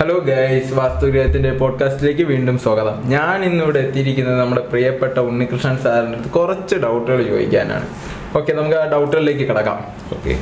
Hello guys, വാസ്തുഗ്രഹത്തിൻ്റെ പോഡ്കാസ്റ്റിലേക്ക് വീണ്ടും സ്വാഗതം. ഞാൻ ഇന്നിവിടെ എത്തിയിരിക്കുന്നത് നമ്മുടെ പ്രിയപ്പെട്ട ഉണ്ണികൃഷ്ണൻ സാറിൻ്റെ അടുത്ത് കുറച്ച് ഡൗട്ടുകൾ ചോദിക്കാനാണ്. ഓക്കെ, നമുക്ക് ആ ഡൗട്ടുകളിലേക്ക് കിടക്കാം. ഓക്കെ.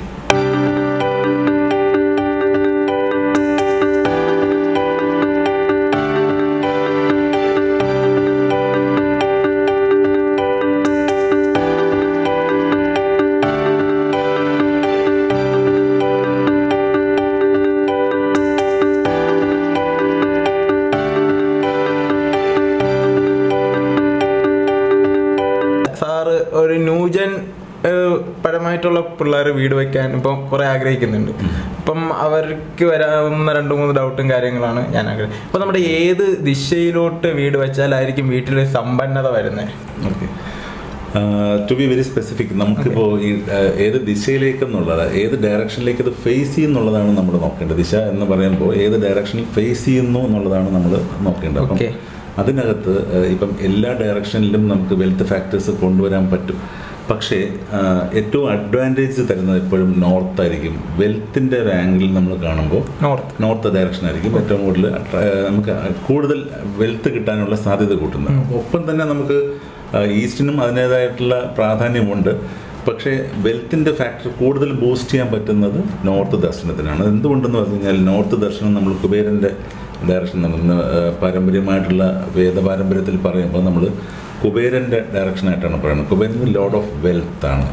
സാറ് ഒരു ന്യൂജൻ പരമായിട്ടുള്ള പിള്ളേർ വീട് വയ്ക്കാൻ ഇപ്പം കുറേ ആഗ്രഹിക്കുന്നുണ്ട്. അപ്പം അവർക്ക് വരാവുന്ന 2-3 ഡൗട്ടും കാര്യങ്ങളാണ് ഞാൻ ആഗ്രഹിക്കുന്നത്. ഇപ്പം നമ്മുടെ ഏത് ദിശയിലോട്ട് വീട് വെച്ചാലായിരിക്കും വീട്ടിൽ സമ്പന്നത വരുന്നത്? Okay, to be very specific, നമുക്കിപ്പോൾ ഈ ഏത് ദിശയിലേക്കെന്നുള്ളത്, ഏത് ഡയറക്ഷനിലേക്ക് ഇത് ഫേസ് ചെയ്യുന്നുള്ളതാണ് നമ്മൾ നോക്കേണ്ടത്. ദിശ എന്ന് പറയുമ്പോൾ ഏത് ഡയറക്ഷനിൽ ഫേസ് ചെയ്യുന്നു എന്നുള്ളതാണ് നമ്മൾ നോക്കേണ്ടത്. അപ്പം അതിനകത്ത് ഇപ്പം എല്ലാ ഡയറക്ഷനിലും നമുക്ക് വെൽത്ത് ഫാക്ടേഴ്സ് കൊണ്ടുവരാൻ പറ്റും. പക്ഷേ ഏറ്റവും അഡ്വാൻറ്റേജ് തരുന്നത് എപ്പോഴും നോർത്ത് ആയിരിക്കും. വെൽത്തിൻ്റെ ഒരു ആംഗിളിൽ നമ്മൾ കാണുമ്പോൾ നോർത്ത് ഡയറക്ഷൻ ആയിരിക്കും ഏറ്റവും കൂടുതൽ നമുക്ക് കൂടുതൽ വെൽത്ത് കിട്ടാനുള്ള സാധ്യത കൂട്ടുന്നത്. ഒപ്പം തന്നെ നമുക്ക് ഈസ്റ്റിനും അതിൻ്റേതായിട്ടുള്ള പ്രാധാന്യമുണ്ട്. പക്ഷേ വെൽത്തിൻ്റെ ഫാക്ടർ കൂടുതൽ ബൂസ്റ്റ് ചെയ്യാൻ പറ്റുന്നത് നോർത്ത് ദർശനത്തിനാണ്. എന്തുകൊണ്ടെന്ന് പറഞ്ഞു കഴിഞ്ഞാൽ നോർത്ത് ദർശനം നമ്മൾ കുബേരൻ്റെ ഡയറക്ഷൻ നടന്ന പാരമ്പര്യമായിട്ടുള്ള വേദപാരമ്പര്യത്തിൽ പറയുമ്പോൾ നമ്മൾ കുബേരൻ്റെ ഡയറക്ഷനായിട്ടാണ് പറയുന്നത്. കുബേരൻ ലോർഡ് ഓഫ് വെൽത്ത് ആണ്.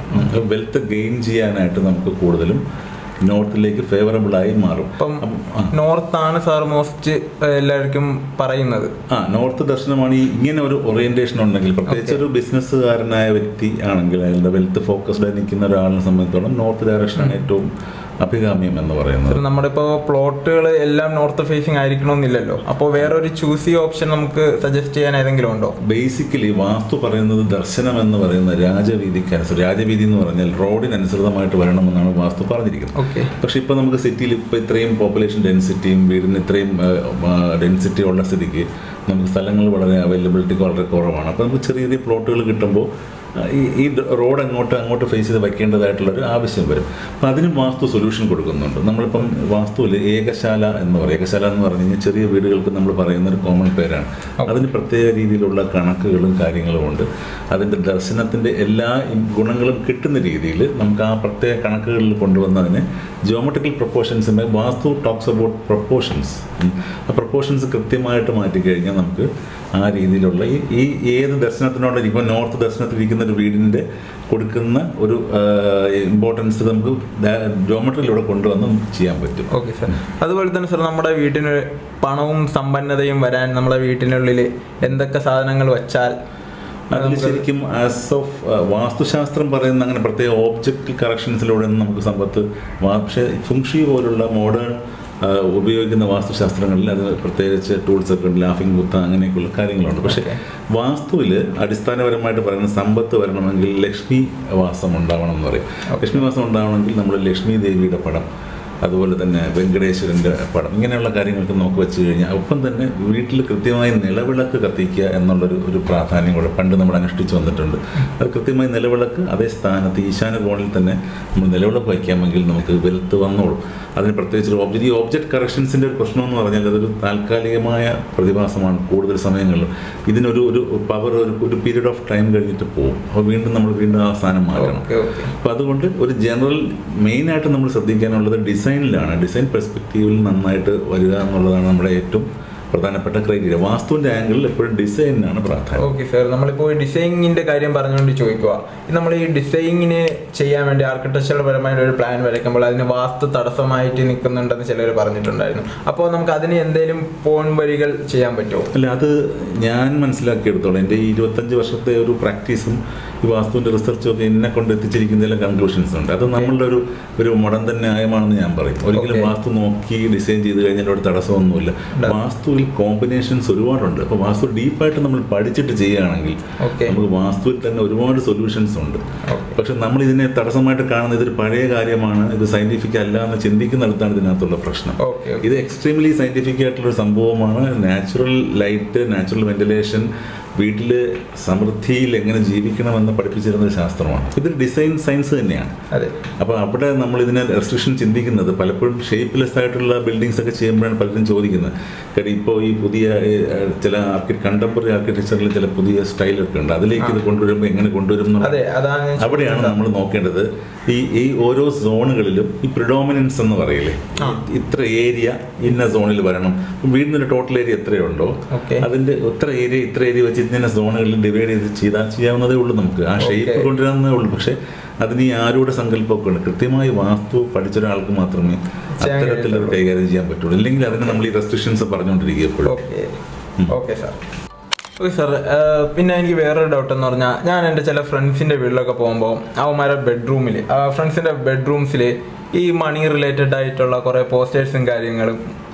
വെൽത്ത് ഗെയിൻ ചെയ്യാനായിട്ട് നമുക്ക് കൂടുതലും നോർത്തിലേക്ക് ഫേവറബിളായി മാറും. നോർത്താണ് സാർ മോസ്റ്റ് എല്ലാവർക്കും പറയുന്നത്. നോർത്ത് ദർശനമാണ്. ഇങ്ങനെ ഒരു ഓറിയന്റേഷൻ ഉണ്ടെങ്കിൽ, പ്രത്യേകിച്ച് ഒരു ബിസിനസ്സുകാരനായ വ്യക്തി ആണെങ്കിൽ, അയാളുടെ വെൽത്ത് ഫോക്കസ്ഡ് ആയി നിൽക്കുന്ന ഒരാളിനെ സംബന്ധിച്ചിടത്തോളം നോർത്ത് ഡയറക്ഷനാണ് ഏറ്റവും അഭികാമ്യം എന്ന് പറയുന്നത്. നമ്മുടെ ഇപ്പോൾ പ്ലോട്ടുകൾ എല്ലാം നോർത്ത് ഫേസിങ് ആയിരിക്കണമെന്നില്ലല്ലോ. അപ്പോൾ വേറൊരു ചൂസി ഓപ്ഷൻ നമുക്ക് സജസ്റ്റ് ചെയ്യാൻ ഏതെങ്കിലും ഉണ്ടോ? ബേസിക്കലി വാസ്തു പറയുന്നത് ദർശനം എന്ന് പറയുന്ന രാജവീതിക്കനുസരിച്ച്, രാജവീതി എന്ന് പറഞ്ഞാൽ റോഡിനനുസൃതമായിട്ട് വരണമെന്നാണ് വാസ്തു പറഞ്ഞിരിക്കുന്നത്. പക്ഷെ ഇപ്പോൾ നമുക്ക് സിറ്റിയിൽ ഇപ്പോൾ ഇത്രയും പോപ്പുലേഷൻ ഡെൻസിറ്റിയും വീടിന് ഇത്രയും ഡെൻസിറ്റി ഉള്ള സ്ഥിതിക്ക് നമുക്ക് സ്ഥലങ്ങൾ വളരെ അവൈലബിലിറ്റി വളരെ കുറവാണ്. അപ്പോൾ നമുക്ക് ചെറിയ ചെറിയ പ്ലോട്ടുകൾ കിട്ടുമ്പോൾ ഈ റോഡ് അങ്ങോട്ട് ഫേസ് ചെയ്ത് വയ്ക്കേണ്ടതായിട്ടുള്ളൊരു ആവശ്യം വരും. അപ്പം അതിനും വാസ്തു സൊല്യൂഷൻ കൊടുക്കുന്നുണ്ട്. നമ്മളിപ്പം വാസ്തുവിൽ ഏകശാല എന്ന് പറയും. ഏകശാല എന്ന് പറഞ്ഞു കഴിഞ്ഞാൽ ചെറിയ വീടുകൾക്ക് നമ്മൾ പറയുന്നൊരു കോമൺ പേരാണ്. അതിന് പ്രത്യേക രീതിയിലുള്ള കണക്കുകളും കാര്യങ്ങളും ഉണ്ട്. അതിൻ്റെ ദർശനത്തിൻ്റെ എല്ലാ ഗുണങ്ങളും കിട്ടുന്ന രീതിയിൽ നമുക്ക് ആ പ്രത്യേക കണക്കുകളിൽ കൊണ്ടുവന്നതിന് geometrical proportions, Vastu talks about proportions. ആ പ്രൊപ്പോർഷൻസ് കൃത്യമായിട്ട് മാറ്റിക്കഴിഞ്ഞാൽ നമുക്ക് ആ രീതിയിലുള്ള ഈ ഏത് ദർശനത്തിനോട് ഇപ്പോൾ നോർത്ത് ദർശനത്തിലിരിക്കുന്ന ഒരു വീടിൻ്റെ കൊടുക്കുന്ന ഒരു ഇമ്പോർട്ടൻസ് നമുക്ക് ജിയോമെട്രിയിലൂടെ കൊണ്ടുവന്ന് ചെയ്യാൻ പറ്റും. Okay sir. അതുപോലെ തന്നെ സാർ, നമ്മുടെ വീട്ടിന് പണവും സമ്പന്നതയും വരാൻ നമ്മുടെ വീട്ടിനുള്ളിൽ എന്തൊക്കെ സാധനങ്ങൾ വെച്ചാൽ? അതിൽ ശരിക്കും ആസ് ഓഫ് വാസ്തുശാസ്ത്രം പറയുന്ന അങ്ങനെ പ്രത്യേക ഓബ്ജക്റ്റ് കറക്ഷൻസിലൂടെ നമുക്ക് സമ്പത്ത്, പക്ഷേ ഫുങ്ഷി പോലുള്ള മോഡേൺ ഉപയോഗിക്കുന്ന വാസ്തുശാസ്ത്രങ്ങളിൽ അത് പ്രത്യേകിച്ച് ടൂൾസൊക്കെ ഉണ്ട്, ലാഫിംഗ് ബുദ്ധ അങ്ങനെയൊക്കെയുള്ള കാര്യങ്ങളുണ്ട്. പക്ഷേ വാസ്തുവിൽ അടിസ്ഥാനപരമായിട്ട് പറയുന്ന സമ്പത്ത് വരണമെങ്കിൽ ലക്ഷ്മി വാസം ഉണ്ടാവണം എന്ന് പറയും. ലക്ഷ്മി വാസം ഉണ്ടാവണമെങ്കിൽ നമ്മൾ ലക്ഷ്മി ദേവിയുടെ പടം, അതുപോലെ തന്നെ വെങ്കടേശ്വരൻ്റെ പടം, ഇങ്ങനെയുള്ള കാര്യങ്ങൾക്ക് നോക്കി വെച്ച് കഴിഞ്ഞാൽ ഒപ്പം തന്നെ വീട്ടിൽ കൃത്യമായി നിലവിളക്ക് കത്തിക്കുക എന്നുള്ളൊരു പ്രാധാന്യം കൂടെ പണ്ട് നമ്മൾ അനുഷ്ഠിച്ച് വന്നിട്ടുണ്ട്. അത് കൃത്യമായി നിലവിളക്ക് അതേ സ്ഥാനത്ത് ഈശാന കോണിൽ തന്നെ നമ്മൾ നിലവിളക്ക് വയ്ക്കാമെങ്കിൽ നമുക്ക് വെൽത്ത് വന്നോളും. അതിന് പ്രത്യേകിച്ച് ഈ ഓബ്ജക്റ്റ് കറക്ഷൻസിൻ്റെ ഒരു പ്രശ്നമെന്ന് പറഞ്ഞാൽ അതൊരു താൽക്കാലികമായ പ്രതിഭാസമാണ്. കൂടുതൽ സമയങ്ങളിൽ ഇതിനൊരു പവർ ഒരു പീരീഡ് ഓഫ് ടൈം കഴിഞ്ഞിട്ട് പോകും. അപ്പോൾ വീണ്ടും ആ സ്ഥാനം മാറ്റണം. അപ്പോൾ അതുകൊണ്ട് ഒരു ജനറൽ മെയിനായിട്ട് നമ്മൾ ശ്രദ്ധിക്കാനുള്ളത് ഡിസൈനിലാണ്. ഡിസൈൻ പെർസ്പെക്റ്റീവിൽ നന്നായിട്ട് വരിക എന്നുള്ളതാണ് നമ്മുടെ ഏറ്റവും പ്രധാനപ്പെട്ട ക്രൈറ്റീരിയ. വാസ്തുവിൻ്റെ ആംഗിളിൽ എപ്പോഴും ഡിസൈനിനാണ് പ്രാധാന്യം. ഓക്കെ സാർ, നമ്മളിപ്പോൾ ഡിസൈനിങ്ങിൻ്റെ കാര്യം പറഞ്ഞുകൊണ്ട് ചോദിക്കുക, നമ്മൾ ഈ ഡിസൈനിങ്ങിന് ചെയ്യാൻ വേണ്ടി ആർക്കിടെക്ചർ പരമായിട്ട് ഒരു പ്ലാൻ വരയ്ക്കുമ്പോൾ അതിന് വാസ്തു തടസ്സമായിട്ട് നിൽക്കുന്നുണ്ടെന്ന് ചിലർ പറഞ്ഞിട്ടുണ്ടായിരുന്നു. അപ്പോൾ നമുക്ക് അതിന് എന്തെങ്കിലും പോംവഴികൾ ചെയ്യാൻ പറ്റുമോ? അല്ല, അത് ഞാൻ മനസ്സിലാക്കിയെടുത്തോളാം. എൻ്റെ ഈ 25 വർഷത്തെ ഒരു പ്രാക്ടീസും ഈ വാസ്തുവിൻ്റെ റിസർച്ചും ഒക്കെ എന്നെ കൊണ്ട് എത്തിച്ചിരിക്കുന്നതിലെ കൺക്ലൂഷൻസ് ഉണ്ട്. അത് നമ്മളുടെ ഒരു മുടന്തൻ ന്യായമാണെന്ന് ഞാൻ പറയും. ഒരിക്കലും വാസ്തു നോക്കി ഡിസൈൻ ചെയ്ത് കഴിഞ്ഞാൽ ഒരു തടസ്സമൊന്നുമില്ല. വാസ്തുവിൽ കോമ്പിനേഷൻസ് ഒരുപാടുണ്ട്. അപ്പോൾ വാസ്തു ഡീപ്പായിട്ട് നമ്മൾ പഠിച്ചിട്ട് ചെയ്യുകയാണെങ്കിൽ നമുക്ക് വാസ്തുവിൽ തന്നെ ഒരുപാട് സൊല്യൂഷൻസ് ഉണ്ട്. പക്ഷെ നമ്മൾ ഇതിനെ തടസ്സമായിട്ട് കാണുന്ന ഇതൊരു പഴയ കാര്യമാണ്, ഇത് സയന്റിഫിക് അല്ല എന്ന് ചിന്തിക്കുന്നിടത്താണ് ഇതിനകത്തുള്ള പ്രശ്നം. ഇത് എക്സ്ട്രീംലി സയന്റിഫിക് ആയിട്ടുള്ളൊരു സംഭവമാണ്. നാച്ചുറൽ ലൈറ്റ്, നാച്ചുറൽ വെന്റിലേഷൻ, വീട്ടിൽ സമൃദ്ധിയിൽ എങ്ങനെ ജീവിക്കണമെന്ന് പഠിപ്പിച്ചിരുന്ന ഒരു ശാസ്ത്രമാണ്. ഇതൊരു ഡിസൈൻ സയൻസ് തന്നെയാണ്. അതെ. അപ്പോൾ അവിടെ നമ്മൾ ഇതിനെ റെസ്ട്രിക്ഷൻ ചിന്തിക്കുന്നത് പലപ്പോഴും ഷേപ്പ്ലെസ് ആയിട്ടുള്ള ബിൽഡിങ്സ് ഒക്കെ ചെയ്യുമ്പോഴാണ് പലരും ചോദിക്കുന്നത്. കാര്യം ഇപ്പോൾ ഈ പുതിയ ചില കണ്ടംപററി ആർക്കിടെക്ചറിൽ ചില പുതിയ സ്റ്റൈലൊക്കെ ഉണ്ട്, അതിലേക്ക് ഇത് കൊണ്ടുവരുമ്പോൾ എങ്ങനെ കൊണ്ടുവരും അവിടെയാണ് നമ്മൾ നോക്കേണ്ടത്. ഈ ഓരോ സോണുകളിലും ഈ പ്രിഡോമിനൻസ് എന്ന് പറയില്ലേ, ഇത്ര ഏരിയ ഇന്ന സോണിൽ വരണം. വീടിൻ്റെ ടോട്ടൽ ഏരിയ എത്രയുണ്ടോ അതിൻ്റെ ഇത്ര ഏരിയ വെച്ച് ഇന്ന സോണുകളിൽ ഡിവൈഡ് ചെയ്ത് ചെയ്യാവുന്നതേ ഉള്ളൂ. നമുക്ക് ആ ഷേപ്പ് കൊണ്ടുവരാവുന്നതേ ഉള്ളൂ. പക്ഷെ അതിന് ഈ ആരുടെ സങ്കല്പമൊക്കെ ഉണ്ട്. കൃത്യമായി വാസ്തു പഠിച്ചൊരാൾക്ക് മാത്രമേ അത്തരത്തിലൊരു കൈകാര്യം ചെയ്യാൻ പറ്റുള്ളൂ. ഇല്ലെങ്കിൽ അതിന് നമ്മൾ ഈ റെസ്ട്രിക്ഷൻസ് പറഞ്ഞുകൊണ്ടിരിക്കുക എപ്പോഴും. ഓക്കെ സാർ, പിന്നെ എനിക്ക് വേറൊരു ഡൗട്ട് എന്ന് പറഞ്ഞാൽ, ഞാൻ എൻ്റെ ചില ഫ്രണ്ട്സിൻ്റെ വീട്ടിലൊക്കെ പോകുമ്പോൾ അവന്മാരുടെ ഫ്രണ്ട്സിൻ്റെ ബെഡ്റൂംസിൽ ഈ മണി റിലേറ്റഡ് ആയിട്ടുള്ള കുറേ പോസ്റ്റേഴ്സും കാര്യങ്ങളും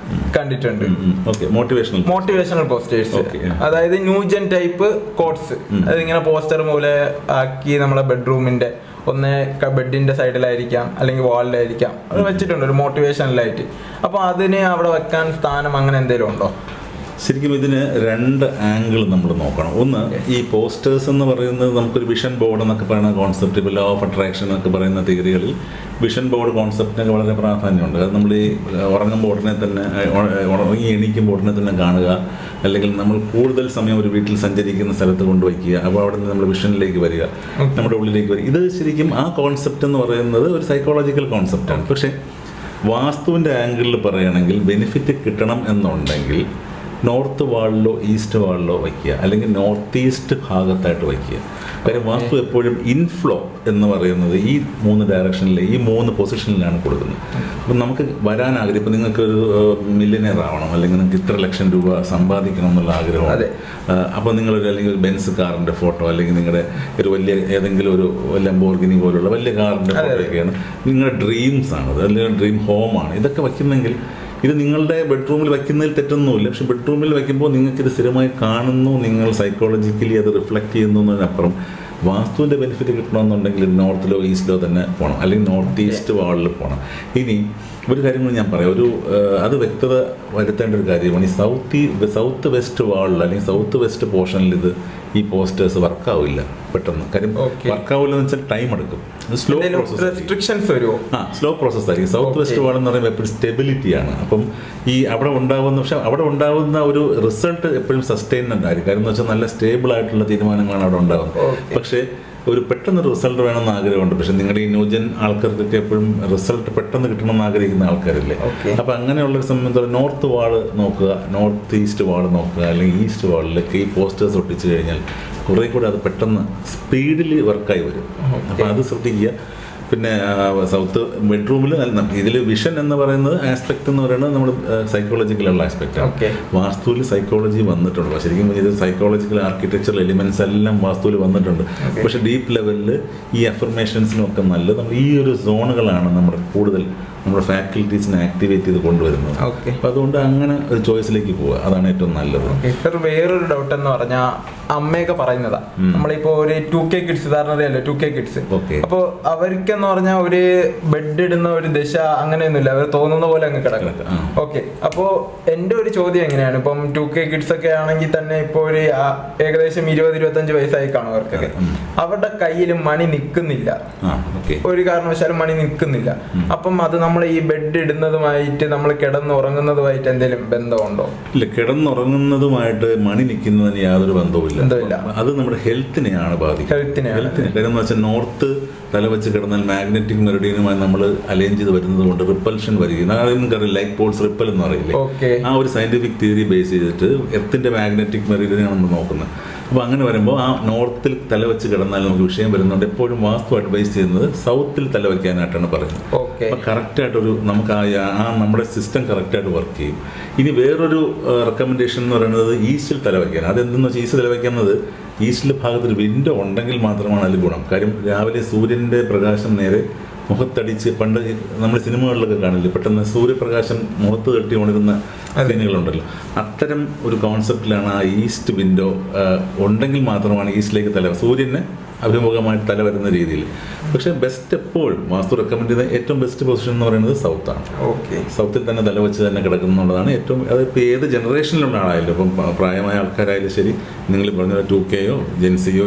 കണ്ടിട്ടുണ്ട്. മോട്ടിവേഷണൽ പോസ്റ്റേഴ്സ്, അതായത് ന്യൂജൻ ടൈപ്പ് കോട്സ്. അതിങ്ങനെ പോസ്റ്റർ പോലെ ആക്കി നമ്മളെ ബെഡ്റൂമിൻ്റെ ബെഡിന്റെ സൈഡിലായിരിക്കാം അല്ലെങ്കിൽ വാളിലായിരിക്കാം അത് വെച്ചിട്ടുണ്ട് ഒരു മോട്ടിവേഷണലായിട്ട്. അപ്പോൾ അതിന് അവിടെ വെക്കാൻ സ്ഥാനം അങ്ങനെ എന്തെങ്കിലും ഉണ്ടോ? ശരിക്കും ഇതിന് രണ്ട് ആംഗിൾ നമ്മൾ നോക്കണം. ഒന്ന്, ഈ പോസ്റ്റേഴ്സ് എന്ന് പറയുന്നത് നമുക്കൊരു വിഷൻ ബോർഡ് എന്നൊക്കെ പറയുന്ന കോൺസെപ്റ്റ്, ഇപ്പോൾ ലോ ഓഫ് അട്രാക്ഷൻ എന്നൊക്കെ പറയുന്ന തിയറികളിൽ വിഷൻ ബോർഡ് കോൺസെപ്റ്റിനൊക്കെ വളരെ പ്രാധാന്യമുണ്ട്. അത് നമ്മൾ ഈ ഉറങ്ങുമ്പോൾ ഉടനെ തന്നെ എണീക്കുമ്പോൾ ഉടനെ തന്നെ കാണുക, അല്ലെങ്കിൽ നമ്മൾ കൂടുതൽ സമയം ഒരു വീട്ടിൽ സഞ്ചരിക്കുന്ന സ്ഥലത്ത് കൊണ്ടുവയ്ക്കുക. അപ്പോൾ അവിടെ നിന്ന് നമ്മൾ വിഷനിലേക്ക് വരിക, നമ്മുടെ ഉള്ളിലേക്ക് വരിക. ഇത് ശരിക്കും ആ കോൺസെപ്റ്റ് എന്ന് പറയുന്നത് ഒരു സൈക്കോളജിക്കൽ കോൺസെപ്റ്റാണ്. പക്ഷേ വാസ്തുവിൻ്റെ ആംഗിളിൽ പറയുകയാണെങ്കിൽ ബെനിഫിറ്റ് കിട്ടണം എന്നുണ്ടെങ്കിൽ നോർത്ത് വാളിലോ ഈസ്റ്റ് വാളിലോ വയ്ക്കുക, അല്ലെങ്കിൽ നോർത്ത് ഈസ്റ്റ് ഭാഗത്തായിട്ട് വയ്ക്കുക. കാര്യം വാസ്തു എപ്പോഴും ഇൻഫ്ലോ എന്ന് പറയുന്നത് ഈ 3 ഡയറക്ഷനിൽ, ഈ 3 പൊസിഷനിലാണ് കൊടുക്കുന്നത്. അപ്പം നമുക്ക് വരാൻ ആഗ്രഹം, ഇപ്പം നിങ്ങൾക്കൊരു മില്യനെയർ ആവണം, അല്ലെങ്കിൽ നിങ്ങൾക്ക് ഇത്ര ലക്ഷം രൂപ സമ്പാദിക്കണം എന്നുള്ള ആഗ്രഹമാണ്. അപ്പോൾ നിങ്ങളൊരു അല്ലെങ്കിൽ ബെൻസ് കാറിൻ്റെ ഫോട്ടോ, അല്ലെങ്കിൽ നിങ്ങളുടെ ഒരു വലിയ ഏതെങ്കിലും ഒരു ലംബോർഗിനി പോലുള്ള വലിയ കാറിൻ്റെ ഫോട്ടോയൊക്കെയാണ് നിങ്ങളുടെ ഡ്രീംസ് ആണത്, അല്ലെങ്കിൽ ഡ്രീം ഹോമാണ്. ഇതൊക്കെ വയ്ക്കുന്നെങ്കിൽ ഇത് നിങ്ങളുടെ ബെഡ്റൂമിൽ വയ്ക്കുന്നതിൽ തെറ്റൊന്നുമില്ല. പക്ഷെ ബെഡ്റൂമിൽ വയ്ക്കുമ്പോൾ നിങ്ങൾക്കിത് സ്ഥിരമായി കാണുന്നു, നിങ്ങൾ സൈക്കോളജിക്കലി അത് റിഫ്ലക്റ്റ് ചെയ്യുന്നു എന്നതിനപ്പുറം വാസ്തുവിൻ്റെ ബെനിഫിറ്റ് കിട്ടണമെന്നുണ്ടെങ്കിൽ നോർത്തിലോ ഈസ്റ്റിലോ തന്നെ പോകണം, അല്ലെങ്കിൽ നോർത്ത് ഈസ്റ്റ് വാളിൽ പോകണം. ഇനി ഒരു കാര്യം കൂടി ഞാൻ പറയാം, അത് വ്യക്തത വരുത്തേണ്ട ഒരു കാര്യമാണ്. ഈ സൗത്ത് വെസ്റ്റ് വാളിൽ അല്ലെങ്കിൽ സൗത്ത് വെസ്റ്റ് പോർഷനിൽ ഈ പോസ്റ്റേഴ്സ് വർക്കാവില്ല പെട്ടെന്ന്. കാര്യം വർക്കാവില്ല എന്ന് വെച്ചാൽ ടൈം എടുക്കും, സ്ലോ പ്രോസസ് വരുമോ? സ്ലോ പ്രോസസ് ആയിരിക്കും. സൗത്ത് വെസ്റ്റ് വാൾ എന്ന് പറയുമ്പോൾ എപ്പോഴും സ്റ്റെബിലിറ്റിയാണ്. അപ്പം ഈ അവിടെ ഉണ്ടാകുന്ന ഒരു റിസൾട്ട് എപ്പോഴും സസ്റ്റൈനബിൾ ആയിരിക്കും. കാര്യം എന്ന് വെച്ചാൽ നല്ല സ്റ്റേബിൾ ആയിട്ടുള്ള തീരുമാനങ്ങളാണ് അവിടെ ഉണ്ടാകുന്നത്. പക്ഷേ ഒരു പെട്ടെന്ന് റിസൾട്ട് വേണമെന്ന് ആഗ്രഹമുണ്ട്. പക്ഷെ നിങ്ങളുടെ ഈ ന്യൂജൻ ആൾക്കാർക്കൊക്കെ എപ്പോഴും റിസൾട്ട് പെട്ടെന്ന് കിട്ടണമെന്ന് ആഗ്രഹിക്കുന്ന ആൾക്കാരില്ലേ. അപ്പം അങ്ങനെയുള്ളൊരു സംബന്ധിച്ചോളം നോർത്ത് വാള് നോക്കുക, നോർത്ത് ഈസ്റ്റ് വാള് നോക്കുക, അല്ലെങ്കിൽ ഈസ്റ്റ് വാളിലൊക്കെ ഈ പോസ്റ്റേഴ്സ് ഒട്ടിച്ചു കഴിഞ്ഞാൽ കുറേ കൂടെ അത് പെട്ടെന്ന് സ്പീഡിൽ വർക്കായി വരും. അപ്പം അത് ശ്രദ്ധിക്കുക. പിന്നെ സൗത്ത് ബെഡ്റൂമിൽ ഇതിൽ വിഷൻ എന്ന് പറയുന്നത് ആസ്പെക്ട് എന്ന് പറയുന്നത് നമ്മൾ സൈക്കോളജിക്കലുള്ള ആസ്പെക്റ്റാണ്. വാസ്തുവിൽ സൈക്കോളജി വന്നിട്ടുണ്ട്. ശരിക്കും ഇത് സൈക്കോളജിക്കൽ ആർക്കിടെക്ചറൽ എലിമെന്റ്സ് എല്ലാം വാസ്തുവിൽ വന്നിട്ടുണ്ട്. പക്ഷെ ഡീപ്പ് ലെവലിൽ ഈ അഫർമേഷൻസിനൊക്കെ നല്ലത് നമ്മൾ ഈ ഒരു സോണുകളാണ് നമ്മുടെ കൂടുതൽ നമ്മുടെ ഫാക്കൽറ്റീസിനെ ആക്ടിവേറ്റ് ചെയ്ത് കൊണ്ടുവരുന്നത്. അപ്പം അതുകൊണ്ട് അങ്ങനെ ഒരു ചോയ്സിലേക്ക് പോവുക, അതാണ് ഏറ്റവും നല്ലത്. സർ, വേറൊരു ഡൗട്ട് എന്ന് പറഞ്ഞാൽ അമ്മയൊക്കെ പറയുന്നതാ, നമ്മളിപ്പോ ഒരു 2K കിഡ്സ് ധാരണയല്ലേ 2K കിഡ്സ്, അപ്പോൾ അവർക്കെന്ന് പറഞ്ഞാൽ ഒരു ബെഡ് ഇടുന്ന ഒരു ദശ അങ്ങനെയൊന്നുമില്ല, അവർ തോന്നുന്ന പോലെ അങ്ങ് കിടക്കും. ഓക്കെ, അപ്പോൾ എൻ്റെ ഒരു ചോദ്യം എങ്ങനെയാണ്, ഇപ്പം 2K കിഡ്സ് ഒക്കെ ആണെങ്കിൽ തന്നെ ഇപ്പോൾ ഒരു ഏകദേശം 20-25 വയസ്സായി കാണും അവർക്കൊക്കെ, അവരുടെ കയ്യിൽ മണി നിൽക്കുന്നില്ല, ഒരു കാരണവശാലും മണി നിൽക്കുന്നില്ല. അപ്പം അത് നമ്മൾ ഈ ബെഡ് ഇടുന്നതുമായിട്ട് നമ്മൾ കിടന്നുറങ്ങുന്നതുമായിട്ട് എന്തെങ്കിലും ബന്ധമുണ്ടോ? ഇല്ല, കിടന്നുറങ്ങുന്നതുമായിട്ട് മണി നിൽക്കുന്നതിന് യാതൊരു ബന്ധവുമില്ല. അത് നമ്മുടെ ഹെൽത്തിനെയാണ് ബാധിക്കുന്നത്. കാര്യം എന്ന് വെച്ചാൽ നോർത്ത് തലവെച്ച് കിടന്നാൽ മാഗ്നറ്റിക് മെറിഡിയനുമായി നമ്മൾ അലൈൻ ചെയ്ത് വരുന്നത് കൊണ്ട് റിപ്പൽഷൻ വരികയും, അതായത് നമുക്കറിയാം ലൈക്ക് പോൾസ് റിപ്പൽ എന്ന് പറയില്ലേ, ആ ഒരു സയന്റിഫിക് തിയറി ബേസ് ചെയ്തിട്ട് എർത്തിന്റെ മാഗ്നറ്റിക് മെറിഡിയനാണ് നമ്മൾ നോക്കുന്നത്. അപ്പോൾ അങ്ങനെ വരുമ്പോൾ ആ നോർത്തിൽ തലവെച്ച് കിടന്നാൽ നമുക്ക് വിഷയം വരുന്നുണ്ട്. എപ്പോഴും വാസ്തു അഡ്വൈസ് ചെയ്യുന്നത് സൗത്തിൽ തലവെക്കാനായിട്ടാണ് പറയുന്നത്. അപ്പോൾ കറക്റ്റായിട്ടൊരു നമുക്ക് ആ നമ്മുടെ സിസ്റ്റം കറക്റ്റായിട്ട് വർക്ക് ചെയ്യും. ഇനി വേറൊരു റെക്കമെൻഡേഷൻ എന്ന് പറയുന്നത് ഈസ്റ്റിൽ തലവെക്കാൻ. അതെന്തെന്ന് വെച്ചാൽ ഈസ്റ്റ് തലവെക്കുന്നത് ഈസ്റ്റിലെ ഭാഗത്തൊരു വിൻഡോ ഉണ്ടെങ്കിൽ മാത്രമാണ് അതിൽ ഗുണം. കാര്യം രാവിലെ സൂര്യൻ്റെ പ്രകാശം നേരെ മുഖത്തടിച്ച്, പണ്ട് നമ്മൾ സിനിമകളിലൊക്കെ കാണില്ലേ, പെട്ടെന്ന് സൂര്യപ്രകാശം മുഖത്ത് തട്ടി ഉണരുന്ന സീനുകളുണ്ടല്ലോ, അത്തരം ഒരു കോൺസെപ്റ്റിലാണ് ആ ഈസ്റ്റ് വിൻഡോ ഉണ്ടെങ്കിൽ മാത്രമാണ് ഈസ്റ്റിലേക്ക് സൂര്യന് അഭിമുഖമായിട്ട് തല വരുന്ന രീതിയിൽ. പക്ഷേ ബെസ്റ്റ് എപ്പോഴും വാസ്തു റെക്കമെൻഡ് ചെയ്യുന്ന ഏറ്റവും ബെസ്റ്റ് പൊസിഷൻ എന്ന് പറയുന്നത് സൗത്താണ്. സൗത്തിൽ തന്നെ തല വെച്ച് തന്നെ കിടക്കുന്നുള്ളതാണ് ഏറ്റവും. അതിപ്പോൾ ഏത് ജനറേഷനിലുള്ള ആളായാലും, ഇപ്പം പ്രായമായ ആൾക്കാരായാലും ശരി, നിങ്ങൾ പറഞ്ഞ 2Kയോ ജെൻസിയോ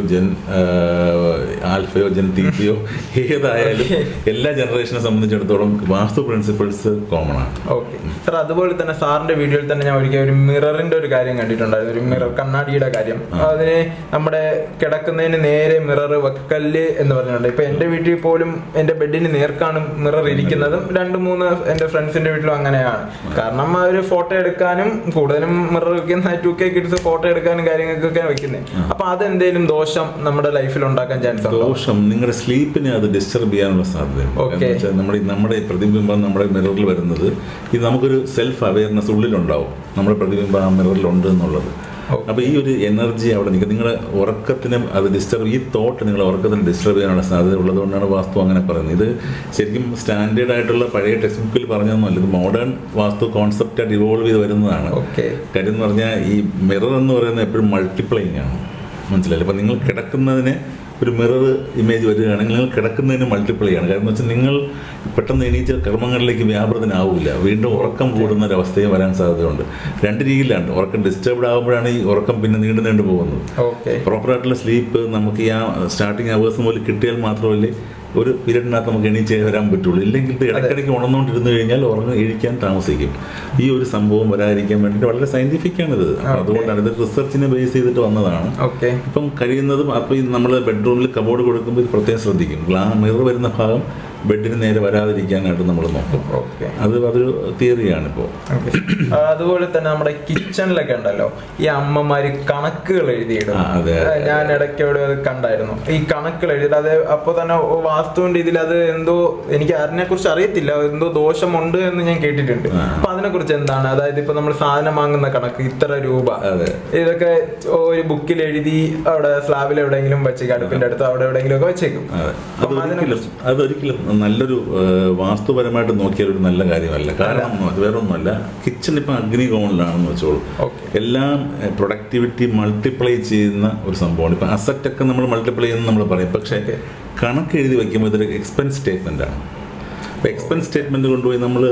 ആൽഫയോ ജെൻ തീറ്റയോ ഏതായാലും എല്ലാ ജനറേഷനെ സംബന്ധിച്ചിടത്തോളം വാസ്തു പ്രിൻസിപ്പിൾസ് കോമൺ ആണ്. ഓക്കെ സാർ, അതുപോലെ തന്നെ സാറിന്റെ വീഡിയോയിൽ തന്നെ ഞാൻ ഒരിക്കൽ ഒരു മിററിന്റെ ഒരു കാര്യം കണ്ടിട്ടുണ്ടായിരുന്നു, ഒരു മിറർ കണ്ണാടിയുടെ കാര്യം. അതിന് നമ്മുടെ കിടക്കുന്നതിന് നേരെ മിറർ വെക്കല്ല് എന്ന് പറഞ്ഞിട്ടുണ്ട്. ഇപ്പൊ എന്റെ വീട്ടിൽ പോലും എന്റെ ബെഡിന് നേർക്കാണ് മിറർ ഇരിക്കുന്നതും 2-3 എന്റെ ഫ്രണ്ട്സിന്റെ വീട്ടിലും അങ്ങനെയാണ്. കാരണം അവര് ഫോട്ടോ എടുക്കാനും കൂടുതലും മിറർ വെക്കുന്ന 2K കിഡ്സ് ഫോട്ടോ എടുക്കാനും കാര്യങ്ങൾക്കൊക്കെ വെക്കുന്നത്. അപ്പൊ അതെന്തേലും ദോഷം നമ്മുടെ ലൈഫിൽ ഉണ്ടാക്കാൻ ചാൻസ് ഉണ്ടോ? ദോഷം നിങ്ങളുടെ സ്ലീപ്പിനെ അത് ഡിസ്റ്റർബ് ചെയ്യാനുള്ള സാധ്യത. നമ്മുടെ പ്രതിബിംബം നമ്മുടെ മിററിൽ വരുന്നത് ഇത് നമുക്കൊരു സെൽഫ് അവയർനെസ് ഉള്ളിലുണ്ടാവും, നമ്മുടെ പ്രതിബിംബം ആ മിററിലുണ്ട് എന്നുള്ളത്. അപ്പോൾ ഈ ഒരു എനർജി അവിടെ നിൽക്കുക, നിങ്ങളുടെ ഉറക്കത്തിനും അത് ഡിസ്റ്റർബ്, ഈ തോട്ട് നിങ്ങളുടെ ഉറക്കത്തിന് ഡിസ്റ്റർബ് ചെയ്യാനുള്ള സാധ്യത ഉള്ളതുകൊണ്ടാണ് വാസ്തു അങ്ങനെ പറയുന്നത്. ഇത് ശരിക്കും സ്റ്റാൻഡേർഡ് ആയിട്ടുള്ള പഴയ ടെക്സ്റ്റ് ബുക്കിൽ പറഞ്ഞതൊന്നുമല്ല, ഇത് മോഡേൺ വാസ്തു കോൺസെപ്റ്റായിട്ട് ഇവോൾവ് ചെയ്ത് വരുന്നതാണ്. കാര്യം എന്ന് പറഞ്ഞാൽ ഈ മിറർ എന്ന് പറയുന്നത് എപ്പോഴും മൾട്ടിപ്ലൈങ് ആണ്, മനസ്സിലായില്ലേ? അപ്പോൾ നിങ്ങൾ കിടക്കുന്നതിനെ ഒരു മിറർ ഇമേജ് വരികയാണെങ്കിൽ നിങ്ങൾ കിടക്കുന്നതിന് മൾട്ടിപ്ലൈ ആണ്. കാരണം എന്ന് വെച്ചാൽ നിങ്ങൾ പെട്ടെന്ന് എണീച്ച കർമ്മങ്ങളിലേക്ക് വ്യാപൃതനാവില്ല, വീണ്ടും ഉറക്കം കൂടുന്ന ഒരവസ്ഥയും വരാൻ സാധ്യതയുണ്ട്. 2 രീതിയിലാണ്. ഉറക്കം ഡിസ്റ്റർബ്ഡ് ആകുമ്പോഴാണ് ഈ ഉറക്കം പിന്നെ നീണ്ടു പോകുന്നത്. പ്രോപ്പറായിട്ടുള്ള സ്ലീപ്പ് നമുക്ക് ഈ ആ സ്റ്റാർട്ടിങ് അവേഴ്സ് മുതൽ കിട്ടിയാൽ മാത്രമല്ലേ ഒരു പീരീഡിനകത്ത് നമുക്ക് എണീച്ച് വരാൻ പറ്റുള്ളൂ. ഇല്ലെങ്കിൽ ഇടയ്ക്കിടയ്ക്ക് ഉണർന്നുകൊണ്ടിരുന്നു കഴിഞ്ഞാൽ എഴിക്കാൻ താമസിക്കും. ഈ ഒരു സംഭവം വരാതിരിക്കാൻ വേണ്ടിയിട്ട് വളരെ സയന്റിഫിക്കാണിത്. അതുകൊണ്ടാണ് ഇത് റിസർച്ചിനെ ബേസ് ചെയ്തിട്ട് വന്നതാണ്. ഇപ്പം കഴിയുന്നതും അപ്പോൾ നമ്മൾ ബെഡ്റൂമിൽ കബോർഡ് കൊടുക്കുമ്പോൾ ഇത് പ്രത്യേകം ശ്രദ്ധിക്കും. മിറർ വരുന്ന ഭാഗം ബെഡിന് നേരെ വരാതിരിക്കാനായിട്ട് നമ്മൾ നോക്കും. അതൊരു തിയറിയാണ് ഇപ്പോൾ. അതുപോലെ തന്നെ നമ്മുടെ കിച്ചണിലൊക്കെ ഉണ്ടല്ലോ ഈ അമ്മമാര് കണക്കുകൾ എഴുതിയിടും. ഞാൻ ഇടയ്ക്കോട് കണ്ടായിരുന്നു ഈ കണക്കുകൾ എഴുതിയിട്ട്. അത് അപ്പോൾ തന്നെ വാസ്തുവിന്റെ ഇതിൽ അത് എന്തോ എനിക്ക് അതിനെ കുറിച്ച് അറിയത്തില്ല, എന്തോ ദോഷമുണ്ട് എന്ന് ഞാൻ കേട്ടിട്ടുണ്ട്. അപ്പൊ അതിനെ കുറിച്ച് എന്താണ്? അതായത് ഇപ്പൊ നമ്മൾ സാധനം വാങ്ങുന്ന കണക്ക് ഇത്ര രൂപ, ഇതൊക്കെ ഒരു ബുക്കിൽ എഴുതി അവിടെ സ്ലാബിൽ എവിടെയെങ്കിലും വെച്ചേക്കും, അടുപ്പിന്റെ അടുത്ത് അവിടെ എവിടെയെങ്കിലും ഒക്കെ വെച്ചേക്കും. അതൊരിക്കലും നല്ലൊരു വാസ്തുപരമായിട്ട് നോക്കിയാൽ ഒരു നല്ല കാര്യമല്ല. കാരണം വേറൊന്നുമല്ല, കിച്ചൺ ഇപ്പം അഗ്നികോണിലാണെന്ന് വെച്ചോളൂ, എല്ലാം പ്രൊഡക്ടിവിറ്റി മൾട്ടിപ്ലൈ ചെയ്യുന്ന ഒരു സംഭവമാണ്. ഇപ്പം അസറ്റൊക്കെ നമ്മൾ മൾട്ടിപ്ലൈ ചെയ്യുന്ന നമ്മൾ പറയും, പക്ഷേ കണക്ക് എഴുതി വയ്ക്കുമ്പോൾ ഇതൊരു എക്സ്പെൻസ് സ്റ്റേറ്റ്മെൻറ്റാണ്. അപ്പോൾ എക്സ്പെൻസ് സ്റ്റേറ്റ്മെൻറ്റ് കൊണ്ടുപോയി നമ്മൾ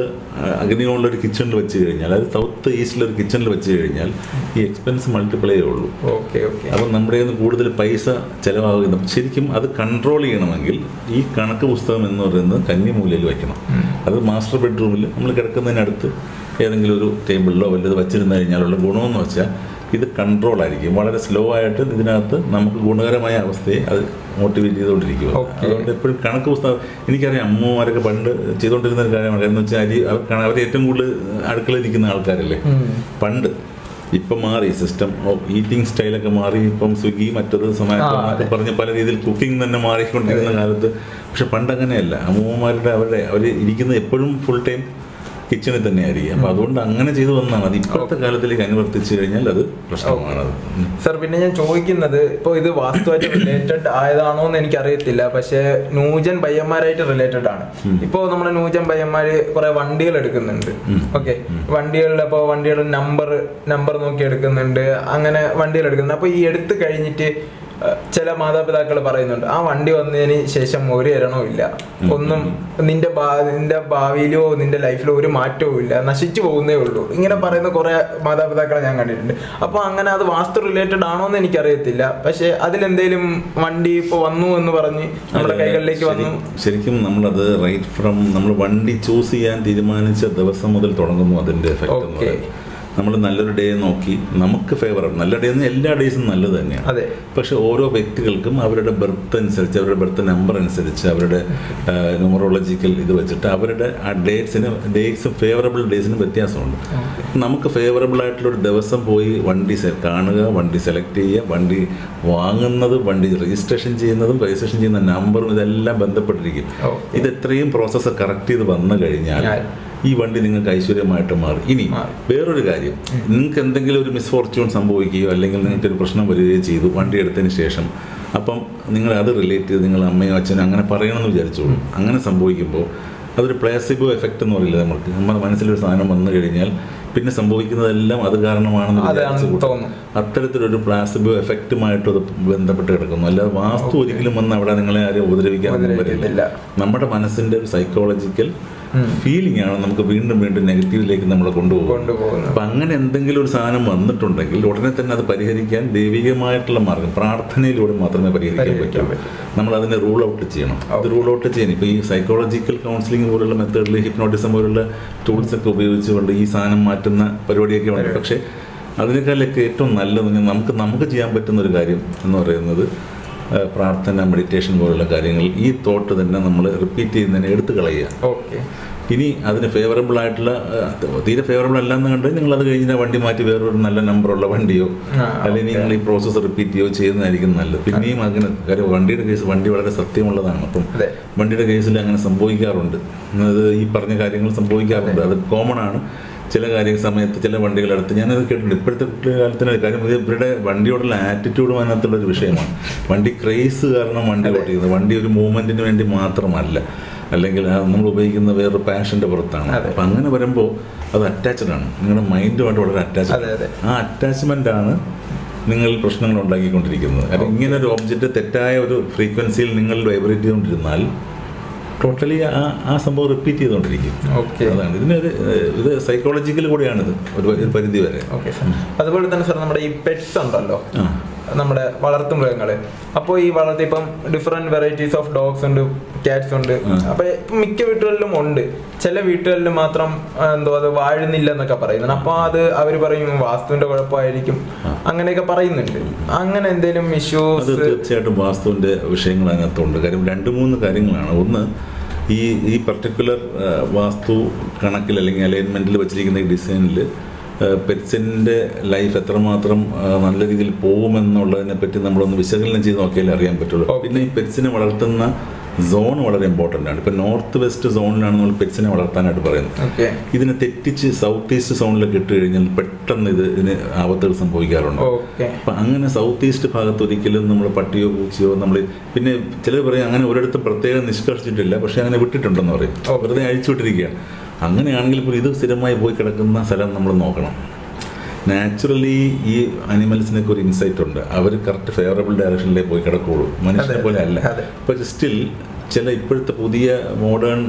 അഗ്നികോണിലൊരു കിച്ചണിൽ വെച്ച് കഴിഞ്ഞാൽ, അത് സൗത്ത് ഈസ്റ്റിലൊരു കിച്ചണിൽ വെച്ച് കഴിഞ്ഞാൽ ഈ എക്സ്പെൻസ് മൾട്ടിപ്ലൈ ഉള്ളൂ. അപ്പം നമ്മുടെ കയ്യിൽ നിന്ന് കൂടുതൽ പൈസ ചിലവാകുന്നു. ശരിക്കും അത് കൺട്രോൾ ചെയ്യണമെങ്കിൽ ഈ കണക്ക് പുസ്തകം എന്ന് പറയുന്നത് കന്നിമൂലയിൽ വയ്ക്കണം. അത് മാസ്റ്റർ ബെഡ്റൂമിൽ നമ്മൾ കിടക്കുന്നതിനടുത്ത് ഏതെങ്കിലും ഒരു ടേബിളിലോ വല്ലത് വെച്ചിരുന്നു കഴിഞ്ഞാലുള്ള ഗുണമെന്ന് വെച്ചാൽ ഇത് കൺട്രോൾ ആയിരിക്കും. വളരെ സ്ലോ ആയിട്ട് ഇതിനകത്ത് നമുക്ക് ഗുണകരമായ അവസ്ഥയെ അത് മോട്ടിവേറ്റ് ചെയ്തുകൊണ്ടിരിക്കുക. അതുകൊണ്ട് എപ്പോഴും കണക്ക് പുസ്തകം, എനിക്കറിയാം അമ്മമാരൊക്കെ പണ്ട് ചെയ്തുകൊണ്ടിരുന്ന ഒരു കാര്യമാണ്. എന്ന് വെച്ചാൽ അവർ ഏറ്റവും കൂടുതൽ അടുക്കളയിൽ ഇരിക്കുന്ന ആൾക്കാരല്ലേ പണ്ട്. ഇപ്പം മാറി സിസ്റ്റം ഓഫ് ഈറ്റിംഗ് സ്റ്റൈലൊക്കെ മാറി. ഇപ്പം സ്വിഗ്ഗി മറ്റത് സൊമാറ്റോ പറഞ്ഞ പല രീതിയിൽ കുക്കിംഗ് തന്നെ മാറിക്കൊണ്ടിരിക്കുന്ന കാലത്ത്. പക്ഷെ പണ്ടങ്ങനെയല്ല. അമ്മൂമ്മമാരുടെ അവർ ഇരിക്കുന്നത് എപ്പോഴും ഫുൾ ടൈം കിച്ചണിൽ തന്നെ ആയിരിക്കും. അപ്പൊ അതുകൊണ്ട് അങ്ങനെ ചെയ്തു വന്നതാണ്. അത് ഇപ്പോഴത്തെ കാലത്തിലേക്ക് അനുവർത്തിച്ചു കഴിഞ്ഞാൽ അത് പ്രശ്നമാണ്. സർ, പിന്നെ ഞാൻ ചോദിക്കുന്നത്, ഇപ്പോൾ ഇത് വാസ്തുവായിട്ട് റിലേറ്റഡ് ആയതാണോ എന്ന് എനിക്കറിയത്തില്ല, പക്ഷേ നൂജൻ പയ്യന്മാരായിട്ട് റിലേറ്റഡ് ആണ്. ഇപ്പോൾ നമ്മുടെ നൂജൻ പയ്യന്മാര് കുറെ വണ്ടികൾ എടുക്കുന്നുണ്ട്. ഓക്കെ, വണ്ടികളിൽ അപ്പോൾ വണ്ടികളുടെ നമ്പർ നോക്കി എടുക്കുന്നുണ്ട്, അങ്ങനെ വണ്ടികൾ എടുക്കുന്നുണ്ട്. അപ്പോൾ ഈ എടുത്തു കഴിഞ്ഞിട്ട് ചില മാതാപിതാക്കൾ പറയുന്നുണ്ട്, ആ വണ്ടി വന്നതിന് ശേഷം ഒരു എരണവും ഇല്ല, ഒന്നും നിന്റെ ഭാവിയിലോ നിന്റെ ലൈഫിലോ ഒരു മാറ്റവും ഇല്ല, നശിച്ചു പോകുന്നേ ഉള്ളൂ. ഇങ്ങനെ പറയുന്ന കുറെ മാതാപിതാക്കളെ ഞാൻ കണ്ടിട്ടുണ്ട്. അപ്പോൾ അങ്ങനെ അത് വാസ്തു റിലേറ്റഡ് ആണോ എന്ന് എനിക്കറിയത്തില്ല. പക്ഷെ അതിലെന്തേലും വണ്ടി ഇപ്പോൾ വന്നു എന്ന് പറഞ്ഞ് നമ്മുടെ കൈകളിലേക്ക് വന്നു. ശരിക്കും നമ്മളത് റൈറ്റ് ഫ്രം നമ്മൾ വണ്ടി ചൂസ് ചെയ്യാൻ തീരുമാനിച്ച ദിവസം മുതൽ തുടങ്ങുന്നു അതിന്റെ എഫക്ട് എന്ന് പറയുന്നത്. നമ്മൾ നല്ലൊരു ഡേ നോക്കി നമുക്ക് ഫേവറബിൾ, നല്ല ഡേ എന്ന് എല്ലാ ഡേയ്സും നല്ലത് തന്നെയാണ്. പക്ഷെ ഓരോ വ്യക്തികൾക്കും അവരുടെ ബർത്ത് അനുസരിച്ച്, അവരുടെ ബർത്ത് നമ്പർ അനുസരിച്ച്, അവരുടെ ന്യൂമറോളജിക്കൽ ഇത് വെച്ചിട്ട് അവരുടെ ആ ഡേറ്റ്സ് ഫേവറബിൾ ഡേയ്സിന് വ്യത്യാസമുണ്ട്. നമുക്ക് ഫേവറബിൾ ആയിട്ടുള്ളൊരു ദിവസം പോയി വണ്ടി കാണുക, വണ്ടി സെലക്ട് ചെയ്യുക, വണ്ടി വാങ്ങുന്നതും വണ്ടി രജിസ്ട്രേഷൻ ചെയ്യുന്നതും രജിസ്ട്രേഷൻ ചെയ്യുന്ന നമ്പറും ഇതെല്ലാം ബന്ധപ്പെട്ടിരിക്കും. ഇത് എത്രയും പ്രോസസ്സ് കറക്റ്റ് ചെയ്ത് വന്നു കഴിഞ്ഞാൽ ഈ വണ്ടി നിങ്ങൾക്ക് ഐശ്വര്യമായിട്ട് മാറും. ഇനി വേറൊരു കാര്യം, നിങ്ങൾക്ക് എന്തെങ്കിലും ഒരു മിസ്ഫോർച്യൂൺ സംഭവിക്കുകയോ അല്ലെങ്കിൽ നിങ്ങൾക്കൊരു പ്രശ്നം വരികയോ ചെയ്തു വണ്ടി എടുത്തതിന് ശേഷം, അപ്പം നിങ്ങൾ അത് റിലേറ്റ് ചെയ്ത് നിങ്ങൾ അമ്മയോ അച്ഛനോ അങ്ങനെ പറയണമെന്ന് വിചാരിച്ചോളൂ. അങ്ങനെ സംഭവിക്കുമ്പോൾ അതൊരു പ്ലേസിബോ എഫക്റ്റ് എന്ന് പറയില്ല. നമ്മുടെ മനസ്സിലൊരു സാധനം വന്നു കഴിഞ്ഞാൽ പിന്നെ സംഭവിക്കുന്നതെല്ലാം അത് കാരണമാണെന്ന് വിചാരിച്ചു കൂട്ടും. അത്തരത്തിലൊരു പ്ലാസിബോ എഫക്റ്റുമായിട്ട് അത് ബന്ധപ്പെട്ട് കിടക്കുന്നു. അല്ലാതെ വാസ്തു ഒരിക്കലും വന്ന് അവിടെ നിങ്ങളെ ആരും ഉപദ്രവിക്കാൻ പറ്റില്ല. നമ്മുടെ മനസ്സിന്റെ ഒരു സൈക്കോളജിക്കൽ ഫീലിംഗ് ആണ് നമുക്ക് വീണ്ടും വീണ്ടും നെഗറ്റീവിലേക്ക് നമ്മളെ കൊണ്ടുപോകുന്നത്. അപ്പം അങ്ങനെ എന്തെങ്കിലും ഒരു സാധനം വന്നിട്ടുണ്ടെങ്കിൽ ഉടനെ തന്നെ അത് പരിഹരിക്കാൻ ദൈവികമായിട്ടുള്ള മാർഗം പ്രാർത്ഥനയിലൂടെ മാത്രമേ പരിഹരിക്കാൻ പറ്റൂ. നമ്മൾ അതിനെ റൂൾ ഔട്ട് ചെയ്യണം. അത് റൂൾ ഔട്ട് ചെയ്യണം. ഇപ്പോൾ ഈ സൈക്കോളജിക്കൽ കൗൺസിലിംഗ് പോലുള്ള മെത്തേഡിൽ ഹിപ്നോട്ടിസം പോലുള്ള ടൂൾസ് ഒക്കെ ഉപയോഗിച്ചുകൊണ്ട് ഈ സാധനം മാറ്റുന്ന പരിപാടിയൊക്കെ ഉണ്ട്. പക്ഷേ അതിനേക്കാളൊക്കെ ഏറ്റവും നല്ലത് നമുക്ക് ചെയ്യാൻ പറ്റുന്ന ഒരു കാര്യം എന്ന് പറയുന്നത് പ്രാർത്ഥന, മെഡിറ്റേഷൻ പോലുള്ള കാര്യങ്ങൾ ഈ തോട്ട് തന്നെ നമ്മൾ റിപ്പീറ്റ് ചെയ്യുന്നതിനെ എടുത്തു കളയുക. ഇനി അതിന് ഫേവറബിൾ ആയിട്ടുള്ള, തീരെ ഫേവറബിൾ അല്ലാന്ന് കണ്ട് നിങ്ങൾ അത് കഴിഞ്ഞാൽ വണ്ടി മാറ്റി വേറൊരു നല്ല നമ്പറുള്ള വണ്ടിയോ അല്ലെങ്കിൽ നിങ്ങൾ ഈ പ്രോസസ്സ് റിപ്പീറ്റ് ചെയ്യുകയോ ചെയ്യുന്നതായിരിക്കും നല്ലത്. പിന്നെയും അങ്ങനെ കാര്യം വണ്ടിയുടെ കേസ് വണ്ടി വളരെ സത്യമുള്ളതാണ്. അപ്പം വണ്ടിയുടെ കേസിൽ അങ്ങനെ സംഭവിക്കാറുണ്ട്. അത് ഈ പറഞ്ഞ കാര്യങ്ങൾ സംഭവിക്കാറുണ്ട്. അത് കോമൺ ആണ്. ചില സമയത്ത് ചില വണ്ടികളെടുത്ത് ഞാനത് കേട്ടിട്ടുണ്ട്. ഇപ്പോഴത്തെ കാലത്തിന് കാര്യം ഇവരുടെ വണ്ടിയോടുള്ള ആറ്റിറ്റ്യൂഡും അതിനകത്തുള്ളൊരു വിഷയമാണ്. വണ്ടി ക്രേസ് കാരണം വണ്ടി ഓടിക്കുന്നത്. വണ്ടി ഒരു മൂവ്മെൻറ്റിന് വേണ്ടി മാത്രമല്ല, അല്ലെങ്കിൽ നമ്മൾ ഉപയോഗിക്കുന്ന വേറൊരു പാഷൻ്റെ പുറത്താണ്. അപ്പം അങ്ങനെ വരുമ്പോൾ അത് അറ്റാച്ച്ഡ് ആണ്. നിങ്ങളുടെ മൈൻഡുമായിട്ട് വളരെ അറ്റാച്ച്ഡ്. ആ അറ്റാച്ച്മെൻ്റാണ് നിങ്ങൾ പ്രശ്നങ്ങൾ ഉണ്ടാക്കിക്കൊണ്ടിരിക്കുന്നത്. കാരണം ഇങ്ങനെ ഒരു ഓബ്ജക്റ്റ് തെറ്റായ ഒരു ഫ്രീക്വൻസിയിൽ നിങ്ങൾ വൈബ്രേറ്റ് ചെയ്തുകൊണ്ടിരുന്നാൽ ടോട്ടലി ആ സംഭവം റിപ്പീറ്റ് ചെയ്തുകൊണ്ടിരിക്കും. അതാണ് ഇത് സൈക്കോളജിക്കൽ കൂടിയാണിത് ഒരു പരിധി വരെ. അതുപോലെ തന്നെ സാർ, നമ്മുടെ ഈ പെറ്റ്സ് ഉണ്ടല്ലോ, നമ്മുടെ വളർത്തു മൃഗങ്ങള്. അപ്പോൾ ഈ ഇപ്പം ഡിഫറെന്റ് വെറൈറ്റീസ് ഓഫ് ഡോഗ്സ് ഉണ്ട്, ക്യാറ്റ്സ് ഉണ്ട്. അപ്പൊ മിക്ക വീട്ടുകളിലും ഉണ്ട്. ചില വീട്ടുകളിൽ മാത്രം അത് വാഴുന്നില്ല എന്നൊക്കെ പറയുന്നുണ്ട്. അപ്പൊ അത് അവർ പറയും വാസ്തുവിന്റെ കുഴപ്പമായിരിക്കും, അങ്ങനെയൊക്കെ പറയുന്നുണ്ട്. അങ്ങനെ എന്തെങ്കിലും ഇഷ്യൂസ്? തീർച്ചയായിട്ടും വാസ്തുവിന്റെ വിഷയങ്ങൾ അതിനകത്തുണ്ട്. കാര്യം 2-3 കാര്യങ്ങളാണ്. ഒന്ന്, ഈ പർട്ടിക്കുലർ വാസ്തു കണക്കിൽ അല്ലെങ്കിൽ അലൈൻമെന്റിൽ വെച്ചിരിക്കുന്ന ഈ ഡിസൈനിൽ പെറ്റ്സിൻ്റെ ലൈഫ് എത്രമാത്രം നല്ല രീതിയിൽ പോകുമെന്നുള്ളതിനെ പറ്റി നമ്മളൊന്ന് വിശകലനം ചെയ്ത് നോക്കിയാലേ അറിയാൻ പറ്റുള്ളൂ. പിന്നെ ഈ പെറ്റ്സിനെ വളർത്തുന്ന സോൺ വളരെ ഇമ്പോർട്ടൻ്റ് ആണ്. ഇപ്പം നോർത്ത് വെസ്റ്റ് സോണിലാണ് നമ്മൾ പെറ്റ്സിനെ വളർത്താനായിട്ട് പറയുന്നത്. ഇതിനെ തെറ്റിച്ച് സൗത്ത് ഈസ്റ്റ് സോണിലൊക്കെ ഇട്ട് കഴിഞ്ഞാൽ പെട്ടെന്ന് ഇതിന് ആപത്തുകൾ സംഭവിക്കാറുണ്ട്. അപ്പം അങ്ങനെ സൗത്ത് ഈസ്റ്റ് ഭാഗത്ത് ഒരിക്കലും നമ്മൾ പട്ടിയോ പൂച്ചയോ നമ്മൾ, പിന്നെ ചിലർ പറയും അങ്ങനെ ഒരിടത്തും പ്രത്യേകം നിഷ്കർഷിച്ചിട്ടില്ല, പക്ഷേ അങ്ങനെ വിട്ടിട്ടുണ്ടെന്ന് പറയും, വെറുതെ അഴിച്ചുവിട്ടിരിക്കുകയാണ്. അങ്ങനെയാണെങ്കിൽ ഇപ്പോൾ ഇത് സ്ഥിരമായി പോയി കിടക്കുന്ന സ്ഥലം നമ്മൾ നോക്കണം. നാച്ചുറലി ഈ അനിമൽസിനൊക്കെ ഒരു ഇൻസൈറ്റ് ഉണ്ട്. അവർ കറക്റ്റ് ഫേവറബിൾ ഡയറക്ഷനിലേ പോയി കിടക്കുകയുള്ളൂ, മനുഷ്യനെ പോലെ അല്ല. പക്ഷെ സ്റ്റിൽ ചില ഇപ്പോഴത്തെ പുതിയ മോഡേൺ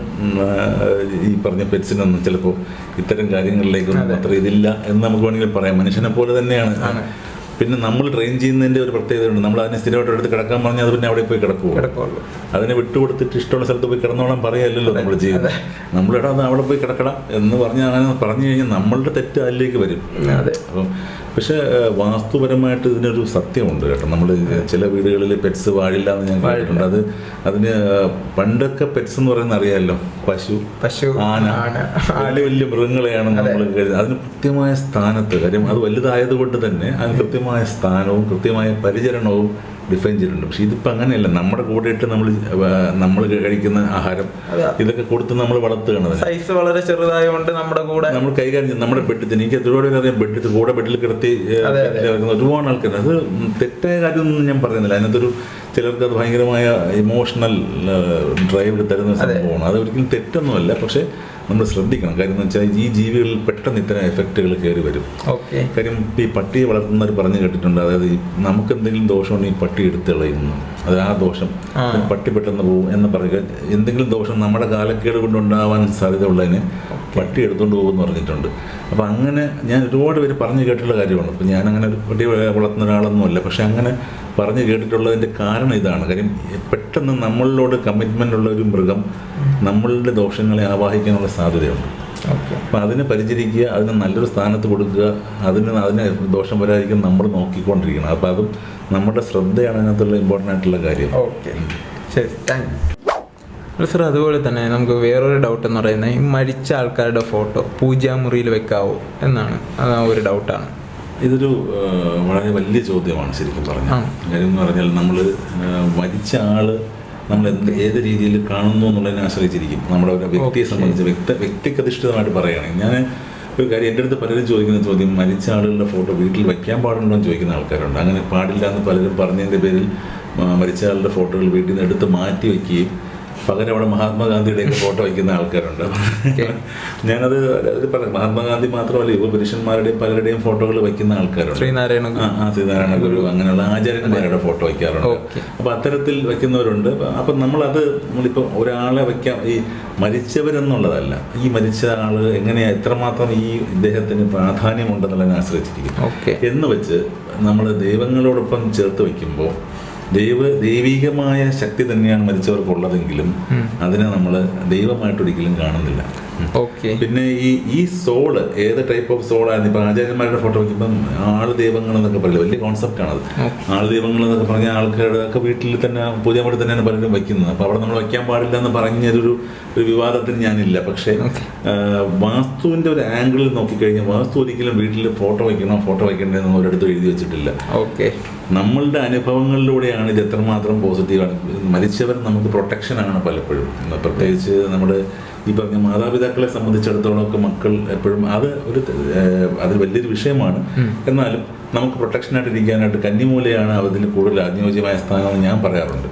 ഈ പറഞ്ഞ പെറ്റ്സിനൊന്നും ചിലപ്പോൾ ഇത്തരം കാര്യങ്ങളിലേക്കൊന്നും അത്ര ഇതില്ല എന്ന് നമുക്ക് വേണമെങ്കിൽ പറയാം. മനുഷ്യനെ പോലെ തന്നെയാണ്. പിന്നെ നമ്മൾ ട്രെയിൻ ചെയ്യുന്നതിൻ്റെ ഒരു പ്രത്യേകതയുണ്ട്. നമ്മൾ അതിനെ സ്ഥിരമായിട്ട് എടുത്ത് കിടക്കാൻ പറഞ്ഞാൽ അത് പിന്നെ അവിടെ പോയി കിടക്കുള്ളൂ. അതിനെ വിട്ടുകൊടുത്തിട്ട് ഇഷ്ടമുള്ള സ്ഥലത്ത് പോയി കിടന്നോളാൻ പറയല്ലോ നമ്മൾ ചെയ്യുന്നത്. നമ്മളിടാ അവിടെ പോയി കിടക്കണം എന്ന് പറഞ്ഞാൽ അങ്ങനെ പറഞ്ഞു കഴിഞ്ഞാൽ നമ്മളുടെ തെറ്റ് അതിലേക്ക് വരും. അപ്പം പക്ഷേ വാസ്തുപരമായിട്ട് ഇതിനൊരു സത്യമുണ്ട് കേട്ടോ. നമ്മൾ ചില വീടുകളിൽ പെറ്റ്സ് വാഴില്ല എന്ന് ഞാൻ കേട്ടിട്ടുണ്ട്. അതിന് പണ്ടൊക്കെ പെറ്റ്സ് എന്ന് പറയുന്നത് അറിയാമല്ലോ, പശു, ആന, വലിയ വലിയ മൃഗങ്ങളെയാണ് നമ്മൾ കരുതുന്നത്. അതിന് കൃത്യമായ സ്ഥാനത്ത്, കാര്യം അത് വലുതായതുകൊണ്ട് തന്നെ അതിന് കൃത്യമായ സ്ഥാനവും കൃത്യമായ പരിചരണവും ഡിഫൈൻ ചെയ്തിട്ടുണ്ട്. പക്ഷെ ഇതിപ്പോൾ അങ്ങനെയല്ല. നമ്മുടെ കൂടെ ഇട്ട് നമ്മൾ കഴിക്കുന്ന ആഹാരം ഇതൊക്കെ കൊടുത്ത് നമ്മൾ വളർത്തുകയാണ്. സൈസ് വളരെ ചെറുതായതുകൊണ്ട് നമ്മുടെ കൂടെ നമ്മൾ കൈകാര്യം ചെയ്യും. നമ്മുടെ ബെഡിൽ എനിക്ക് ഒരുപാട് അറിയാം, ബെഡിൽ കിടത്തി ഒരുപാട് ആൾക്കാർ. അത് തെറ്റായ കാര്യമൊന്നും ഞാൻ പറയുന്നില്ല. അതിനകത്തൊരു ചിലർക്ക് അത് ഭയങ്കരമായ ഇമോഷണൽ ഡ്രൈവ് തരുന്ന സംഭവമാണ്. അത് ഒരിക്കലും തെറ്റൊന്നുമല്ല. പക്ഷേ നമ്മൾ ശ്രദ്ധിക്കണം. കാര്യം എന്ന് വെച്ചാൽ ഈ ജീവികളിൽ പെട്ടെന്ന് ഇത്തരം എഫക്റ്റുകൾ കയറി വരും. കാര്യം ഈ പട്ടിയെ വളർത്തുന്നവർ പറഞ്ഞു കേട്ടിട്ടുണ്ട്. അതായത് നമുക്ക് എന്തെങ്കിലും ദോഷമുണ്ട് ഈ പട്ടി എടുത്ത് കളയുന്നു, അത് ആ ദോഷം പട്ടി പെട്ടെന്ന് പോകും എന്ന് പറയുക. എന്തെങ്കിലും ദോഷം നമ്മുടെ കാലക്കേട് കൊണ്ടുണ്ടാവാൻ സാധ്യത ഉള്ളതിന് പട്ടി എടുത്തുകൊണ്ട് പോകുമെന്ന് പറഞ്ഞിട്ടുണ്ട്. അപ്പം അങ്ങനെ ഞാൻ ഒരുപാട് പേര് പറഞ്ഞു കേട്ടിട്ടുള്ള കാര്യമാണ്. അപ്പം ഞാനങ്ങനെ ഒരു പട്ടി വളർത്തുന്ന ഒരാളൊന്നുമല്ല, പക്ഷെ അങ്ങനെ പറഞ്ഞു കേട്ടിട്ടുള്ളതിൻ്റെ കാരണം ഇതാണ്. കാര്യം പെട്ടെന്ന് നമ്മളിലോട് കമ്മിറ്റ്മെൻ്റ് ഉള്ള ഒരു മൃഗം നമ്മളുടെ ദോഷങ്ങളെ ആവാഹിക്കാനുള്ള സാധ്യതയുണ്ട്. അപ്പം അതിനെ പരിചരിക്കുക, അതിന് നല്ലൊരു സ്ഥാനത്ത് കൊടുക്കുക, അതിന് ദോഷം വരാതിരിക്കും നമ്മൾ നോക്കിക്കൊണ്ടിരിക്കണം. അപ്പം അതും നമ്മുടെ ശ്രദ്ധയാണ് അതിനകത്തുള്ള ഇമ്പോർട്ടൻ്റ് ആയിട്ടുള്ള കാര്യം. ശരി, താങ്ക് യു സർ. അതുപോലെ തന്നെ നമുക്ക് വേറൊരു ഡൗട്ട് എന്ന് പറയുന്നത്, ഈ മരിച്ച ആൾക്കാരുടെ ഫോട്ടോ പൂജാമുറിയിൽ വെക്കാവോ എന്നാണ്. ഒരു ഡൗട്ടാണ്. ഇതൊരു വളരെ വലിയ ചോദ്യമാണ് ശരിക്കും പറഞ്ഞാൽ. കാര്യം എന്ന് പറഞ്ഞാൽ നമ്മൾ മരിച്ച ആൾ നമ്മൾ ഏത് രീതിയിൽ കാണുന്നു എന്നുള്ളതിനെ ആശ്രയിച്ചിരിക്കും. നമ്മുടെ ഒരു വ്യക്തിയെ സംബന്ധിച്ച് വ്യക്തിക്കധിഷ്ഠിതമായിട്ട് പറയുകയാണെങ്കിൽ, ഞാൻ ഒരു കാര്യം എൻ്റെ അടുത്ത് പലരും ചോദിക്കുന്ന ചോദ്യം, മരിച്ച ആളുകളുടെ ഫോട്ടോ വീട്ടിൽ വയ്ക്കാൻ പാടുണ്ടോ എന്ന് ചോദിക്കുന്ന ആൾക്കാരുണ്ട്. അങ്ങനെ പാടില്ല എന്ന് പലരും പറഞ്ഞതിൻ്റെ പേരിൽ മരിച്ച ആളുടെ ഫോട്ടോകൾ വീട്ടിൽ നിന്ന് എടുത്ത് മാറ്റി വയ്ക്കുകയും പകരം അവിടെ മഹാത്മാഗാന്ധിയുടെയൊക്കെ ഫോട്ടോ വയ്ക്കുന്ന ആൾക്കാരുണ്ട്. ഞാനത് പറയാം, മഹാത്മാഗാന്ധി മാത്രമല്ല യുവ പുരുഷന്മാരുടെയും പലരുടെയും ഫോട്ടോകൾ വയ്ക്കുന്ന ആൾക്കാരുണ്ട്. ശ്രീനാരായണ ഗുരു അങ്ങനെയുള്ള ആചാര്യന്മാരുടെ ഫോട്ടോ വയ്ക്കാറുണ്ട്. അപ്പൊ അത്തരത്തിൽ വയ്ക്കുന്നവരുണ്ട്. അപ്പൊ നമ്മളിപ്പോൾ ഒരാളെ വയ്ക്കാം, ഈ മരിച്ചവരെന്നുള്ളതല്ല, ഈ മരിച്ച ആള് എങ്ങനെയാ എത്രമാത്രം ഈ ഇദ്ദേഹത്തിന് പ്രാധാന്യമുണ്ടെന്നുള്ളതിനെ ആശ്രയിച്ചിരിക്കും. എന്ന് വെച്ച് നമ്മൾ ദൈവങ്ങളോടൊപ്പം ചേർത്ത് വയ്ക്കുമ്പോൾ ദൈവികമായ ശക്തി തന്നെയാണ് മരിച്ചവർക്കുള്ളതെങ്കിലും അതിനെ നമ്മൾ ദൈവമായിട്ടൊരിക്കലും കാണുന്നില്ല. പിന്നെ ഈ സോള് ഏത് ടൈപ്പ് ഓഫ് സോളായിരുന്നു. ഇപ്പൊ ആചാര്യന്മാരുടെ ഫോട്ടോ വയ്ക്കുമ്പം ആള് ദൈവങ്ങൾ എന്നൊക്കെ പറയില്ല, വലിയ കോൺസെപ്റ്റ് ആണത്. ആള് ദൈവങ്ങൾ എന്നൊക്കെ പറഞ്ഞ ആൾക്കാരുടെ ഒക്കെ വീട്ടിൽ തന്നെ പൂജാമുറി തന്നെയാണ് പലരും വയ്ക്കുന്നത്. അപ്പൊ അവിടെ നമ്മൾ വയ്ക്കാൻ പാടില്ല എന്ന് പറഞ്ഞൊരു വിവാദത്തിന് ഞാനില്ല. പക്ഷേ വാസ്തുവിന്റെ ഒരു ആംഗിളിൽ നോക്കിക്കഴിഞ്ഞാൽ വാസ്തു ഒരിക്കലും വീട്ടിൽ ഫോട്ടോ വയ്ക്കണ്ടെന്ന് ഒരിടത്തും എഴുതി വെച്ചിട്ടില്ല. നമ്മളുടെ അനുഭവങ്ങളിലൂടെയാണ് ഇത് എത്രമാത്രം പോസിറ്റീവാണ്. മരിച്ചവർ നമുക്ക് പ്രൊട്ടക്ഷനാണ് പലപ്പോഴും. പ്രത്യേകിച്ച് നമ്മുടെ ഈ പറഞ്ഞ മാതാപിതാക്കളെ സംബന്ധിച്ചിടത്തോളം ഒക്കെ മക്കൾ എപ്പോഴും അത് വലിയൊരു വിഷയമാണ്. എന്നാലും നമുക്ക് പ്രൊട്ടക്ഷനായിട്ട് ഇരിക്കാനായിട്ട് കന്നിമൂലയാണ് അതിന് കൂടുതൽ അനുയോജ്യമായ സ്ഥാനം എന്ന് ഞാൻ പറയാറുണ്ട്.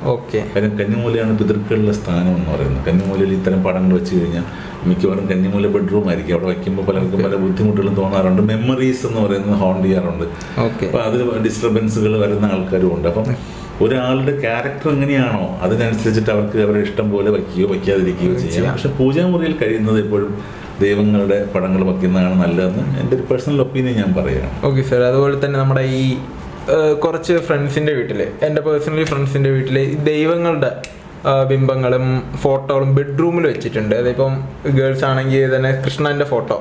കാര്യം കന്നിമൂലയാണ് പിതൃക്കളുടെ സ്ഥാനം എന്ന് പറയുന്നത്. കന്നിമൂലയിൽ ഇത്തരം പടങ്ങൾ വെച്ച് കഴിഞ്ഞാൽ മിക്കവാറും കന്നിമൂല ബെഡ്റൂം ആയിരിക്കും. അവിടെ വയ്ക്കുമ്പോൾ പലർക്കും പല ബുദ്ധിമുട്ടുകളും തോന്നാറുണ്ട്. മെമ്മറീസ് എന്ന് പറയുന്നത് ഹോണ്ട് ചെയ്യാറുണ്ട്. അപ്പോൾ അതിൽ ഡിസ്റ്റർബൻസുകൾ വരുന്ന ആൾക്കാരും ഉണ്ട്. അപ്പം ഒരാളുടെ ക്യാരക്ടർ എങ്ങനെയാണോ അതിനനുസരിച്ചിട്ട് അവർക്ക് അവരുടെ ഇഷ്ടം പോലെ വയ്ക്കുകയോ വയ്ക്കാതിരിക്കുകയോ ചെയ്യാം. പക്ഷെ പൂജാമുറിയിൽ കഴിയുന്നത് എപ്പോഴും ദൈവങ്ങളുടെ പടങ്ങൾ വയ്ക്കുന്നതാണ് നല്ലതെന്ന് എൻ്റെ ഒരു പേഴ്സണൽ ഒപ്പീനിയൻ ഞാൻ പറയുകയാണ്. Okay sir. അതുപോലെ തന്നെ നമ്മുടെ ഈ കുറച്ച് ഫ്രണ്ട്സിൻ്റെ വീട്ടിൽ, എൻ്റെ പേഴ്സണലി ഫ്രണ്ട്സിൻ്റെ വീട്ടിൽ ദൈവങ്ങളുടെ ബിംബങ്ങളും ഫോട്ടോകളും ബെഡ്റൂമിൽ വെച്ചിട്ടുണ്ട്. അതിപ്പം ഗേൾസ് ആണെങ്കിൽ തന്നെ കൃഷ്ണന്റെ ഫോട്ടോ,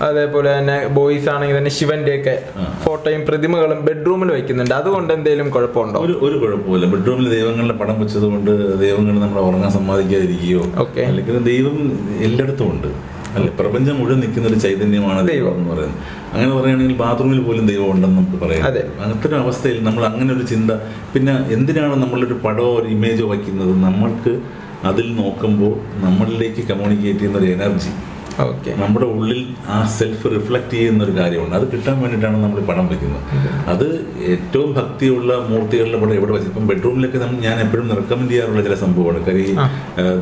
അതേപോലെ തന്നെ ബോയ്സ് ആണെങ്കിൽ തന്നെ ശിവന്റെ ഒക്കെ ഫോട്ടോയും പ്രതിമകളും ബെഡ്റൂമിൽ വെക്കുന്നുണ്ട്. അതുകൊണ്ട് എന്തെങ്കിലും കുഴപ്പമുണ്ടോ? ഒരു കുഴപ്പമില്ല. ബെഡ്റൂമിൽ ദൈവങ്ങളുടെ പടം വെച്ചത് കൊണ്ട് ദൈവങ്ങൾ നമ്മളെ ഉറങ്ങാൻ സമ്മതിക്കാതിരിക്കുകയോ, അല്ലെങ്കിൽ ദൈവം എല്ലായിടത്തും ഉണ്ട് അല്ലെ. പ്രപഞ്ചം മുഴുവൻ നിൽക്കുന്ന ഒരു ചൈതന്യമാണ് ദൈവം എന്ന് പറയുന്നത്. അങ്ങനെ പറയുകയാണെങ്കിൽ ബാത്റൂമിൽ പോലും ദൈവം ഉണ്ടെന്ന് നമുക്ക് പറയാം. അങ്ങനത്തെ ഒരു അവസ്ഥയിൽ നമ്മൾ അങ്ങനെ ഒരു ചിന്ത, പിന്നെ എന്തിനാണ് നമ്മളൊരു പടമോ ഒരു ഇമേജോ വയ്ക്കുന്നത്? നമ്മൾക്ക് അതിൽ നോക്കുമ്പോൾ നമ്മളിലേക്ക് കമ്മ്യൂണിക്കേറ്റ് ചെയ്യുന്ന ഒരു എനർജി, നമ്മുടെ ഉള്ളിൽ ആ സെൽഫ് റിഫ്ലക്ട് ചെയ്യുന്ന ഒരു കാര്യമുണ്ട്. അത് കിട്ടാൻ വേണ്ടിയിട്ടാണ് നമ്മൾ പടം വയ്ക്കുന്നത്. അത് ഏറ്റവും ഭക്തിയുള്ള മൂർത്തികളുടെ പടം എവിടെ വെച്ച് ഇപ്പം ബെഡ്റൂമിലൊക്കെ ഞാൻ എപ്പോഴും റെക്കമെൻഡ് ചെയ്യാറുള്ള ചില സംഭവമാണ്. കാര്യം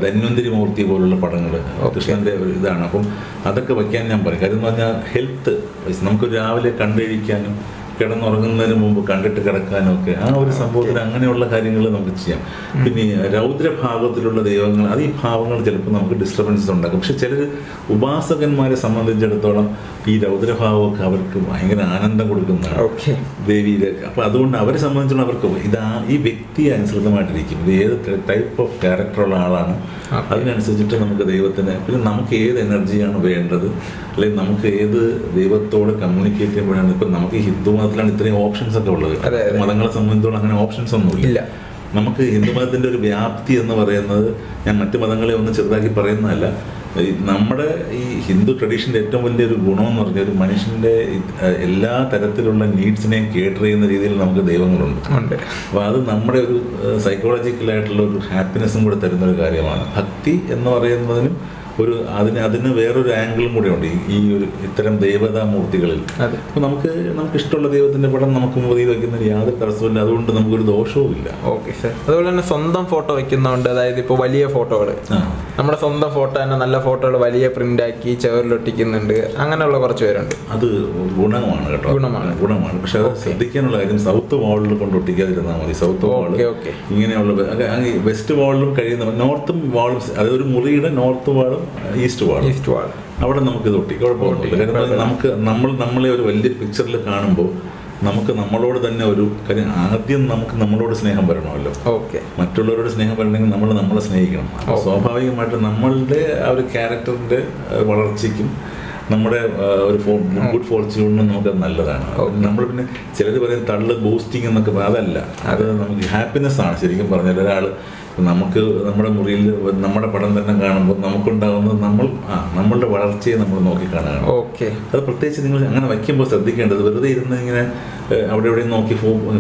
ധന്വന്തിരി മൂർത്തി പോലുള്ള പടങ്ങൾ കൃഷ്ണന്റെ ഇതാണ്. അപ്പം അതൊക്കെ വയ്ക്കാൻ ഞാൻ പറയും. കാര്യം എന്ന് പറഞ്ഞാൽ ഹെൽത്ത് വൈസ് നമുക്ക് രാവിലെ കണ്ടുകഴിക്കാനും കിടന്നുറങ്ങുന്നതിന് മുമ്പ് കണ്ടിട്ട് കിടക്കാനും ഒക്കെ ആ ഒരു സംഭവത്തിൽ അങ്ങനെയുള്ള കാര്യങ്ങൾ നമുക്ക് ചെയ്യാം. പിന്നെ രൗദ്രഭാവത്തിലുള്ള ദൈവങ്ങൾ, അത് ഈ ഭാവങ്ങൾ ചിലപ്പോൾ നമുക്ക് ഡിസ്റ്റർബൻസസ് ഉണ്ടാക്കും. പക്ഷെ ചിലർ ഉപാസകന്മാരെ സംബന്ധിച്ചിടത്തോളം ഈ രൗദ്രഭാവമൊക്കെ അവർക്ക് ഭയങ്കര ആനന്ദം കൊടുക്കുന്നതാണ് ദേവിയുടെ. അപ്പോൾ അതുകൊണ്ട് അവരെ സംബന്ധിച്ചിടത്തോളം അവർക്ക് ഈ വ്യക്തി അനുസൃതമായിട്ടിരിക്കും. ഇത് ഏത് ടൈപ്പ് ഓഫ് ക്യാരക്ടറുള്ള ആളാണ് അതിനനുസരിച്ചിട്ട് നമുക്ക് ദൈവത്തിന്, പിന്നെ നമുക്ക് ഏത് എനർജിയാണ് വേണ്ടത്, അല്ലെങ്കിൽ നമുക്ക് ഏത് ദൈവത്തോട് കമ്മ്യൂണിക്കേറ്റ് ചെയ്യുമ്പോഴാണ്. ഇപ്പം നമുക്ക് ഹിന്ദു മതത്തിലാണ് ഇത്രയും ഓപ്ഷൻസ് ഒക്കെ ഉള്ളത്. മതങ്ങളെ സംബന്ധിച്ചോളം അങ്ങനെ ഓപ്ഷൻസ് ഒന്നുമില്ല. നമുക്ക് ഹിന്ദുമതത്തിൻ്റെ ഒരു വ്യാപ്തി എന്ന് പറയുന്നത്, ഞാൻ മറ്റു മതങ്ങളെ ഒന്ന് ചെറുതാക്കി പറയുന്നതല്ല, നമ്മുടെ ഈ ഹിന്ദു ട്രഡീഷൻ്റെ ഏറ്റവും വലിയൊരു ഗുണമെന്ന് പറഞ്ഞാൽ ഒരു മനുഷ്യൻ്റെ എല്ലാ തരത്തിലുള്ള നീഡ്സിനെയും കേറ്റർ ചെയ്യുന്ന രീതിയിൽ നമുക്ക് ദൈവങ്ങളുണ്ട്. അപ്പോൾ അത് നമ്മുടെ ഒരു സൈക്കോളജിക്കലായിട്ടുള്ള ഒരു ഹാപ്പിനെസ്സും കൂടെ തരുന്നൊരു കാര്യമാണ്. ഭക്തി എന്ന് പറയുന്നതിനും അതിന് വേറൊരു ആംഗിളും കൂടെ ഉണ്ട് ഈ ഒരു ഇത്തരം ദേവതാമൂർത്തികളിൽ. അപ്പോൾ നമുക്ക് ഇഷ്ടമുള്ള ദൈവത്തിന്റെ പടം നമുക്ക് മുറിയിൽ വയ്ക്കുന്നതിന് യാതൊരു തടസ്സമില്ല. അതുകൊണ്ട് നമുക്കൊരു ദോഷവും ഇല്ല. Okay sir. അതുപോലെ തന്നെ സ്വന്തം ഫോട്ടോ വയ്ക്കുന്നതുകൊണ്ട്, അതായത് ഇപ്പോൾ വലിയ ഫോട്ടോകൾ, നമ്മുടെ സ്വന്തം ഫോട്ടോ തന്നെ നല്ല ഫോട്ടോകൾ വലിയ പ്രിന്റ് ആക്കി ചെവറിലൊട്ടിക്കുന്നുണ്ട്, അങ്ങനെയുള്ള കുറച്ച് പേരുണ്ട്. അത് ഗുണമാണ് കേട്ടോ, ഗുണമാണ്. പക്ഷെ അത് ശ്രദ്ധിക്കാനുള്ള കാര്യം സൗത്ത് വാളിൽ കൊണ്ട് ഒട്ടിക്കാതിരുന്നാൽ മതി. സൗത്ത് വാൾ ഇങ്ങനെയുള്ള വെസ്റ്റ് വാളിലും കഴിയുന്ന, നോർത്തും വാളും, അതൊരു മുറിയുടെ നോർത്ത് വാളും ഈസ്റ്റ് വാൾ അവിടെ നമുക്ക് ഇത് ഒട്ടി കുഴപ്പമൊന്നുമില്ല. കാരണം നമ്മളെ ഒരു വലിയൊരു പിക്ചറിൽ കാണുമ്പോൾ നമുക്ക് നമ്മളോട് തന്നെ ഒരു കാര്യം, ആദ്യം നമുക്ക് നമ്മളോട് സ്നേഹം വരണമല്ലോ. മറ്റുള്ളവരോട് സ്നേഹം വരണമെങ്കിൽ നമ്മൾ നമ്മളെ സ്നേഹിക്കണം. സ്വാഭാവികമായിട്ട് നമ്മളുടെ ആ ഒരു ക്യാരക്ടറിന്റെ വളർച്ചയ്ക്കും നമ്മുടെ ഒരു ഗുഡ് ഫോർച്യൂണിനും നമുക്ക് നല്ലതാണ്. നമ്മൾ പിന്നെ ചിലർ പറയും തള്ള് ബൂസ്റ്റിംഗ് എന്നൊക്കെ, അതല്ല, അത് നമുക്ക് ഹാപ്പിനെസ് ആണ് ശരിക്കും പറഞ്ഞാൽ. ഒരാൾ നമുക്ക് നമ്മുടെ മുറിയിൽ നമ്മുടെ പടം തന്നെ കാണുമ്പോൾ നമുക്കുണ്ടാകുന്നത് നമ്മളുടെ വളർച്ചയെ നമ്മൾ നോക്കിക്കാണുകയാണ്. അത് പ്രത്യേകിച്ച് നിങ്ങൾ അങ്ങനെ വയ്ക്കുമ്പോൾ ശ്രദ്ധിക്കേണ്ടത് വെറുതെ ഇരുന്ന് ഇങ്ങനെ അവിടെ എവിടെയും നോക്കി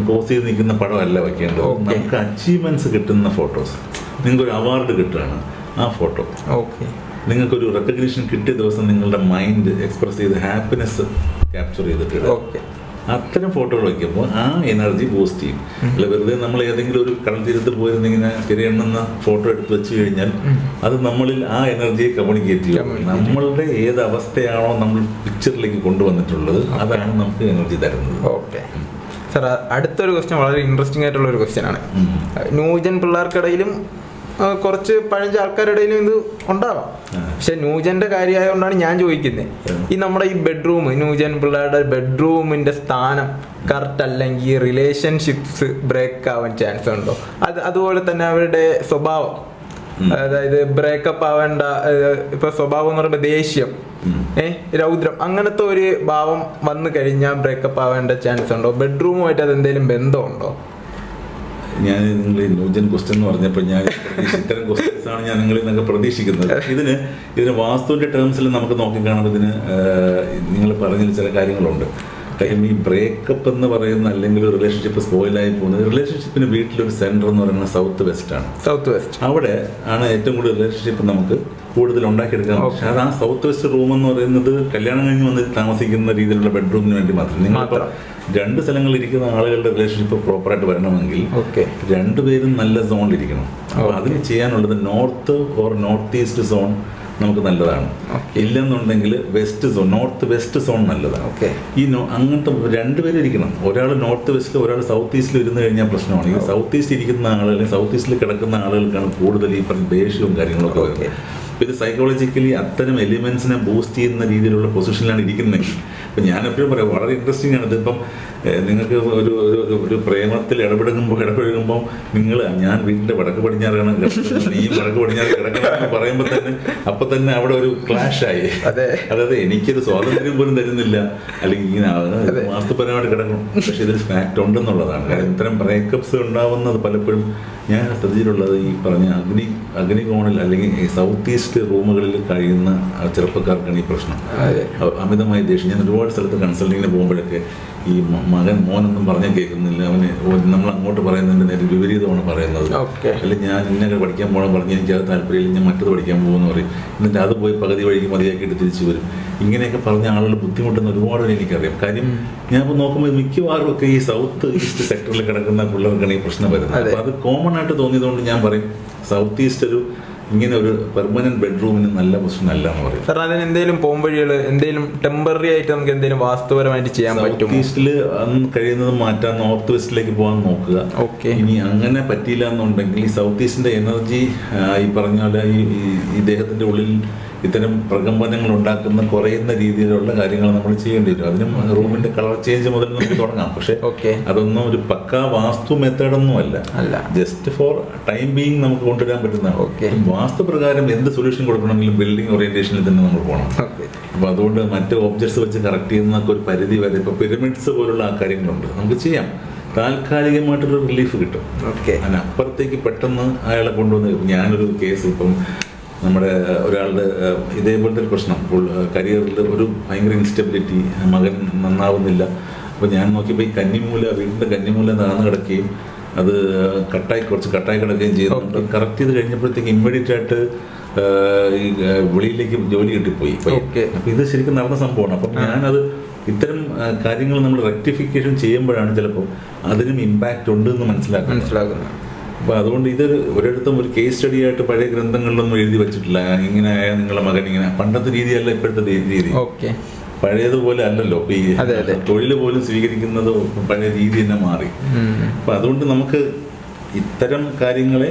പോസ് ചെയ്ത് നിൽക്കുന്ന പടമല്ല വയ്ക്കേണ്ടത്. നമുക്ക് അച്ചീവ്മെന്റ്സ് കിട്ടുന്ന ഫോട്ടോസ്, നിങ്ങൾക്കൊരു അവാർഡ് കിട്ടുകയാണ് ആ ഫോട്ടോ, നിങ്ങൾക്കൊരു റെക്കഗ്നീഷൻ കിട്ടിയ ദിവസം നിങ്ങളുടെ മൈൻഡ് എക്സ്പ്രസ് ചെയ്ത് ഹാപ്പിനെസ് ക്യാപ്ചർ ചെയ്തിട്ട് അത്തരം ഫോട്ടോകൾ വയ്ക്കുമ്പോൾ ആ എനർജി ബൂസ്റ്റ് ചെയ്യും. അല്ല വെറുതെ നമ്മൾ ഏതെങ്കിലും ഒരു കടൽ തീരത്ത് പോയിരുന്നിങ്ങനെ തിരയെണ്ണുന്ന ഫോട്ടോ എടുത്ത് വെച്ച് കഴിഞ്ഞാൽ അത് നമ്മളിൽ ആ എനർജിയെ കമ്മ്യൂണിക്കേറ്റ് ചെയ്യും. നമ്മളുടെ ഏത് അവസ്ഥയാണോ നമ്മൾ പിക്ചറിലേക്ക് കൊണ്ടുവന്നിട്ടുള്ളത് അതാണ് നമുക്ക് എനർജി തരുന്നത്. ഓക്കെ സാർ, അടുത്തൊരു ക്വസ്റ്റ്യൻ വളരെ ഇൻട്രസ്റ്റിംഗ് ആയിട്ടുള്ള ഒരു ക്വസ്റ്റ്യൻ ആണ്. ന്യൂജൻ പിള്ളേർക്കിടയിലും കുറച്ച് പഴഞ്ച ആൾക്കാരുടെ ഇടയിലും ഇത് ഉണ്ടാവാം. പക്ഷെ ന്യൂജന്റെ കാര്യമായതുകൊണ്ടാണ് ഞാൻ ചോദിക്കുന്നത്. ഈ നമ്മുടെ ഈ ബെഡ്റൂം, ന്യൂജൻ പിള്ളേരുടെ ബെഡ്റൂമിന്റെ സ്ഥാനം കറക്റ്റ് അല്ലെങ്കിൽ റിലേഷൻഷിപ്സ് ബ്രേക്ക് ആവാൻ ചാൻസ് ഉണ്ടോ? അതുപോലെ തന്നെ അവരുടെ സ്വഭാവം, അതായത് ബ്രേക്കപ്പ് ആവേണ്ട ഇപ്പൊ സ്വഭാവം എന്ന് പറയുമ്പോൾ ദേഷ്യം, രൗദ്രം, അങ്ങനത്തെ ഒരു ഭാവം വന്നു കഴിഞ്ഞാൽ ബ്രേക്കപ്പ് ആവേണ്ട ചാൻസ് ഉണ്ടോ? ബെഡ്റൂമുമായിട്ട് അത് എന്തെങ്കിലും ബന്ധമുണ്ടോ? ഞാൻ നിങ്ങൾ ന്യൂജൻ ക്വസ്റ്റ്യൻ എന്ന് പറഞ്ഞപ്പോൾ ഞാൻ ഇത്തരം ക്വസ്റ്റ്യൻസ് ആണ് ഞാൻ നിങ്ങളിൽ നിന്നൊക്കെ പ്രതീക്ഷിക്കുന്നത്. ഇതിന് വാസ്തുവിൻ്റെ ടേംസിൽ നമുക്ക് നോക്കിക്കാണുമ്പോൾ ഇതിന് നിങ്ങൾ പറഞ്ഞതിൽ ചില കാര്യങ്ങളുണ്ട്. കാര്യം ഈ ബ്രേക്കപ്പ് എന്ന് പറയുന്ന അല്ലെങ്കിൽ റിലേഷൻഷിപ്പ് സ്പോയിലായി പോകുന്നത്, റിലേഷൻഷിപ്പിന് വീട്ടിലൊരു സെൻറ്റർ എന്ന് പറയുന്നത് സൗത്ത് വെസ്റ്റ് ആണ്. സൗത്ത് വെസ്റ്റ് അവിടെ ആണ് ഏറ്റവും കൂടുതൽ റിലേഷൻഷിപ്പ് നമുക്ക് കൂടുതൽ ഉണ്ടാക്കിയെടുക്കാൻ. പക്ഷെ അത് ആ സൗത്ത് വെസ്റ്റ് റൂം എന്ന് പറയുന്നത് കല്യാണം കഴിഞ്ഞ് വന്ന് താമസിക്കുന്ന രീതിയിലുള്ള ബെഡ്റൂമിന് വേണ്ടി മാത്രം. നിങ്ങളിപ്പോൾ രണ്ട് സ്ഥലങ്ങളിൽ ഇരിക്കുന്ന ആളുകളുടെ റിലേഷൻഷിപ്പ് പ്രോപ്പറായിട്ട് വരണമെങ്കിൽ രണ്ടുപേരും നല്ല സോണിലിരിക്കണം. അപ്പോൾ അതിന് ചെയ്യാനുള്ളത് north or north east zone നമുക്ക് നല്ലതാണ്. ഇല്ലെന്നുണ്ടെങ്കിൽ west zone, north west zone നല്ലതാണ്. ഈ അങ്ങനത്തെ രണ്ടുപേരും ഇരിക്കണം. ഒരാൾ നോർത്ത് വെസ്റ്റിൽ ഒരാൾ സൗത്ത് ഈസ്റ്റിൽ ഇരുന്ന് കഴിഞ്ഞാൽ പ്രശ്നമാണ്. ഈ സൗത്ത് ഈസ്റ്റ് ഇരിക്കുന്ന ആളുകൾ അല്ലെങ്കിൽ സൗത്ത് ഈസ്റ്റിൽ കിടക്കുന്ന ആളുകൾക്കാണ് കൂടുതൽ ഈ പറഞ്ഞ ദേഷ്യവും കാര്യങ്ങളൊക്കെ വരുന്നത്. അപ്പോൾ ഇത് സൈക്കോളജിക്കലി അത്തരം എലിമെൻസിനെ ബൂസ്റ്റ് ചെയ്യുന്ന രീതിയിലുള്ള പൊസിഷനിലാണ് ഇരിക്കുന്നതെങ്കിൽ, ഇപ്പം ഞാൻ എപ്പോഴും പറയാം വളരെ ഇൻട്രസ്റ്റിംഗ് ആണ് ഇതിപ്പം നിങ്ങൾക്ക് ഒരു പ്രേമത്തിൽ ഇടപഴകുമ്പോൾ നിങ്ങൾ ഞാൻ വീട്ടിൻ്റെ വടക്ക് പടിഞ്ഞാറാണ് നീ വടക്ക് പടിഞ്ഞാറ് കിടക്കണമെന്ന് പറയുമ്പോൾ തന്നെ അപ്പം തന്നെ അവിടെ ഒരു ക്ലാഷായി. അതായത് എനിക്കൊരു സ്വാതന്ത്ര്യം പോലും തരുന്നില്ല, അല്ലെങ്കിൽ ഇങ്ങനെ വാസ്തുപരമായിട്ട് കിടക്കണം. പക്ഷെ ഇതിൽ ഫാക്റ്റ് ഉണ്ടെന്നുള്ളതാണ്. കാരണം ഇത്തരം ബ്രേക്കപ്സ് ഉണ്ടാവുന്നത് പലപ്പോഴും ഞാൻ ശ്രദ്ധിച്ചിട്ടുള്ളത് ഈ പറഞ്ഞ അഗ്നികോണിൽ അല്ലെങ്കിൽ സൗത്ത് ഈസ്റ്റ് റൂമുകളിൽ കഴിയുന്ന ചെറുപ്പക്കാർക്കാണ് ഈ പ്രശ്നം. അമിതമായ ദേഷ്യം. ഞാൻ ഒരുപാട് സ്ഥലത്ത് കൺസൾട്ടിങ്ങിന് പോകുമ്പോഴൊക്കെ ഈ മോനൊന്നും പറഞ്ഞാൽ കേൾക്കുന്നില്ല, അവന് നമ്മൾ അങ്ങോട്ട് പറയുന്നതിൻ്റെ നേരെ വിപരീതമാണ് പറയുന്നത്. അല്ലെങ്കിൽ ഞാൻ ഇന്നൊക്കെ പഠിക്കാൻ പോകണം പറഞ്ഞ് എനിക്കത് താല്പര്യമില്ല, ഞാൻ മറ്റത് പഠിക്കാൻ പോകുമെന്ന് പറയും. എന്നിട്ട് അത് പോയി പകുതി വഴിക്ക് മതിയാക്കിയിട്ട് തിരിച്ചു വരും. ഇങ്ങനെയൊക്കെ പറഞ്ഞ ആളുകൾ ബുദ്ധിമുട്ടുന്ന ഒരുപാട് എനിക്കറിയാം. കാര്യം ഞാൻ ഇപ്പോൾ നോക്കുമ്പോൾ മിക്കവാറും ഒക്കെ ഈ സൗത്ത് ഈസ്റ്റ് സെക്ടറിൽ കിടക്കുന്ന പിള്ളേർക്കാണ് ഈ പ്രശ്നം വരുന്നത്. അപ്പോൾ അത് കോമൺ ആയിട്ട് തോന്നിയതുകൊണ്ട് ഞാൻ പറയും സൗത്ത് ഈസ്റ്റ് ഇങ്ങനെ ഒരു പെർമനന്റ് ബെഡ്റൂമിന് നല്ല പൊസിഷൻ അല്ല എന്ന് പറയും. സാർ, അതിന് എന്തെങ്കിലും പോംവഴികൾ, എന്തെങ്കിലും ടെമ്പററി ആയിട്ട് നമുക്ക് എന്തെങ്കിലും വാസ്തുപരമായിട്ട് ചെയ്യാൻ പറ്റും? സൗത്ത് ഈസ്റ്റിൽ കഴിയുന്നത് മാറ്റാൻ നോർത്ത് വെസ്റ്റിലേക്ക് പോകാൻ നോക്കുക. ഇനി അങ്ങനെ പറ്റിയില്ല എന്നുണ്ടെങ്കിൽ ഈ സൗത്ത് ഈസ്റ്റിന്റെ എനർജി ഈ പറഞ്ഞ പോലെ ഈ ഇദ്ദേഹത്തിന്റെ ഉള്ളിൽ ഇത്തരം പ്രകമ്പനങ്ങൾ ഉണ്ടാക്കുന്ന കുറയുന്ന രീതിയിലുള്ള കാര്യങ്ങൾ നമ്മൾ ചെയ്യേണ്ടി വരും. അതിനും റൂമിന്റെ കളർ ചേഞ്ച് മുതൽ നമുക്ക് തുടങ്ങാം. പക്ഷെ അതൊന്നും ഒരു പക്കാ വാസ്തു മെത്തേഡൊന്നും അല്ല. ജസ്റ്റ് ഫോർ ടൈം ബീയിങ് നമുക്ക് കൊണ്ടുവരാൻ പറ്റുന്നതാണ്. വാസ്തു പ്രകാരം എന്ത് സൊല്യൂഷൻ കൊടുക്കണമെങ്കിലും ബിൽഡിംഗ് ഓറിയന്റേഷനിൽ തന്നെ നമ്മൾ പോകണം. അപ്പൊ അതുകൊണ്ട് മറ്റ് ഓബ്ജക്ട്സ് വെച്ച് കറക്റ്റ് ചെയ്യുന്നതൊക്കെ ഒരു പരിധി വരെ ഇപ്പൊ പിരമിഡ്സ് പോലുള്ള ആ കാര്യങ്ങളുണ്ട്, നമുക്ക് ചെയ്യാം. താൽക്കാലികമായിട്ടൊരു റിലീഫ് കിട്ടും. അതിനപ്പുറത്തേക്ക് പെട്ടെന്ന് അയാളെ കൊണ്ടുവന്ന് ഞാനൊരു കേസ് ഇപ്പം നമ്മുടെ ഒരാളുടെ ഇതേപോലത്തെ ഒരു പ്രശ്നം, കരിയറിൽ ഒരു ഭയങ്കര ഇൻസ്റ്റെബിലിറ്റി, മകൻ നന്നാവുന്നില്ല. അപ്പോൾ ഞാൻ നോക്കിയപ്പോൾ ഈ വീടിൻ്റെ കന്നിമൂല താഴ്ന്നു കിടക്കുകയും അത് കുറച്ച് കട്ടായി കിടക്കുകയും ചെയ്യുന്നുണ്ട്. കറക്റ്റ് ചെയ്ത് കഴിഞ്ഞപ്പോഴത്തേക്ക് ഇമ്മീഡിയറ്റ് ആയിട്ട് ഈ വെളിയിലേക്ക് ജോലി കിട്ടിപ്പോയി. അപ്പോൾ ഇത് ശരിക്കും നടന്ന സംഭവമാണ്. അപ്പം ഞാനത് ഇത്തരം കാര്യങ്ങൾ നമ്മൾ റെക്ടിഫിക്കേഷൻ ചെയ്യുമ്പോഴാണ് ചിലപ്പോൾ അതിനും ഇമ്പാക്റ്റ് ഉണ്ട് എന്ന് മനസ്സിലാക്കുന്നത്. അപ്പോൾ അതുകൊണ്ട് ഇതൊരു ഒരിടത്തും ഒരു കേസ് സ്റ്റഡി ആയിട്ട് പഴയ ഗ്രന്ഥങ്ങളിലൊന്നും എഴുതി വെച്ചിട്ടില്ല. ഇങ്ങനെ നിങ്ങളുടെ മകൻ ഇങ്ങനെ, പണ്ടത്തെ രീതിയല്ല ഇപ്പോഴത്തെ രീതി. പഴയതുപോലെ അല്ലല്ലോ. ഇപ്പൊ ഈ തൊഴിൽ പോലും സ്വീകരിക്കുന്നത് പഴയ രീതി തന്നെ മാറി. അപ്പൊ അതുകൊണ്ട് നമുക്ക് ഇത്തരം കാര്യങ്ങളെ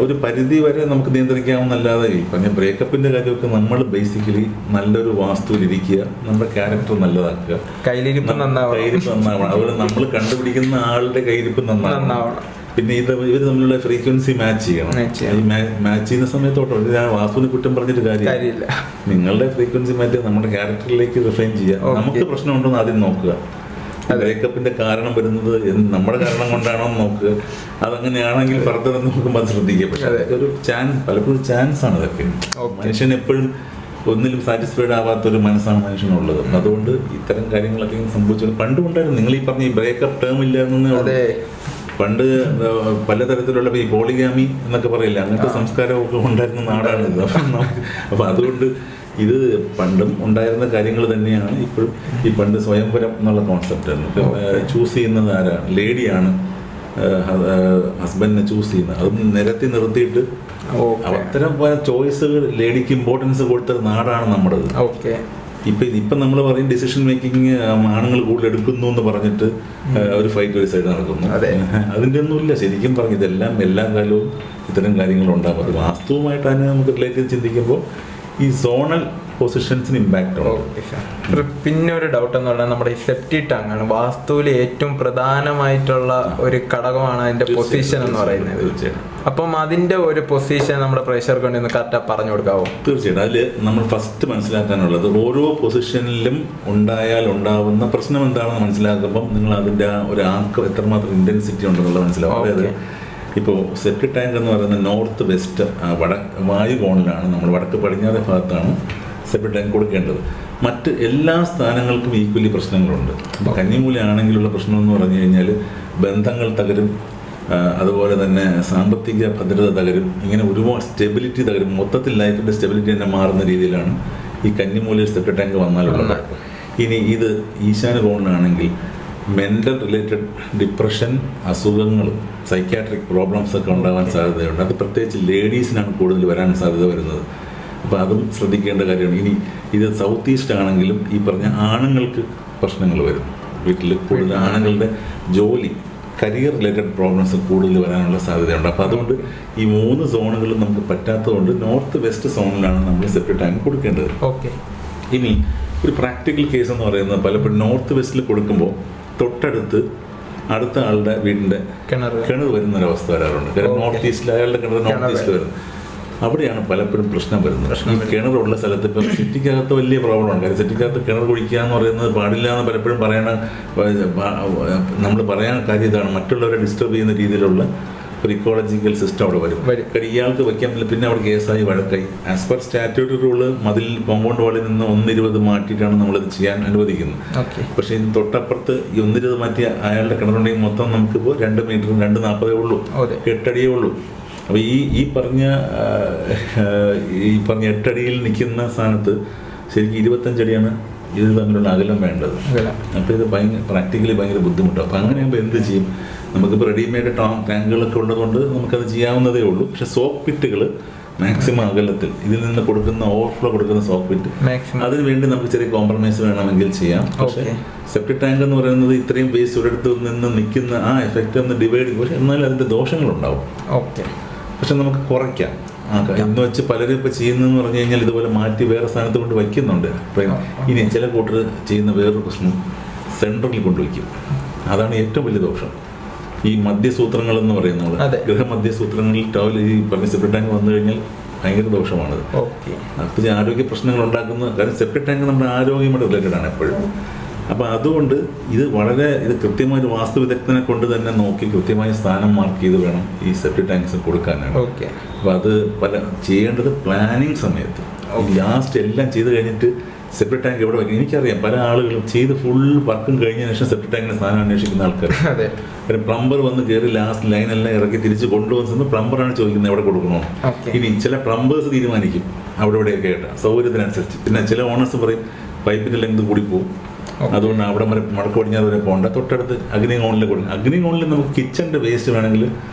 ഒരു പരിധി വരെ നമുക്ക് നിയന്ത്രിക്കാവുന്നല്ലാതെ പറഞ്ഞ ബ്രേക്കപ്പിന്റെ കാര്യമൊക്കെ നമ്മൾ ബേസിക്കലി നല്ലൊരു വാസ്തുവിലിരിക്കുക, നമ്മുടെ ക്യാരക്ടർ നല്ലതാക്കുക, കയ്യിലിരിപ്പ് നന്നാവണം. അതുപോലെ നമ്മൾ കണ്ടുപിടിക്കുന്ന ആളുടെ കയ്യിരിപ്പ് നന്നാവണം. പിന്നെ ഇവർ തമ്മിലുള്ള ഫ്രീക്വൻസി മാച്ച് ചെയ്യണം. ഈ മാച്ച് ചെയ്യുന്ന സമയത്തോട്ടോ ഞാൻ വാസ്തുവിനെ കുറ്റം പറഞ്ഞിട്ട് കാര്യമില്ല. നിങ്ങളുടെ ഫ്രീക്വൻസി മാറ്റി നമ്മുടെ ക്യാരക്ടറിലേക്ക് റിഫൈൻ ചെയ്യുക. നമുക്ക് പ്രശ്നമുണ്ടോ എന്ന് ആദ്യം നോക്കുക. ബ്രേക്കപ്പിന്റെ കാരണം വരുന്നത് നമ്മുടെ കാരണം കൊണ്ടാണോ എന്ന് നോക്കുക. അതങ്ങനെയാണെങ്കിൽ ഫർദർ നോക്കുമ്പോൾ അത് ശ്രദ്ധിക്കുക. പക്ഷെ അതൊക്കെ ഒരു പലപ്പോഴും ചാൻസ് ആണ്. അതൊക്കെ മനുഷ്യൻ എപ്പോഴും ഒന്നിലും സാറ്റിസ്ഫൈഡ് ആവാത്തൊരു മനസ്സാണ് മനുഷ്യനുള്ളത്. അതുകൊണ്ട് ഇത്തരം കാര്യങ്ങളൊക്കെ സംഭവിച്ചു. പണ്ടുണ്ടായിരുന്നു നിങ്ങൾ ഈ പറഞ്ഞ ഈ ബ്രേക്കപ്പ് ടേം ഇല്ലായിരുന്നേ. പണ്ട് പലതരത്തിലുള്ള ഈ പോളിഗാമി എന്നൊക്കെ പറയില്ല, അങ്ങനത്തെ സംസ്കാരമൊക്കെ ഉണ്ടായിരുന്ന നാടാണിത്. അപ്പം അതുകൊണ്ട് ഇത് പണ്ടും ഉണ്ടായിരുന്ന കാര്യങ്ങൾ തന്നെയാണ് ഇപ്പോഴും. ഈ പണ്ട് സ്വയംവരം എന്നുള്ള കോൺസെപ്റ്റ് ചൂസ് ചെയ്യുന്നത് ആരാണ്? ലേഡിയാണ് ഹസ്ബൻഡിനെ ചൂസ് ചെയ്യുന്നത്. അത് നിരത്തി നിർത്തിയിട്ട് അത്തരം ചോയ്സുകൾ ലേഡിക്ക് ഇമ്പോർട്ടൻസ് കൊടുത്ത നാടാണ് നമ്മുടേത്. ഇപ്പം നമ്മൾ പറയും ഡിസിഷൻ മേക്കിംഗ് ആണുങ്ങൾ കൂടുതൽ എടുക്കുന്നു എന്ന് പറഞ്ഞിട്ട് ഒരു ഫൈറ്റ് ഒരു സൈഡ് നടക്കുന്നു. അതിൻ്റെ ഒന്നുമില്ല. ശരിക്കും പറഞ്ഞു ഇതെല്ലാം എല്ലാ കാലവും ഇത്തരം കാര്യങ്ങളുണ്ടാകും. അത് വാസ്തവമായിട്ട് തന്നെ നമുക്ക് റിലേറ്റ് ചെയ്ത് ചിന്തിക്കുമ്പോൾ ഈ സോണൽ പൊസിഷൻസിന് ഇമ്പാക്റ്റ് ഉണ്ട്. പിന്നെ ഒരു ഡൗട്ട് എന്ന് പറഞ്ഞാൽ നമ്മുടെ ഈ സെപ്റ്റി ടാങ്ക് ആണ് വാസ്തുവിൽ ഏറ്റവും പ്രധാനമായിട്ടുള്ള ഒരു ഘടകമാണ് അതിന്റെ പൊസിഷൻ എന്ന് പറയുന്നത്. അപ്പം അതിന്റെ ഒരു പൊസിഷൻ നമ്മുടെ പ്രേക്ഷകർക്ക് വേണ്ടി ഒന്ന് കറക്റ്റാ പറഞ്ഞു കൊടുക്കാവോ? തീർച്ചയായിട്ടും. അതിൽ നമ്മൾ ഫസ്റ്റ് മനസ്സിലാക്കാനുള്ളത് ഓരോ പൊസിഷനിലും ഉണ്ടായാൽ ഉണ്ടാവുന്ന പ്രശ്നം എന്താണെന്ന് മനസ്സിലാക്കുമ്പം നിങ്ങൾ അതിന്റെ ഒരു ആർക്ക് എത്രമാത്രം ഇന്റൻസിറ്റി ഉണ്ടെന്നുള്ളത് മനസ്സിലാവും. അതായത് ഇപ്പോൾ സെപ്റ്റി ടാങ്ക് എന്ന് പറയുന്നത് നോർത്ത് വെസ്റ്റ് വായു കോണിലാണ്, നമ്മൾ വടക്ക് പടിഞ്ഞാറ് ഭാഗത്താണ് സെപ്റ്റി ടാങ്ക് കൊടുക്കേണ്ടത്. മറ്റ് എല്ലാ സ്ഥാനങ്ങൾക്കും ഈക്വലി പ്രശ്നങ്ങളുണ്ട്. ഇപ്പോൾ കന്നിമൂലയാണെങ്കിലുള്ള പ്രശ്നം എന്ന് പറഞ്ഞു കഴിഞ്ഞാൽ ബന്ധങ്ങൾ തകരും, അതുപോലെ തന്നെ സാമ്പത്തിക ഭദ്രത തകരും, ഇങ്ങനെ ഒരുപാട് സ്റ്റെബിലിറ്റി തകരും. മൊത്തത്തിൽ ലൈഫിൻ്റെ സ്റ്റെബിലിറ്റി തന്നെ മാറുന്ന രീതിയിലാണ് ഈ കന്നിമൂലയിൽ സെപ്റ്റി ടാങ്ക് വന്നാലുള്ളത്. ഇനി ഇത് ഈശാന കോണിലാണെങ്കിൽ മെൻ്റൽ റിലേറ്റഡ് ഡിപ്രഷൻ, അസുഖങ്ങളും സൈക്യാട്രിക് പ്രോബ്ലംസ് ഒക്കെ ഉണ്ടാകാൻ സാധ്യതയുണ്ട്. അത് പ്രത്യേകിച്ച് ലേഡീസിനാണ് കൂടുതൽ വരാൻ സാധ്യത വരുന്നത്. അപ്പോൾ അതും ശ്രദ്ധിക്കേണ്ട കാര്യമാണ്. ഇനി ഇത് സൗത്ത് ഈസ്റ്റ് ആണെങ്കിലും ഈ പറഞ്ഞ ആണുങ്ങൾക്ക് പ്രശ്നങ്ങൾ വരും. വീട്ടിൽ കൂടുതൽ ആണുങ്ങളുടെ ജോലി, കരിയർ റിലേറ്റഡ് പ്രോബ്ലംസ് കൂടുതൽ വരാനുള്ള സാധ്യതയുണ്ട്. അപ്പോൾ അതുകൊണ്ട് ഈ 3 സോണുകളും നമുക്ക് പറ്റാത്തതുകൊണ്ട് നോർത്ത് വെസ്റ്റ് സോണിലാണ് നമ്മൾ സെപ്റ്റി ടാങ്ക് കൊടുക്കേണ്ടത്. ഇനി ഒരു പ്രാക്ടിക്കൽ കേസ് എന്ന് പറയുന്നത് പലപ്പോഴും നോർത്ത് വെസ്റ്റിൽ കൊടുക്കുമ്പോൾ തൊട്ടടുത്ത് അടുത്ത ആളുടെ വീടിൻ്റെ കിണർ വരുന്നൊരവസ്ഥ വരാറുണ്ട്. കാരണം നോർത്ത് ഈസ്റ്റിൽ അയാളുടെ കിണർ നോർത്ത് ഈസ്റ്റിൽ വരുന്നത്. അവിടെയാണ് പലപ്പോഴും പ്രശ്നം വരുന്നത്. ഈ കിണറുള്ള സ്ഥലത്ത് ഇപ്പം സിറ്റിക്കകത്ത് വലിയ പ്രോബ്ലമാണ്. കാര്യം സിറ്റിക്കകത്ത് കിണർ കുഴിക്കുക എന്ന് പറയുന്നത് പാടില്ല എന്ന് പലപ്പോഴും നമ്മൾ പറയാൻ കാര്യം ഇതാണ്, മറ്റുള്ളവരെ ഡിസ്റ്റർബ് ചെയ്യുന്ന രീതിയിലുള്ള ഒരു ഇക്കോളജിക്കൽ സിസ്റ്റം അവിടെ വരും. കാര്യം ഇയാൾക്ക് വയ്ക്കാൻ പറ്റില്ല, പിന്നെ അവിടെ കേസായി വഴക്കായി. ആസ് പെർ സ്റ്റാറ്റ്യൂട്ടറി റൂള് മതിൽ കോമ്പൗണ്ട് വാളിൽ നിന്ന് 1.20 മാറ്റിയിട്ടാണ് നമ്മളിത് ചെയ്യാൻ അനുവദിക്കുന്നത്. പക്ഷേ ഇതിന് തൊട്ടപ്പുറത്ത് ഈ 1.20 മാറ്റിയ അയാളുടെ കിണറുണ്ടെങ്കിൽ മൊത്തം നമുക്കിപ്പോൾ 2 മീറ്റർ 2.40 ഉള്ളൂ, 8 അടിയേ ഉള്ളൂ. അപ്പോൾ ഈ പറഞ്ഞ 8 അടിയിൽ നിൽക്കുന്ന സ്ഥാനത്ത് ശരിക്കും 25 അടിയാണ് ഇത് തമ്മിലുള്ള അകലം വേണ്ടത്. അപ്പോൾ ഇത് പ്രാക്ടിക്കലി ഭയങ്കര ബുദ്ധിമുട്ടാണ്. അപ്പോൾ അങ്ങനെയാകുമ്പോൾ എന്ത് ചെയ്യും? നമുക്കിപ്പോൾ റെഡിമെയ്ഡ് ടാങ്കുകളൊക്കെ ഉള്ളതുകൊണ്ട് നമുക്കത് ചെയ്യാവുന്നതേ ഉള്ളൂ. പക്ഷെ സോക്ക് പിറ്റുകൾ മാക്സിമം അകലത്തിൽ ഇതിൽ നിന്ന് കൊടുക്കുന്ന ഓവർഫ്ലോ കൊടുക്കുന്ന സോക്ക് പിറ്റ്, അതിന് വേണ്ടി നമുക്ക് ചെറിയ കോംപ്രമൈസ് വേണമെങ്കിൽ ചെയ്യാം. പക്ഷേ സെപ്റ്റി ടാങ്ക് എന്ന് പറയുന്നത് ഇത്രയും വേസ്റ്റ് ഒരിടത്ത് നിന്ന് നിൽക്കുന്ന ആ എഫക്റ്റ് ഒന്ന് ഡിവൈഡ് ചെയ്യും. പക്ഷെ എന്നാലും അതിൻ്റെ ദോഷങ്ങളുണ്ടാവും. പക്ഷെ നമുക്ക് കുറയ്ക്കാം. എന്ന് വെച്ച് പലരും ഇപ്പോൾ ചെയ്യുന്നതെന്ന് പറഞ്ഞു കഴിഞ്ഞാൽ ഇതുപോലെ മാറ്റി വേറെ സ്ഥാനത്ത് കൊണ്ട് വയ്ക്കുന്നുണ്ട്. ഇനി ചില കൂട്ടർ ചെയ്യുന്ന വേറൊരു പ്രശ്നം സെൻട്രലിൽ കൊണ്ടുവയ്ക്കും. അതാണ് ഏറ്റവും വലിയ ദോഷം. ഈ മദ്യസൂത്രങ്ങൾ എന്ന് പറയുന്നത്, ഗൃഹമദ്യസൂത്രങ്ങളിൽ ഈ പറഞ്ഞ സെപ്റ്റി ടാങ്ക് വന്നു കഴിഞ്ഞാൽ ഭയങ്കര ദോഷമാണത്. അപ്പോൾ ആരോഗ്യ പ്രശ്നങ്ങൾ ഉണ്ടാക്കുന്ന കാര്യം സെപ്റ്റി ടാങ്ക് നമ്മുടെ ആരോഗ്യമായിട്ട് റിലേറ്റഡ് ആണ് എപ്പോഴും. അപ്പോൾ അതുകൊണ്ട് ഇത് കൃത്യമായ ഒരു വാസ്തു വിദഗ്ധനെ കൊണ്ട് തന്നെ നോക്കി കൃത്യമായ സ്ഥാനം മാർക്ക് ചെയ്ത് വേണം ഈ സെപ്റ്റി ടാങ്ക്സ് കൊടുക്കാനാണ്. അപ്പോൾ അത് ചെയ്യേണ്ടത് പ്ലാനിങ് സമയത്ത്. ലാസ്റ്റ് എല്ലാം ചെയ്ത് കഴിഞ്ഞിട്ട് സെപ്റ്റി ടാങ്ക് എവിടെ വയ്ക്കും? എനിക്കറിയാം പല ആളുകളും ചെയ്ത് ഫുൾ വർക്കും കഴിഞ്ഞതിന് ശേഷം സെപ്റ്റി ടാങ്കിന് സ്ഥാനം അന്വേഷിക്കുന്ന ആൾക്കാർ. കാര്യം പ്ലംബർ വന്ന് കയറി ലാസ്റ്റ് ലൈനെല്ലാം ഇറക്കി തിരിച്ച് കൊണ്ടുവന്ന് പ്ലംബറാണ് ചോദിക്കുന്നത് എവിടെ കൊടുക്കണോ. ഇനി ചില പ്ലംബേഴ്സ് തീരുമാനിക്കും അവിടെ ഇവിടെയൊക്കെ ആയിട്ട് സൗകര്യത്തിനനുസരിച്ച്. പിന്നെ ചില ഓണേഴ്സ് പറയും പൈപ്പിൻ്റെ ലെങ്ത് കൂടി പോകും, അതുകൊണ്ട് അവിടെ വരെ വടക്ക് പടിഞ്ഞാറ് വരെ പോകണ്ട, തൊട്ടടുത്ത് അഗ്നികോണിൽ കൊടുക്കും. അഗ്നികോണിൽ നമുക്ക് കിച്ചൻ്റെ വേസ്റ്റ് വേണമെങ്കിൽ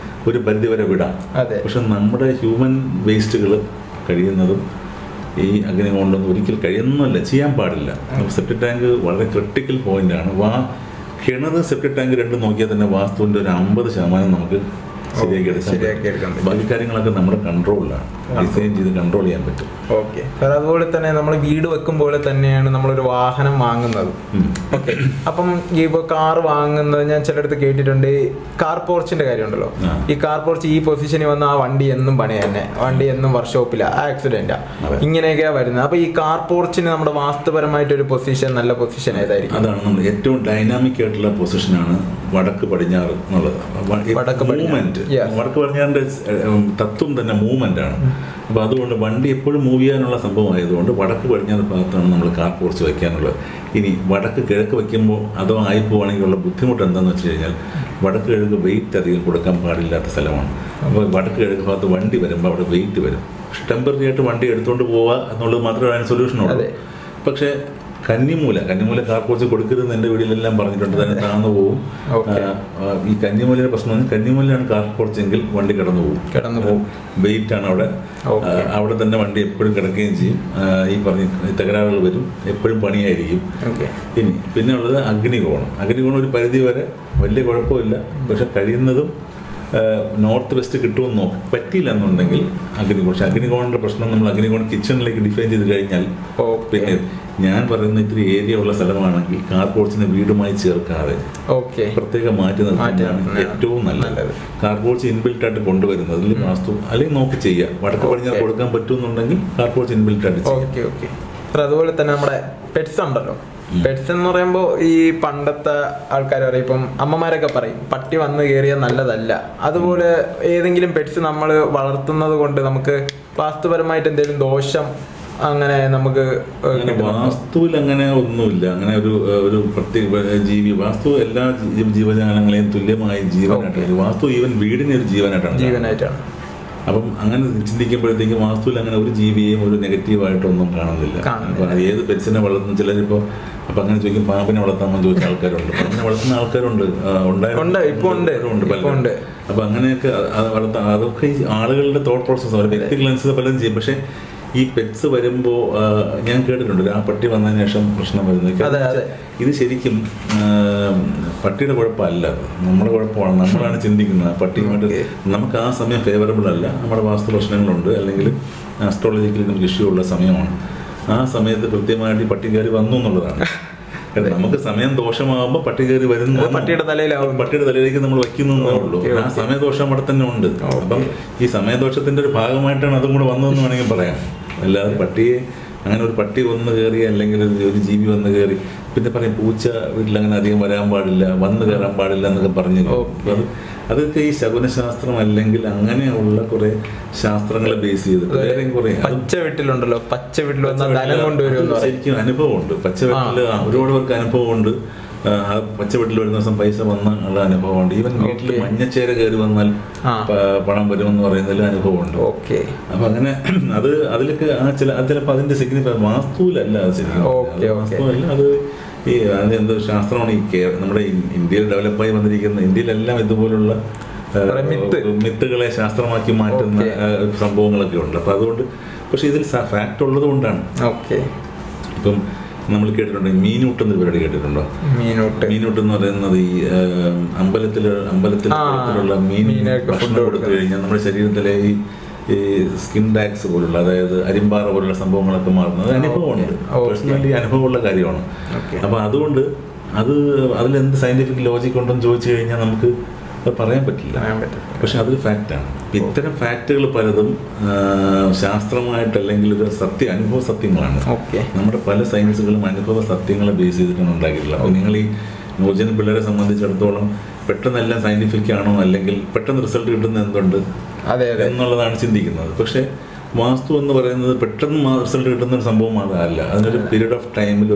ഒരു പരിധി വരെ വിടാം. പക്ഷെ നമ്മുടെ ഹ്യൂമൻ വേസ്റ്റുകൾ കഴിയുന്നതും ഈ അഗ്നികോണിലൊന്നും ഒരിക്കലും കഴിയുന്നതല്ല, ചെയ്യാൻ പാടില്ല. സെപ്റ്റി ടാങ്ക് വളരെ ക്രിട്ടിക്കൽ പോയിന്റാണ്. കിണർ സെപ്റ്റി ടാങ്ക് രണ്ടും നോക്കിയാൽ തന്നെ വാസ്തുവിൻ്റെ ഒരു 50% നമുക്ക് ശരിയാക്കി എടുക്കാം. ബാക്കി കാര്യങ്ങളൊക്കെ നമ്മുടെ കൺട്രോളിലാണ്, ഡിസൈൻ ചെയ്ത് കൺട്രോൾ ചെയ്യാൻ പറ്റും. അതുപോലെ തന്നെ നമ്മൾ വീട് വെക്കുമ്പോൾ തന്നെയാണ് നമ്മളൊരു വാഹനം വാങ്ങുന്നത്. അപ്പം ഇപ്പോൾ കാർ വാങ്ങുന്നത് ഞാൻ ചിലടത്ത് കേട്ടിട്ടുണ്ട്, കാർ പോർച്ചിന്റെ കാര്യമുണ്ടല്ലോ. ഈ കാർ പോർച്ച് ഈ പൊസിഷനിൽ വന്ന ആ വണ്ടി എന്നും പണി തന്നെ, വണ്ടി എന്നും വർക്ക്ഷോപ്പില്ല, ആക്സിഡന്റാ, ഇങ്ങനെയൊക്കെയാ വരുന്നത്. അപ്പൊ ഈ കാർ പോർച്ചിന് നമ്മുടെ വാസ്തുപരമായിട്ടൊരു പൊസിഷൻ, നല്ല പൊസിഷൻ ഏതായിരിക്കും? അതാണ് നമ്മൾ ഏറ്റവും ഡൈനാമിക് ആയിട്ടുള്ള പൊസിഷനാണ് വടക്ക് പടിഞ്ഞാറ് എന്നുള്ളത്. വടക്ക് പടിഞ്ഞാറിന്റെ തത്വം തന്നെ മൂവ്മെന്റ് ആണ്. അപ്പോൾ അതുകൊണ്ട് വണ്ടി എപ്പോഴും മൂവ് ചെയ്യാനുള്ള സംഭവമായതുകൊണ്ട് വടക്ക് പടിഞ്ഞാറ് ഭാഗത്താണ് നമ്മൾ കാർ പോർച്ച് വയ്ക്കാനുള്ളത്. ഇനി വടക്ക് കിഴക്ക് വയ്ക്കുമ്പോൾ അതോ ആയിപ്പോവാണെങ്കിലുള്ള ബുദ്ധിമുട്ട് എന്താണെന്ന് വെച്ച് കഴിഞ്ഞാൽ വടക്ക് കിഴക്ക് വെയിറ്റ് അധികം കൊടുക്കാൻ പാടില്ലാത്ത സ്ഥലമാണ്. അപ്പോൾ വടക്ക് കിഴക്ക് ഭാഗത്ത് വണ്ടി വരുമ്പോൾ അവിടെ വെയിറ്റ് വരും. പക്ഷെ ടെമ്പററി ആയിട്ട് വണ്ടി എടുത്തുകൊണ്ട് പോവുക എന്നുള്ളത് മാത്രമേ അതിന് സൊല്യൂഷനുള്ളൂ. പക്ഷേ കന്നിമൂല കാർപോർച്ച് കൊടുക്കരുതെന്ന് എൻ്റെ വീട്ടിലെല്ലാം പറഞ്ഞിട്ടുണ്ട്. തന്നെ താന്നു പോകും. ഈ കന്നിമൂലയുടെ പ്രശ്നം കന്നിമൂലയാണ് കാർപോർച്ചെങ്കിൽ വണ്ടി കടന്നു പോകും. വെയിറ്റ് ആണ് അവിടെ തന്നെ വണ്ടി എപ്പോഴും കിടക്കുകയും ചെയ്യും. ഈ പറഞ്ഞ തകരാറുകൾ വരും, എപ്പോഴും പണിയായിരിക്കും. പിന്നെ ഉള്ളത് അഗ്നികോണം ഒരു പരിധി വരെ വലിയ കുഴപ്പമില്ല. പക്ഷെ കഴിയുന്നതും നോർത്ത് വെസ്റ്റ് കിട്ടുമെന്ന് നോക്കി പറ്റിയില്ല എന്നുണ്ടെങ്കിൽ അഗ്നികോണിൻ്റെ പ്രശ്നം നമ്മൾ അഗ്നികോൺ കിച്ചണിലേക്ക് ഡിഫൈൻ ചെയ്ത് കഴിഞ്ഞാൽ പിന്നെ ഞാൻ പറയുന്ന ഇത്തിരി ഏരിയ ഉള്ള സ്ഥലമാണെങ്കിൽ കാർപോർട്സിനെ വീടുമായി ചേർക്കാതെ പ്രത്യേകം മാറ്റി നിർത്തുന്നതാണ് ഏറ്റവും നല്ലത്. കാർപോർട്സ് ഇൻബിൽറ്റ് ആയിട്ട് കൊണ്ടുവരുന്നത് വാസ്തു അല്ലെങ്കിൽ നോക്കി ചെയ്യുക. വടക്ക് പടിഞ്ഞാറ് കൊടുക്കാൻ പറ്റുമെന്നുണ്ടെങ്കിൽ കാർപോർട്സ് ഇൻബിൽറ്റ് ആയിട്ട് ചെയ്യാം. അതുപോലെ തന്നെ നമ്മുടെ പെറ്റ്സ് ഉണ്ടല്ലോ, പെറ്റ്സ് എന്ന് പറയുമ്പോൾ ഈ പണ്ടത്തെ ആൾക്കാർ പറയും, ഇപ്പം അമ്മമാരൊക്കെ പറയും പട്ടി വന്ന് കയറിയാൽ നല്ലതല്ല. അതുപോലെ ഏതെങ്കിലും പെറ്റ്സ് നമ്മൾ വളർത്തുന്നത് കൊണ്ട് നമുക്ക് വാസ്തുപരമായിട്ട് എന്തെങ്കിലും ദോഷം അങ്ങനെ നമുക്ക് വാസ്തുവിൽ അങ്ങനെ ഒന്നുമില്ല. അങ്ങനെ ഒരു പ്രത്യേക ജീവി വാസ്തു എല്ലാ ജീവജാലങ്ങളെയും തുല്യമായി ജീവനായിട്ടാണ്. വാസ്തു ഈവൻ വീടിന് ഒരു ജീവനായിട്ടാണ്. അപ്പം അങ്ങനെ ചിന്തിക്കുമ്പോഴത്തേക്കും വാസ്തുവിൽ അങ്ങനെ ഒരു ജീവിയെയും ഒരു നെഗറ്റീവായിട്ടൊന്നും കാണുന്നില്ല. അപ്പം ഏത് പെറ്റ്സിനെ വളർത്തുന്ന ചിലരിപ്പോൾ അപ്പം അങ്ങനെ ചോദിക്കും പാമ്പിനെ വളർത്താമെന്ന് ചോദിച്ച ആൾക്കാരുണ്ട്, പാമ്പിനെ വളർത്തുന്ന ആൾക്കാരുണ്ട്, ഉണ്ട്. അപ്പം അങ്ങനെയൊക്കെ വളർത്താം. അതൊക്കെ ഈ ആളുകളുടെ തോട്ട് പ്രോസസ്സ് വ്യക്തികളനുസരിച്ച് പലതും ചെയ്യും. പക്ഷേ ഈ പെറ്റ്സ് വരുമ്പോൾ ഞാൻ കേട്ടിട്ടുണ്ട് ആ പട്ടി വന്നതിന് ശേഷം പ്രശ്നം വരുന്നത്. ഇത് ശരിക്കും പട്ടിയുടെ കുഴപ്പമല്ല, നമ്മുടെ കുഴപ്പമാണ്. നമ്മളാണ് ചിന്തിക്കുന്നത് പട്ടിയുമായിട്ട് നമുക്ക് ആ സമയം ഫേവറബിൾ അല്ല, നമ്മുടെ വാസ്തു പ്രശ്നങ്ങളുണ്ട്, അല്ലെങ്കിൽ ആസ്ട്രോളജിക്കലി നമുക്ക് ഇഷ്യൂ ഉള്ള സമയമാണ്. ആ സമയത്ത് കൃത്യമായിട്ട് ഈ പട്ടി കയറി വന്നു എന്നുള്ളതാണ്. നമുക്ക് സമയം ദോഷമാകുമ്പോൾ പട്ടി കയറി വരുന്നു, പട്ടിയുടെ തലയിലേക്ക് നമ്മൾ വയ്ക്കുന്നേ ഉള്ളൂ. ആ സമയദോഷം അവിടെ തന്നെ ഉണ്ട്. അപ്പം ഈ സമയദോഷത്തിന്റെ ഒരു ഭാഗമായിട്ടാണ് അതും കൂടെ വന്നതെന്ന് വേണമെങ്കിൽ പറയാം. അല്ലാതെ പട്ടിയെ അങ്ങനെ ഒരു പട്ടി വന്ന് കയറി അല്ലെങ്കിൽ ഒരു ജീവി വന്ന് കയറി പിന്നെ പറയും പൂച്ച വീട്ടിലങ്ങനെ അധികം വരാൻ പാടില്ല, വന്ന് കയറാൻ പാടില്ല എന്നൊക്കെ പറഞ്ഞു. അതൊക്കെ ഈ ശകുനശാസ്ത്രം അല്ലെങ്കിൽ അങ്ങനെയുള്ള കുറെ ശാസ്ത്രങ്ങളെ ബേസ് ചെയ്തിട്ട് വേറെയും കുറെ ശരിക്കും അനുഭവമുണ്ട്. പച്ചവെട്ടില് ഒരുപാട് പേർക്ക് അനുഭവമുണ്ട്. പച്ച വീട്ടിൽ വരുന്ന ദിവസം പൈസ വന്ന ഉള്ള അനുഭവമുണ്ട്. ഈവൻ വീട്ടിൽ മഞ്ഞച്ചേര കയറി വന്നാൽ പണം വരുമെന്ന് പറയുന്നതിൽ അനുഭവമുണ്ട്. അപ്പൊ അങ്ങനെ അതിലൊക്കെ ചിലപ്പോൾ അതിന്റെ സിഗ്നിഫിക്കൻസ് വാസ്തുവിലല്ല. അത് ശരിക്കും വാസ്തുവല്ല, അത് ഈ അതെന്തോ ശാസ്ത്രമാണ്. ഈ നമ്മുടെ ഇന്ത്യയിൽ ഡെവലപ്പായി വന്നിരിക്കുന്ന ഇന്ത്യയിലെല്ലാം ഇതുപോലുള്ള മിത്തുകളെ ശാസ്ത്രമാക്കി മാറ്റുന്ന സംഭവങ്ങളൊക്കെ ഉണ്ട്. അപ്പൊ അതുകൊണ്ട് പക്ഷെ ഇതിൽ ഫാക്ട് ഉള്ളത് കൊണ്ടാണ്. ഇപ്പം നമ്മൾ കേട്ടിട്ടുണ്ട് മീനൂട്ടെന്നൊരു പരിപാടി കേട്ടിട്ടുണ്ടോ? മീനൂട്ട് എന്ന് പറയുന്നത് ഈ അമ്പലത്തിലുള്ള മീനിന് ഭക്ഷണം കൊടുത്തു കഴിഞ്ഞാൽ നമ്മുടെ ശരീരത്തിലെ ഈ സ്കിൻ ഡാക്സ് പോലുള്ള, അതായത് അരിമ്പാറ പോലുള്ള സംഭവങ്ങളൊക്കെ മാറുന്നത് അനുഭവമുണ്ട്. പേഴ്സണലി അനുഭവമുള്ള കാര്യമാണ്. അപ്പൊ അതുകൊണ്ട് അതിലെന്ത് സയന്റിഫിക് ലോജിക് ഉണ്ടെന്ന് ചോദിച്ചു കഴിഞ്ഞാൽ നമുക്ക് അത് പറയാൻ പറ്റില്ല. പക്ഷെ അതൊരു ഫാക്റ്റാണ്. ഇത്തരം ഫാക്റ്റുകൾ പലതും ശാസ്ത്രമായിട്ടല്ലെങ്കിൽ ഒരു അനുഭവ സത്യങ്ങളാണ്. നമ്മുടെ പല സയൻസുകളും അനുഭവ സത്യങ്ങളെ ബേസ് ചെയ്തിട്ടാണ് ഉണ്ടാക്കിയിട്ടുള്ളത്. അപ്പോൾ നിങ്ങൾ ഈ ന്യൂജൻ പിള്ളേരെ സംബന്ധിച്ചിടത്തോളം പെട്ടെന്നെല്ലാം സയന്റിഫിക് ആണോ അല്ലെങ്കിൽ പെട്ടെന്ന് റിസൾട്ട് കിട്ടുന്ന എന്തുണ്ട് എന്നുള്ളതാണ് ചിന്തിക്കുന്നത്. പക്ഷെ വാസ്തു എന്ന് പറയുന്നത് പെട്ടെന്ന് റിസൾട്ട് കിട്ടുന്ന ഒരു സംഭവം അതല്ല. അതിനൊരു പീരീഡ് ഓഫ് ടൈമിൽ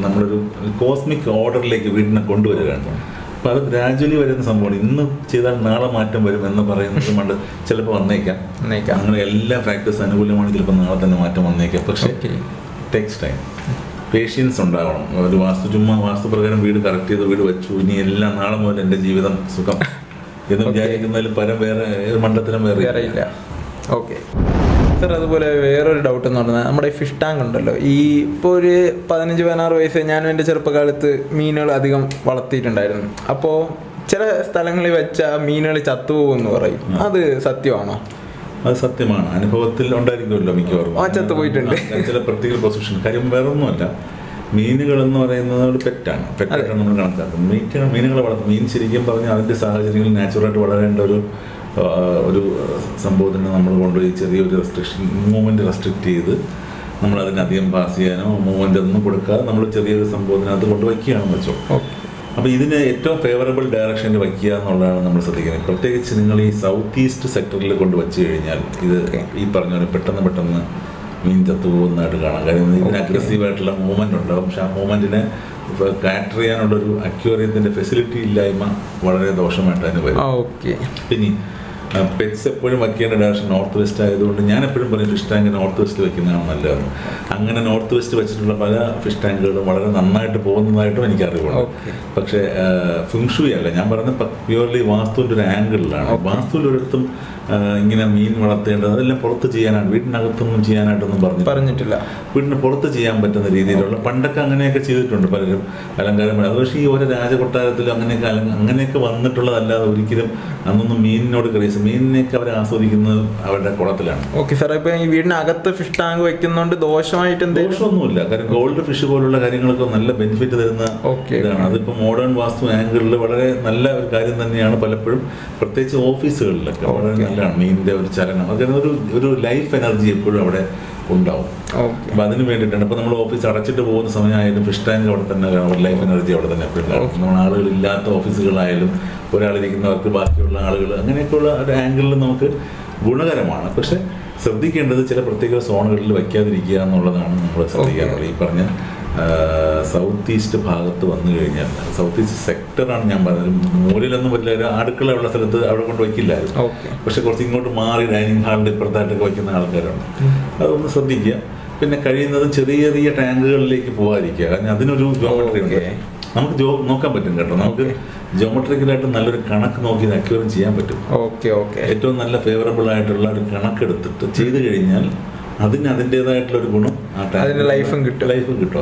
നമ്മളൊരു കോസ്മിക് ഓർഡറിലേക്ക് വീടിനെ കൊണ്ടുവരികയാണ്. അപ്പം അത് ഗ്രാജുവലി വരുന്ന സംഭവമാണ്. ഇന്ന് ചെയ്താൽ നാളെ മാറ്റം വരും എന്ന് പറയുന്നത് കൊണ്ട് ചിലപ്പോൾ വന്നേക്കാം. അങ്ങനെ എല്ലാ ഫാക്ടേഴ്സ് അനുകൂലമാണ്, ചിലപ്പോൾ നാളെ തന്നെ മാറ്റം വന്നേക്കാം. പക്ഷേ ടേക്സ് ടൈം, പേഷ്യൻസ് ഉണ്ടാവണം. ഒരു വാസ്തുപ്രകാരം വീട് കറക്റ്റ് ചെയ്ത് വീട് വെച്ചു, ഇനി എല്ലാം നാളെ മുതൽ എൻ്റെ ജീവിതം സുഖം എന്ന് വിചാരിക്കുന്നതിൽ പരം വേറെ മണ്ടത്തരം വേറെ ഇല്ല. സർ, അതുപോലെ വേറൊരു ഡൗട്ട് എന്ന് പറഞ്ഞാൽ നമ്മുടെ ഈ ഫിഷ് ടാങ്ക് ഉണ്ടല്ലോ, ഈ ഇപ്പോൾ ഒരു 15-16 വയസ്സ് ഞാനും എൻ്റെ ചെറുപ്പകാലത്ത് മീനുകൾ അധികം വളർത്തിയിട്ടുണ്ടായിരുന്നു. അപ്പോൾ ചില സ്ഥലങ്ങളിൽ വെച്ച മീനുകൾ ചത്തുപോകുമെന്ന് പറയും, അത് സത്യമാണോ? അത് സത്യമാണ്. അനുഭവത്തിൽ ഉണ്ടായിരിക്കുമല്ലോ മിക്കവാറും ചത്തുപോയിട്ടുണ്ട്. ചില പ്രത്യേക പൊസിഷൻ. കാര്യം വേറൊന്നുമല്ല, മീനുകൾ എന്ന് പറയുന്നത് ഒരു പെറ്റായിട്ടാണ് നമ്മൾ കണക്കാക്കുന്നത്. മീനുകളെ വളർത്തും. മീൻ ശരിക്കും പറഞ്ഞാൽ അതിൻ്റെ സാഹചര്യങ്ങളിൽ നാച്ചുറലായിട്ട് വളരേണ്ട ഒരു സംഭവത്തിന് നമ്മൾ കൊണ്ടുപോയി ചെറിയൊരു മൂവ്മെൻറ്റ് റെസ്ട്രിക്റ്റ് ചെയ്ത് നമ്മളതിനധികം പാസ് ചെയ്യാനോ മൂവ്മെൻ്റ് ഒന്നും കൊടുക്കാതെ നമ്മൾ ചെറിയൊരു സംഭവത്തിനകത്ത് കൊണ്ടുവയ്ക്കുകയാണെന്ന് വെച്ചോ. അപ്പോൾ ഇതിന് ഏറ്റവും ഫേവറബിൾ ഡയറക്ഷനിൽ വയ്ക്കുക എന്നുള്ളതാണ് നമ്മൾ ശ്രദ്ധിക്കുന്നത്. പ്രത്യേകിച്ച് നിങ്ങൾ ഈ സൗത്ത് ഈസ്റ്റ് സെക്ടറിൽ കൊണ്ട് വെച്ച് കഴിഞ്ഞാൽ ഇത് ഈ പറഞ്ഞ പോലെ പെട്ടെന്ന് മീൻ ചത്തുപോകുന്നതായിട്ട് കാണാം. കാര്യം ഇതിന് അഗ്രസീവായിട്ടുള്ള മൂവ്മെൻ്റ് ഉണ്ടാകും. പക്ഷെ ആ മൂവ്മെൻറ്റിനെ ഇപ്പോൾ കാറ്റർ ചെയ്യാനുള്ളൊരു അക്വേറിയത്തിൻ്റെ ഫെസിലിറ്റി ഇല്ലായ്മ വളരെ ദോഷമായിട്ട് അതിന് വരും. പിന്നെ പെറ്റ്സ് എപ്പോഴും വയ്ക്കേണ്ട ഡയറക്ഷൻ നോർത്ത് വെസ്റ്റ് ആയതുകൊണ്ട് ഞാൻ എപ്പോഴും പറയും ഫിഷ് ടാങ്ക് നോർത്ത് വെസ്റ്റ് വെക്കുന്നതാണ് നല്ലതെന്ന്. അങ്ങനെ നോർത്ത് വെസ്റ്റ് വെച്ചിട്ടുള്ള പല ഫിഷ് ടാങ്കുകളും വളരെ നന്നായിട്ട് പോകുന്നതായിട്ടും എനിക്ക് അറിവുണ്ട്. പക്ഷേ ഫുങ്ഷുയി അല്ല ഞാൻ പറയുന്നത്, പ്യുവർലി വാസ്തുവിൻ്റെ ഒരു ആംഗിളിലാണ്. വാസ്തുവിലൊരിടത്തും ഇങ്ങനെ മീൻ വളർത്തേണ്ടത് അതെല്ലാം പുറത്ത് ചെയ്യാനാണ്, വീടിനകത്തൊന്നും ചെയ്യാനായിട്ടൊന്നും പറഞ്ഞിട്ടില്ല. വീടിന് പുറത്ത് ചെയ്യാൻ പറ്റുന്ന രീതിയിലുള്ള പണ്ടൊക്കെ അങ്ങനെയൊക്കെ ചെയ്തിട്ടുണ്ട് പലരും അലങ്കാരം. അത് പക്ഷേ ഈ ഓരോ രാജകൊട്ടാരത്തിലും അങ്ങനെയൊക്കെ വന്നിട്ടുള്ളതല്ലാതെ ഒരിക്കലും അന്നൊന്നും മീനിനോട് ക്രേസ്, മീനിനെയൊക്കെ അവർ ആസ്വദിക്കുന്നത് അവരുടെ കുളത്തിലാണ്. ഓക്കെ സാർ, ഇപ്പൊ ഈ വീടിനകത്ത് ഫിഷ് ടാങ്ക് വെക്കുന്നതുകൊണ്ട് ദോഷമായിട്ട് ദോഷമൊന്നുമില്ല. കാരണം ഗോൾഡ് ഫിഷ് പോലുള്ള കാര്യങ്ങളൊക്കെ നല്ല ബെനിഫിറ്റ് തരുന്ന ഇതാണ്. അതിപ്പോൾ മോഡേൺ വാസ്തു ആംഗിളിൽ വളരെ നല്ല ഒരു കാര്യം തന്നെയാണ്. പലപ്പോഴും പ്രത്യേകിച്ച് ഓഫീസുകളിലൊക്കെ വളരെ നല്ലതാണ് മീനിന്റെ ഒരു ചലനം. അതിന് ഒരു ലൈഫ് എനർജി എപ്പോഴും അവിടെ ഉണ്ടാവും. അപ്പം അതിന് വേണ്ടിയിട്ടാണ് ഇപ്പോൾ നമ്മൾ ഓഫീസ് അടച്ചിട്ട് പോകുന്ന സമയമായാലും ഫിഷ് ടാങ്ക് അവിടെ തന്നെ ലൈഫ് എനർജി അവിടെ തന്നെ എപ്പോഴും കാണും. നമ്മൾ ആളുകളില്ലാത്ത ഓഫീസുകളായാലും ഒരാളിരിക്കുന്നവർക്ക് ബാക്കിയുള്ള ആളുകൾ അങ്ങനെയൊക്കെയുള്ള ഒരു ആംഗിളിൽ നമുക്ക് ഗുണകരമാണ്. പക്ഷെ ശ്രദ്ധിക്കേണ്ടത് ചില പ്രത്യേക സോണുകളിൽ വയ്ക്കാതിരിക്കുക എന്നുള്ളതാണ് നമ്മൾ ശ്രദ്ധിക്കാറുള്ളത്. ഈ പറഞ്ഞ സൗത്ത് ഈസ്റ്റ് ഭാഗത്ത് വന്നു കഴിഞ്ഞാൽ, സൗത്ത് ഈസ്റ്റ് സെക്ടറാണ് ഞാൻ പറഞ്ഞത്, മൂലയിലൊന്നും പറ്റില്ല, അടുക്കള ഉള്ള സ്ഥലത്ത് അവിടെ കൊണ്ട് വയ്ക്കില്ലായിരുന്നു. പക്ഷെ കുറച്ച് ഇങ്ങോട്ട് മാറി ഡൈനിങ് ഹാളിൻ്റെ ഇപ്പുറത്തായിട്ടൊക്കെ വയ്ക്കുന്ന ആൾക്കാരുണ്ട്. അതൊന്ന് ശ്രദ്ധിക്കുക. പിന്നെ കഴിയുന്നതും ചെറിയ ചെറിയ ടാങ്കുകളിലേക്ക് പോകാതിരിക്കുക. കാരണം അതിനൊരു ജോമെട്രി ഉണ്ട്, നമുക്ക് നോക്കാൻ പറ്റും കേട്ടോ. നമുക്ക് ജോമെട്രിക്കലായിട്ട് നല്ലൊരു കണക്ക് നോക്കി അക്വേറിയം ചെയ്യാൻ പറ്റും. ഏറ്റവും നല്ല ഫേവറബിൾ ആയിട്ടുള്ള ഒരു കണക്കെടുത്തിട്ട് ചെയ്ത് കഴിഞ്ഞാൽ അതിന് അതിൻ്റെതായിട്ടുള്ളൊരു ഗുണം ലൈഫും കിട്ടും.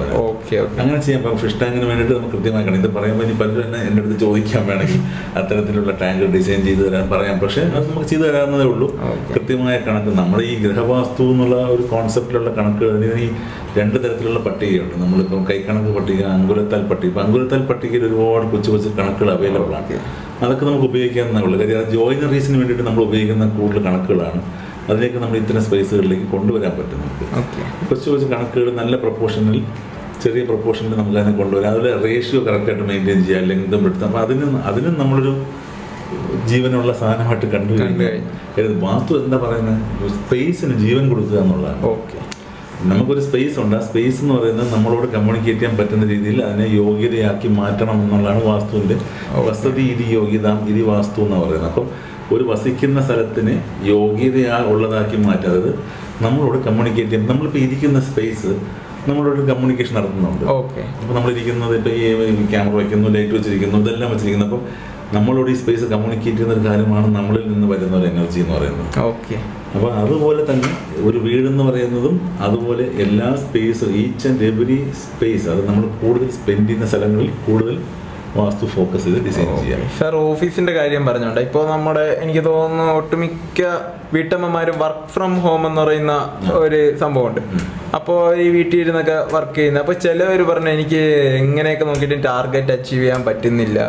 അങ്ങനെ ചെയ്യാം. ഫിഷ് ടാങ്കിന് വേണ്ടിയിട്ട് നമുക്ക് കൃത്യമായി കാണാം. ഇത് പറയുമ്പോൾ ഇനി പലരും തന്നെ എൻ്റെ അടുത്ത് ചോദിക്കാൻ വേണമെങ്കിൽ അത്തരത്തിലുള്ള ടാങ്ക് ഡിസൈൻ ചെയ്ത് തരാൻ പറയാം. പക്ഷേ അത് നമുക്ക് ചെയ്തു തരാവുന്നതേ ഉള്ളൂ. കൃത്യമായ കണക്ക് നമ്മുടെ ഈ ഗൃഹവാസ്തു എന്നുള്ള ഒരു കോൺസെപ്റ്റിലുള്ള കണക്കുകൾ, അതിന് ഈ 2 തരത്തിലുള്ള പട്ടികയുണ്ട്. നമ്മളിപ്പം കൈക്കണക്ക് പട്ടിക, അങ്കുലത്താൽ പട്ടിക. ഇപ്പം അങ്കുലത്താൽ പട്ടികയിൽ ഒരുപാട് കൊച്ചു കൊച്ചു കണക്കുകൾ അവൈലബിൾ ആണ്. അതൊക്കെ നമുക്ക് ഉപയോഗിക്കാവുന്നതേ ഉള്ളൂ. കാര്യം അത് ജോയിനറീസിന് വേണ്ടിയിട്ട് നമ്മൾ ഉപയോഗിക്കുന്ന കൂടുതൽ കണക്കുകളാണ്. അതിലേക്ക് നമ്മൾ ഇത്തരം സ്പേസുകളിലേക്ക് കൊണ്ടുവരാൻ പറ്റും. നമുക്ക് കുറച്ച് കുറച്ച് കണക്കുകൾ നല്ല പ്രൊപ്പോർഷനിൽ, ചെറിയ പ്രൊപ്പോർഷനിൽ നമുക്ക് അതിനെ കൊണ്ടുവരാം. അതിൽ റേഷ്യോ കറക്റ്റായിട്ട് മെയിൻറ്റെയിൻ ചെയ്യുക, ലെങ്തും എടുത്താൽ. അപ്പോൾ അതിനും നമ്മളൊരു ജീവനുള്ള സാധനമായിട്ട് കണ്ടു കഴിഞ്ഞാൽ വാസ്തു എന്താ പറയുന്നത്, സ്പേസിന് ജീവൻ കൊടുക്കുക എന്നുള്ളതാണ്. നമുക്കൊരു സ്പേസ് ഉണ്ട്. ആ സ്പേസ് എന്ന് പറയുന്നത് നമ്മളോട് കമ്മ്യൂണിക്കേറ്റ് ചെയ്യാൻ പറ്റുന്ന രീതിയിൽ അതിനെ യോഗ്യതയാക്കി മാറ്റണം എന്നുള്ളതാണ് വാസ്തുവിൻ്റെ വസതി ഇതി യോഗ്യത ഇതി വാസ്തു എന്ന് പറയുന്നത്. അപ്പം ഒരു വസിക്കുന്ന സ്ഥലത്തിന് യോഗ്യതയാ ഉള്ളതാക്കി മാറ്റാതെ നമ്മളോട് കമ്മ്യൂണിക്കേറ്റ് ചെയ്യാം. നമ്മളിപ്പോൾ ഇരിക്കുന്ന സ്പേസ് നമ്മളോട് കമ്മ്യൂണിക്കേഷൻ നടത്തുന്നുണ്ട്. അപ്പോൾ നമ്മളിരിക്കുന്നത് ഇപ്പോൾ ഈ ക്യാമറ വയ്ക്കുന്നു, ലൈറ്റ് വെച്ചിരിക്കുന്നു, ഇതെല്ലാം വെച്ചിരിക്കുന്നു. അപ്പം നമ്മളോട് ഈ സ്പേസ് കമ്മ്യൂണിക്കേറ്റ് ചെയ്യുന്ന ഒരു കാര്യമാണ് നമ്മളിൽ നിന്ന് വരുന്ന ഒരു എനർജി എന്ന് പറയുന്നത്. അപ്പോൾ അതുപോലെ തന്നെ ഒരു വീടെന്ന് പറയുന്നതും അതുപോലെ എല്ലാ സ്പേസും, ഈച്ച് ആൻഡ് എവറി സ്പേസ്, അത് നമ്മൾ കൂടുതൽ സ്പെൻഡ് ചെയ്യുന്ന സ്ഥലങ്ങളിൽ കൂടുതൽ വാസ്തു ഫോക്കസ് ചെയ്ത് ഡിസൈൻ ചെയ്യാം. സാർ ഓഫീസിന്റെ കാര്യം പറഞ്ഞോണ്ട് ഇപ്പോൾ നമ്മുടെ എനിക്ക് തോന്നുന്നു ഒട്ടുമിക്ക വീട്ടമ്മമാരും വർക്ക് ഫ്രം ഹോം എന്ന് പറയുന്ന ഒരു സംഭവമുണ്ട്. അപ്പോൾ ഈ വീട്ടിൽ ഇരുന്നൊക്കെ വർക്ക് ചെയ്യുന്നത്. അപ്പോൾ ചിലവർ പറഞ്ഞു എനിക്ക് എങ്ങനെയൊക്കെ നോക്കിയിട്ട് ടാർഗറ്റ് അച്ചീവ് ചെയ്യാൻ പറ്റുന്നില്ല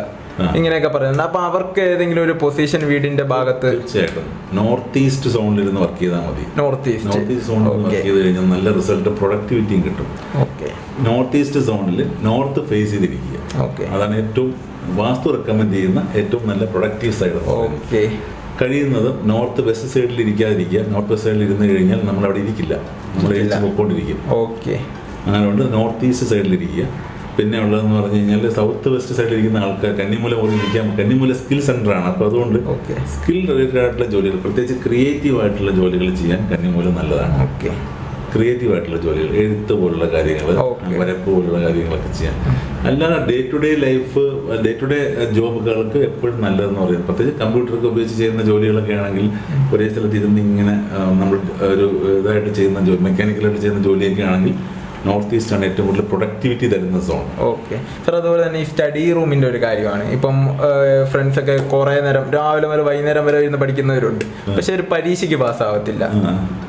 ഇങ്ങനെയൊക്കെ പറയുന്നുണ്ട്. അപ്പൊ അവർക്ക് ഏതെങ്കിലും ഒരു പൊസിഷൻ വീടിന്റെ ഭാഗത്ത് തീർച്ചയായിട്ടും നോർത്ത് ഈസ്റ്റ് സോണിൽ ഇരുന്ന് വർക്ക് ചെയ്താൽ മതി. നോർത്ത് ഈസ്റ്റ് സോണിൽ വർക്ക് ചെയ്ത് കഴിഞ്ഞാൽ നല്ല റിസൾട്ട്, പ്രൊഡക്ടിവിറ്റിയും കിട്ടും. നോർത്ത് ഈസ്റ്റ് സോണിൽ നോർത്ത് ഫേസ് ചെയ്തിരിക്കുക, അതാണ് ഏറ്റവും വാസ്തു റെക്കമെൻഡ് ചെയ്യുന്ന ഏറ്റവും നല്ല പ്രൊഡക്റ്റീവ് സൈഡ്. കഴിയുന്നത് നോർത്ത് വെസ്റ്റ് സൈഡിൽ ഇരിക്കാതിരിക്കുക. നോർത്ത് വെസ്റ്റ് സൈഡിൽ ഇരുന്ന് കഴിഞ്ഞാൽ നമ്മൾ അവിടെ ഇരിക്കില്ല, നമ്മൾ എഴുതി പോയിക്കൊണ്ടിരിക്കും. അങ്ങനെ നോർത്ത് ഈസ്റ്റ് സൈഡിലിരിക്കുക. പിന്നെ ഉള്ളതെന്ന് പറഞ്ഞു കഴിഞ്ഞാൽ സൗത്ത് വെസ്റ്റ് സൈഡിൽ ഇരിക്കുന്ന ആൾക്കാർ കന്നിമൂല ഇരിക്കാം. കന്നിമൂല സ്കിൽ സെൻ്ററാണ്. അപ്പോൾ അതുകൊണ്ട് സ്കിൽ റിലേറ്റഡ് ആയിട്ടുള്ള ജോലികൾ, പ്രത്യേകിച്ച് ക്രിയേറ്റീവ് ആയിട്ടുള്ള ജോലികൾ ചെയ്യാൻ കന്നിമൂല നല്ലതാണ്. ക്രിയേറ്റീവ് ആയിട്ടുള്ള ജോലികൾ, എഴുത്ത് പോലുള്ള കാര്യങ്ങൾ, വരപ്പ് പോലുള്ള കാര്യങ്ങളൊക്കെ ചെയ്യാൻ. അല്ലാതെ day to day life, day to day ജോബുകൾക്ക് എപ്പോഴും നല്ലതെന്ന് പറയുന്നത്, പ്രത്യേകിച്ച് കമ്പ്യൂട്ടറൊക്കെ ഉപയോഗിച്ച് ചെയ്യുന്ന ജോലികളൊക്കെ ആണെങ്കിൽ ഒരേ സ്ഥലത്ത് ഇരുന്ന് ഇങ്ങനെ നമ്മൾ ഒരു ഇതായിട്ട് ചെയ്യുന്ന ജോലി, മെക്കാനിക്കലായിട്ട് ചെയ്യുന്ന ജോലിയൊക്കെ ആണെങ്കിൽ നോർത്ത് ഈസ്റ്റ് ആണ് ഏറ്റവും കൂടുതൽ പ്രൊഡക്ടിവിറ്റി തരുന്ന സോൺ. സാർ അതുപോലെ തന്നെ ഈ സ്റ്റഡി റൂമിന്റെ ഒരു കാര്യമാണ്. ഇപ്പം ഫ്രണ്ട്സ് ഒക്കെ കുറെ നേരം രാവിലെ മുതൽ വൈകുന്നേരം വരെ ഇരുന്ന് പഠിക്കുന്നവരുണ്ട്. പക്ഷെ ഒരു പരീക്ഷയ്ക്ക് പാസ്സാവത്തില്ല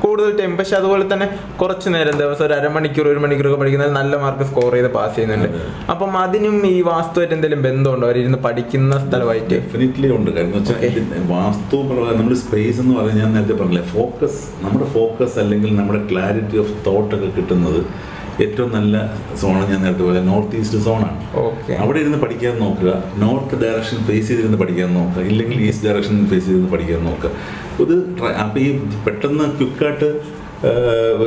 കൂടുതൽ ടൈം. പക്ഷെ അതുപോലെ തന്നെ കുറച്ച് നേരം, ദിവസം ഒരു അരമണിക്കൂർ 1 മണിക്കൂറൊക്കെ പഠിക്കുന്നതിൽ നല്ല മാർക്ക് സ്കോർ ചെയ്ത് പാസ് ചെയ്യുന്നുണ്ട്. അപ്പം അതിനും ഈ വാസ്തുവായിട്ട് എന്തെങ്കിലും ബന്ധമുണ്ടോ അവരിരുന്ന് പഠിക്കുന്ന സ്ഥലമായിട്ട്? ഡെഫിനറ്റ്ലി ഉണ്ട്. കാരണം വെച്ചാൽ വാസ്തു നമ്മുടെ സ്പേസ് എന്ന് പറഞ്ഞാൽ ഞാൻ നേരത്തെ പറഞ്ഞില്ലേ, ഫോക്കസ്, നമ്മുടെ ഫോക്കസ് അല്ലെങ്കിൽ നമ്മുടെ ക്ലാരിറ്റി ഓഫ് തോട്ടൊക്കെ കിട്ടുന്നത് ഏറ്റവും നല്ല സോണ് ഞാൻ നേരത്തെ പോലെ നോർത്ത് ഈസ്റ്റ് സോണാണ്. അവിടെ ഇരുന്ന് പഠിക്കാൻ നോക്കുക. നോർത്ത് ഡയറക്ഷൻ ഫേസ് ചെയ്തിരുന്ന് പഠിക്കാൻ നോക്കുക, ഇല്ലെങ്കിൽ ഈസ്റ്റ് ഡയറക്ഷൻ ഫേസ് ചെയ്തിരുന്ന് പഠിക്കാൻ നോക്കുക. ഇത് അപ്പം ഈ പെട്ടെന്ന് ക്വിക്കായിട്ട്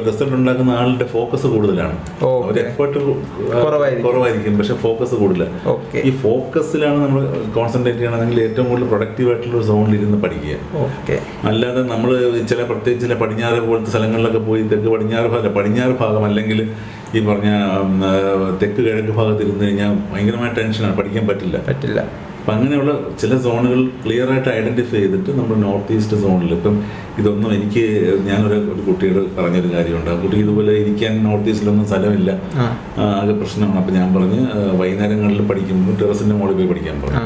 റിസൾട്ട് ഉണ്ടാക്കുന്ന ആളുടെ ഫോക്കസ് കൂടുതലാണ്. അവർ എഫേർട്ട് കുറവായിരിക്കും, പക്ഷെ ഫോക്കസ് കൂടുതലാണ്. ഈ ഫോക്കസിലാണ് നമ്മൾ കോൺസെൻട്രേറ്റ് ചെയ്യണമെങ്കിൽ ഏറ്റവും കൂടുതൽ പ്രൊഡക്റ്റീവ് ആയിട്ടുള്ള സോണിൽ ഇരുന്ന് പഠിക്കുക. അല്ലാതെ നമ്മൾ പ്രത്യേകിച്ച് ചില പടിഞ്ഞാറ് പോലത്തെ സ്ഥലങ്ങളിലൊക്കെ പോയി പടിഞ്ഞാറ് ഭാഗം അല്ലെങ്കിൽ ഈ പറഞ്ഞ തെക്ക് കിഴക്ക് ഭാഗത്ത് ഇരുന്ന് കഴിഞ്ഞാൽ ഭയങ്കരമായ ടെൻഷനാണ്, പഠിക്കാൻ പറ്റില്ല. അപ്പം അങ്ങനെയുള്ള ചില സോണുകൾ ക്ലിയർ ആയിട്ട് ഐഡൻറ്റിഫൈ ചെയ്തിട്ട് നമ്മൾ നോർത്ത് ഈസ്റ്റ് സോണിൽ ഇപ്പം ഇതൊന്നും ഞാനൊരു കുട്ടിയോട് പറഞ്ഞൊരു കാര്യമുണ്ട്. ആ കുട്ടി ഇതുപോലെ ഇരിക്കാൻ നോർത്ത് ഈസ്റ്റിലൊന്നും സ്ഥലമില്ല, ആകെ പ്രശ്നമാണ്. അപ്പം ഞാൻ പറഞ്ഞ് വൈകുന്നേരങ്ങളിൽ പഠിക്കുമ്പോൾ ടെറസിൻ്റെ മുകളിൽ പോയി പഠിക്കാൻ പറഞ്ഞു.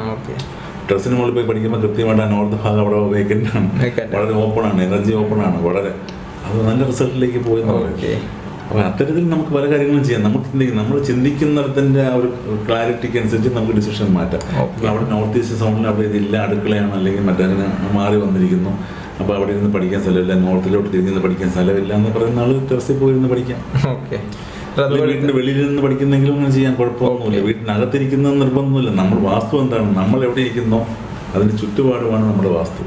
ടെറസിന് മുകളിൽ പോയി പഠിക്കുമ്പോൾ കൃത്യമായിട്ട് ആ നോർത്ത് ഭാഗം അവിടെ വേക്കൻ്റ് ആണ്, വളരെ ഓപ്പണാണ്, എനർജി ഓപ്പണാണ്, വളരെ അത് നല്ല റിസൾട്ടിലേക്ക് പോയി എന്ന് പറയും. അപ്പോൾ അത്തരത്തിൽ നമുക്ക് പല കാര്യങ്ങളും ചെയ്യാം. നമ്മൾ ചിന്തിക്കുന്നിടത്തിൻ്റെ ആ ഒരു ക്ലാരിറ്റിക്ക് അനുസരിച്ച് നമുക്ക് ഡിസിഷൻ മാറ്റാം. അവിടെ നോർത്ത് ഈസ്റ്റ് സോണിൽ അവിടെ ഇതില്ല, അടുക്കളയാണ് അല്ലെങ്കിൽ മറ്റങ്ങനെ മാറി വന്നിരിക്കുന്നു, അപ്പോൾ അവിടെ ഇരുന്ന് പഠിക്കാൻ സ്ഥലമില്ല, നോർത്തിലോട്ട് തിരിഞ്ഞ് പഠിക്കാൻ സ്ഥലമില്ല എന്ന് പറയുന്ന ആൾ ടെറസിൽ പോയി ഇരുന്ന് പഠിക്കാം. വീടിൻ്റെ വെളിയിൽ നിന്ന് പഠിക്കുന്നെങ്കിലും അങ്ങനെ ചെയ്യാൻ കുഴപ്പമൊന്നുമില്ല. വീട്ടിനകത്തിരിക്കുന്നത് നിർബന്ധമില്ല. നമ്മൾ വാസ്തു എന്താണ്, നമ്മൾ എവിടെ ഇരിക്കുന്നോ അതിൻ്റെ ചുറ്റുപാടുമാണ് നമ്മുടെ വാസ്തു.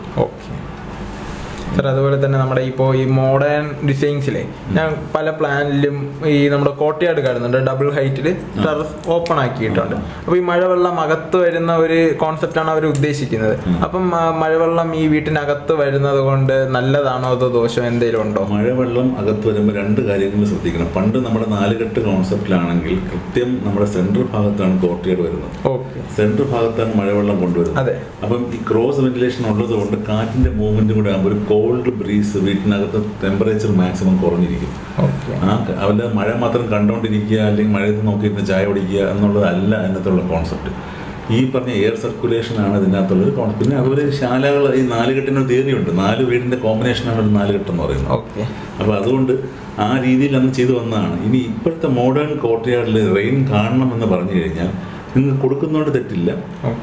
സാർ അതുപോലെ തന്നെ നമ്മുടെ ഇപ്പോൾ ഈ മോഡേൺ ഡിസൈൻസിലെ ഞാൻ പല പ്ലാനിലും ഈ നമ്മുടെ കോട്ടയാട് കാണുന്നുണ്ട്, ഡബിൾ ഹൈറ്റിൽ ടെറസ് ഓപ്പൺ ആക്കിയിട്ടുണ്ട്. അപ്പോൾ ഈ മഴവെള്ളം അകത്ത് വരുന്ന ഒരു കോൺസെപ്റ്റാണ് അവർ ഉദ്ദേശിക്കുന്നത്. അപ്പം മഴവെള്ളം ഈ വീട്ടിനകത്ത് വരുന്നത് കൊണ്ട് നല്ലതാണോ അതോ ദോഷം എന്തെങ്കിലും ഉണ്ടോ? മഴവെള്ളം അകത്ത് വരുമ്പോൾ രണ്ട് കാര്യങ്ങൾ ശ്രദ്ധിക്കണം. പണ്ട് നമ്മുടെ 4 കെട്ട് കോൺസെപ്റ്റിലാണെങ്കിൽ കൃത്യം നമ്മുടെ സെൻട്രൽ ഭാഗത്താണ് കോട്ടയാട് വരുന്നത്. സെൻട്രൽ ഭാഗത്താണ് മഴവെള്ളം കൊണ്ടുവരുന്നത്. അപ്പം ഈ ക്രോസ് വെന്റിലേഷൻ ഉള്ളത് കൊണ്ട് കാറ്റിന്റെ മൂവ്മെന്റും കൂടെ ആകുമ്പോൾ ഒരു കോൾഡ് ബ്രീസ് വീട്ടിനകത്ത് ടെമ്പറേച്ചർ മാക്സിമം കുറഞ്ഞിരിക്കും. അവരുടെ മഴ മാത്രം കണ്ടുകൊണ്ടിരിക്കുക അല്ലെങ്കിൽ മഴയത്ത് നോക്കിയിരുന്ന് ചായ കുടിക്കുക എന്നുള്ളതല്ല അതിനകത്തുള്ള കോൺസെപ്റ്റ്. ഈ പറഞ്ഞ എയർ സർക്കുലേഷൻ ആണ് ഇതിനകത്തുള്ളൊരു കോൺസെപ്റ്റ്. പിന്നെ അതുപോലെ ശാലകൾ ഈ 4 കെട്ടിനൊരു തിയറിയുണ്ട്. 4 വീടിന്റെ കോമ്പിനേഷനാണ് ഒരു 4 കെട്ട് എന്ന് പറയുന്നത്. അപ്പോൾ അതുകൊണ്ട് ആ രീതിയിൽ അന്ന് ചെയ്തു വന്നതാണ്. ഇനി ഇപ്പോഴത്തെ മോഡേൺ കോട്ടയാടിൽ റെയിൻ കാണണമെന്ന് പറഞ്ഞു കഴിഞ്ഞാൽ നിങ്ങൾക്ക് കൊടുക്കുന്നതുകൊണ്ട് തെറ്റില്ല.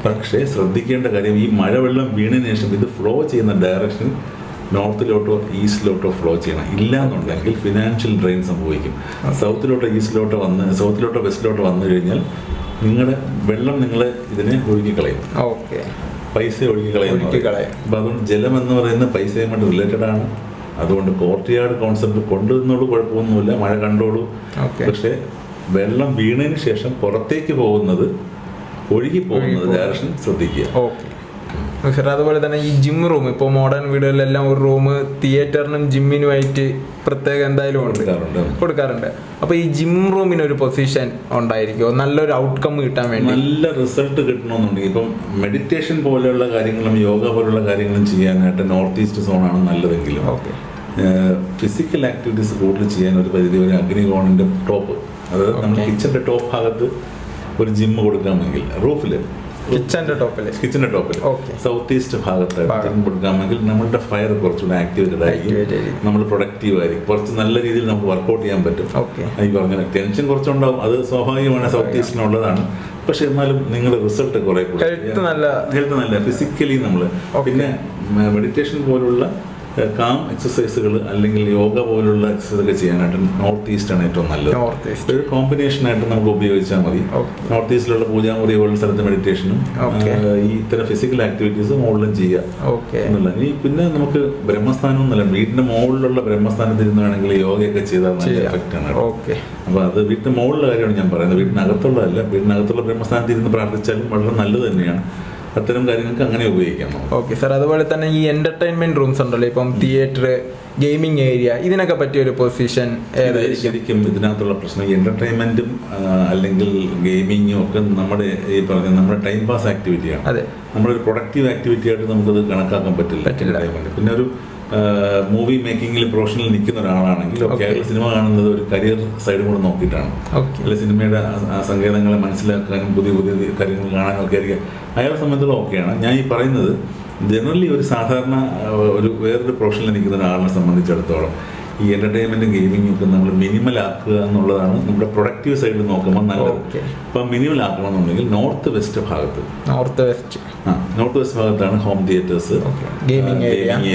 പക്ഷേ ശ്രദ്ധിക്കേണ്ട കാര്യം ഈ മഴവെള്ളം വീണതിന് ശേഷം ഇത് ഫ്ലോ ചെയ്യുന്ന ഡയറക്ഷൻ നോർത്തിലോട്ടോ ഈസ്റ്റിലോട്ടോ ഫ്ലോ ചെയ്യണം. ഇല്ല എന്നുണ്ടെങ്കിൽ ഫിനാൻഷ്യൽ ഡ്രെയിൻ സംഭവിക്കും. സൗത്തിലോട്ടോ വെസ്റ്റിലോട്ടോ വന്നു കഴിഞ്ഞാൽ നിങ്ങളുടെ വെള്ളം ഇതിനെ ഒഴുകിക്കളയും, പൈസ ഒഴുകിക്കളയും. അപ്പം അതുകൊണ്ട് ജലം എന്ന് പറയുന്നത് പൈസയുമായിട്ട് റിലേറ്റഡ് ആണ്. അതുകൊണ്ട് കോർട്ട്യാർഡ് കോൺസെപ്റ്റ് കൊണ്ടുവന്നോളൂ, കുഴപ്പമൊന്നുമില്ല, മഴ കണ്ടോളൂ. പക്ഷേ വെള്ളം വീണതിന് ശേഷം പുറത്തേക്ക് ഒഴുകി പോകുന്നത് ഡയറക്ഷൻ ശ്രദ്ധിക്കുക. സാർ അതുപോലെ തന്നെ ഈ ജിം റൂം ഇപ്പോൾ മോഡേൺ വീടുകളിലെല്ലാം ഒരു റൂം തിയേറ്ററിനും ജിമ്മിനുമായിട്ട് പ്രത്യേകം എന്തായാലും കൊടുക്കാറുണ്ട്. അപ്പോൾ ഈ ജിം റൂമിനൊരു പൊസിഷൻ ഉണ്ടായിരിക്കുമോ നല്ലൊരു ഔട്ട്കം കിട്ടാൻ വേണ്ടി? നല്ല റിസൾട്ട് കിട്ടണമെന്നുണ്ടെങ്കിൽ ഇപ്പം മെഡിറ്റേഷൻ പോലെയുള്ള കാര്യങ്ങളും യോഗ പോലുള്ള കാര്യങ്ങളും ചെയ്യാനായിട്ട് നോർത്ത് ഈസ്റ്റ് സോണാണ് നല്ലതെങ്കിലും ഫിസിക്കൽ ആക്ടിവിറ്റീസ് കൂടുതൽ ചെയ്യാൻ ഒരു പരിധി വരെ അഗ്നികോണിൻ്റെ ടോപ്പ്, അതായത് നമ്മൾ കിച്ചൻ്റെ ടോപ്പ് ഭാഗത്ത് ഒരു ജിം കൊടുക്കാമെങ്കിൽ റൂഫിൽ കിച്ചന്റെ ടോപ്പിൽ സൗത്ത് ഈസ്റ്റ് ഭാഗത്ത് കൊടുക്കാമെങ്കിൽ നമ്മളുടെ ഫയർ കുറച്ചുകൂടെ ആക്ടിവേറ്റഡ് ആയിരിക്കും, നമ്മൾ പ്രൊഡക്റ്റീവ് ആയിരിക്കും, കുറച്ച് നല്ല രീതിയിൽ നമുക്ക് വർക്കൗട്ട് ചെയ്യാൻ പറ്റും. ഈ പറഞ്ഞ ടെൻഷൻ കുറച്ചുണ്ടാവും, അത് സ്വാഭാവികമാണ്, സൗത്ത് ഈസ്റ്റിനുള്ളതാണ്. പക്ഷെ എന്നാലും നിങ്ങളുടെ റിസൾട്ട് കുറെ കൂടെ ഹെൽത്ത് നല്ല ഫിസിക്കലി നമ്മൾ പിന്നെ മെഡിറ്റേഷൻ പോലുള്ള കാം എക്സസൈസുകൾ അല്ലെങ്കിൽ യോഗ പോലുള്ള എക്സസൈസൊക്കെ ചെയ്യാനായിട്ട് നോർത്ത് ഈസ്റ്റ് ആണ് ഏറ്റവും നല്ലത്. ഒരു കോമ്പിനേഷനായിട്ട് നമുക്ക് ഉപയോഗിച്ചാൽ മതി. നോർത്ത് ഈസ്റ്റിലുള്ള പൂജാമുറി പോലുള്ള സ്ഥലത്ത് മെഡിറ്റേഷനും ഈ ഇത്തരം ഫിസിക്കൽ ആക്ടിവിറ്റീസ് മുകളിലും ചെയ്യുക എന്നുള്ളത്. ഇനി പിന്നെ നമുക്ക് ബ്രഹ്മസ്ഥാനം എന്നല്ല, വീടിന്റെ മുകളിലുള്ള ബ്രഹ്മസ്ഥാനത്തിൽ ഇരുന്ന് വേണമെങ്കിൽ യോഗയൊക്കെ ചെയ്താൽ നല്ല എഫക്റ്റ് ആണ്. അപ്പോൾ അത് വീട്ടിന്റെ മുകളിലുള്ള കാര്യമാണ് ഞാൻ പറയുന്നത്, വീടിനകത്തുള്ളതല്ല. വീടിനകത്തുള്ള ബ്രഹ്മസ്ഥാനത്തിൽ ഇരുന്ന് പ്രാർത്ഥിച്ചാലും വളരെ നല്ലത് തന്നെയാണ്. അത്തരം കാര്യങ്ങൾക്ക് അങ്ങനെ ഉപയോഗിക്കാം. ഓക്കെ സാർ, അതുപോലെ തന്നെ ഈ എന്റർടൈൻമെന്റ് റൂംസ് ഉണ്ടല്ലോ, ഇപ്പം തിയേറ്റർ, ഗെയിമിംഗ് ഏരിയ, ഇതിനൊക്കെ പറ്റിയ ഒരു പൊസിഷൻ ശരിക്കും ഇതിനകത്തുള്ള പ്രശ്നം എന്റർടൈൻമെന്റും അല്ലെങ്കിൽ ഗെയിമിങ്ങും ഒക്കെ നമ്മുടെ ഈ പറഞ്ഞ നമ്മുടെ ടൈം പാസ് ആക്ടിവിറ്റിയാണ്. നമ്മുടെ ഒരു പ്രൊഡക്റ്റീവ് ആക്ടിവിറ്റി ആയിട്ട് നമുക്കത് കണക്കാക്കാൻ പറ്റില്ല. പിന്നെ ഒരു മൂവി മേക്കിങ്ങിൽ പ്രൊഫഷണൽ നിൽക്കുന്ന ഒരാളാണെങ്കിൽ സിനിമ കാണുന്നത് ഒരു കരിയർ സൈഡും കൂടെ നോക്കിയിട്ടാണ്, അല്ലെങ്കിൽ സിനിമയുടെ സങ്കേതങ്ങളെ മനസ്സിലാക്കാനും പുതിയ കാര്യങ്ങൾ കാണാനും ഒക്കെ ആയിരിക്കും അയാളെ സംബന്ധിച്ചുള്ള ഓക്കെയാണ്. ഞാൻ ഈ പറയുന്നത് ജനറലി ഒരു സാധാരണ വേറൊരു പ്രൊഫഷനിൽ നിൽക്കുന്ന ഒരാളിനെ സംബന്ധിച്ചിടത്തോളം ഈ എന്റർടൈൻമെന്റും ഗെയിമിങ്ങും ഒക്കെ നമ്മൾ മിനിമൽ ആക്കുക എന്നുള്ളതാണ് നമ്മുടെ പ്രൊഡക്റ്റീവ് സൈഡിൽ നോക്കുമ്പോൾ നല്ലത്. അപ്പം മിനിമൽ ആക്കണമെന്നുണ്ടെങ്കിൽ നോർത്ത് വെസ്റ്റ് ഭാഗത്ത് നോർത്ത് വെസ്റ്റ് ഭാഗത്താണ് ഹോം തിയേറ്റേഴ്സ്, ഗെയിമിംഗ്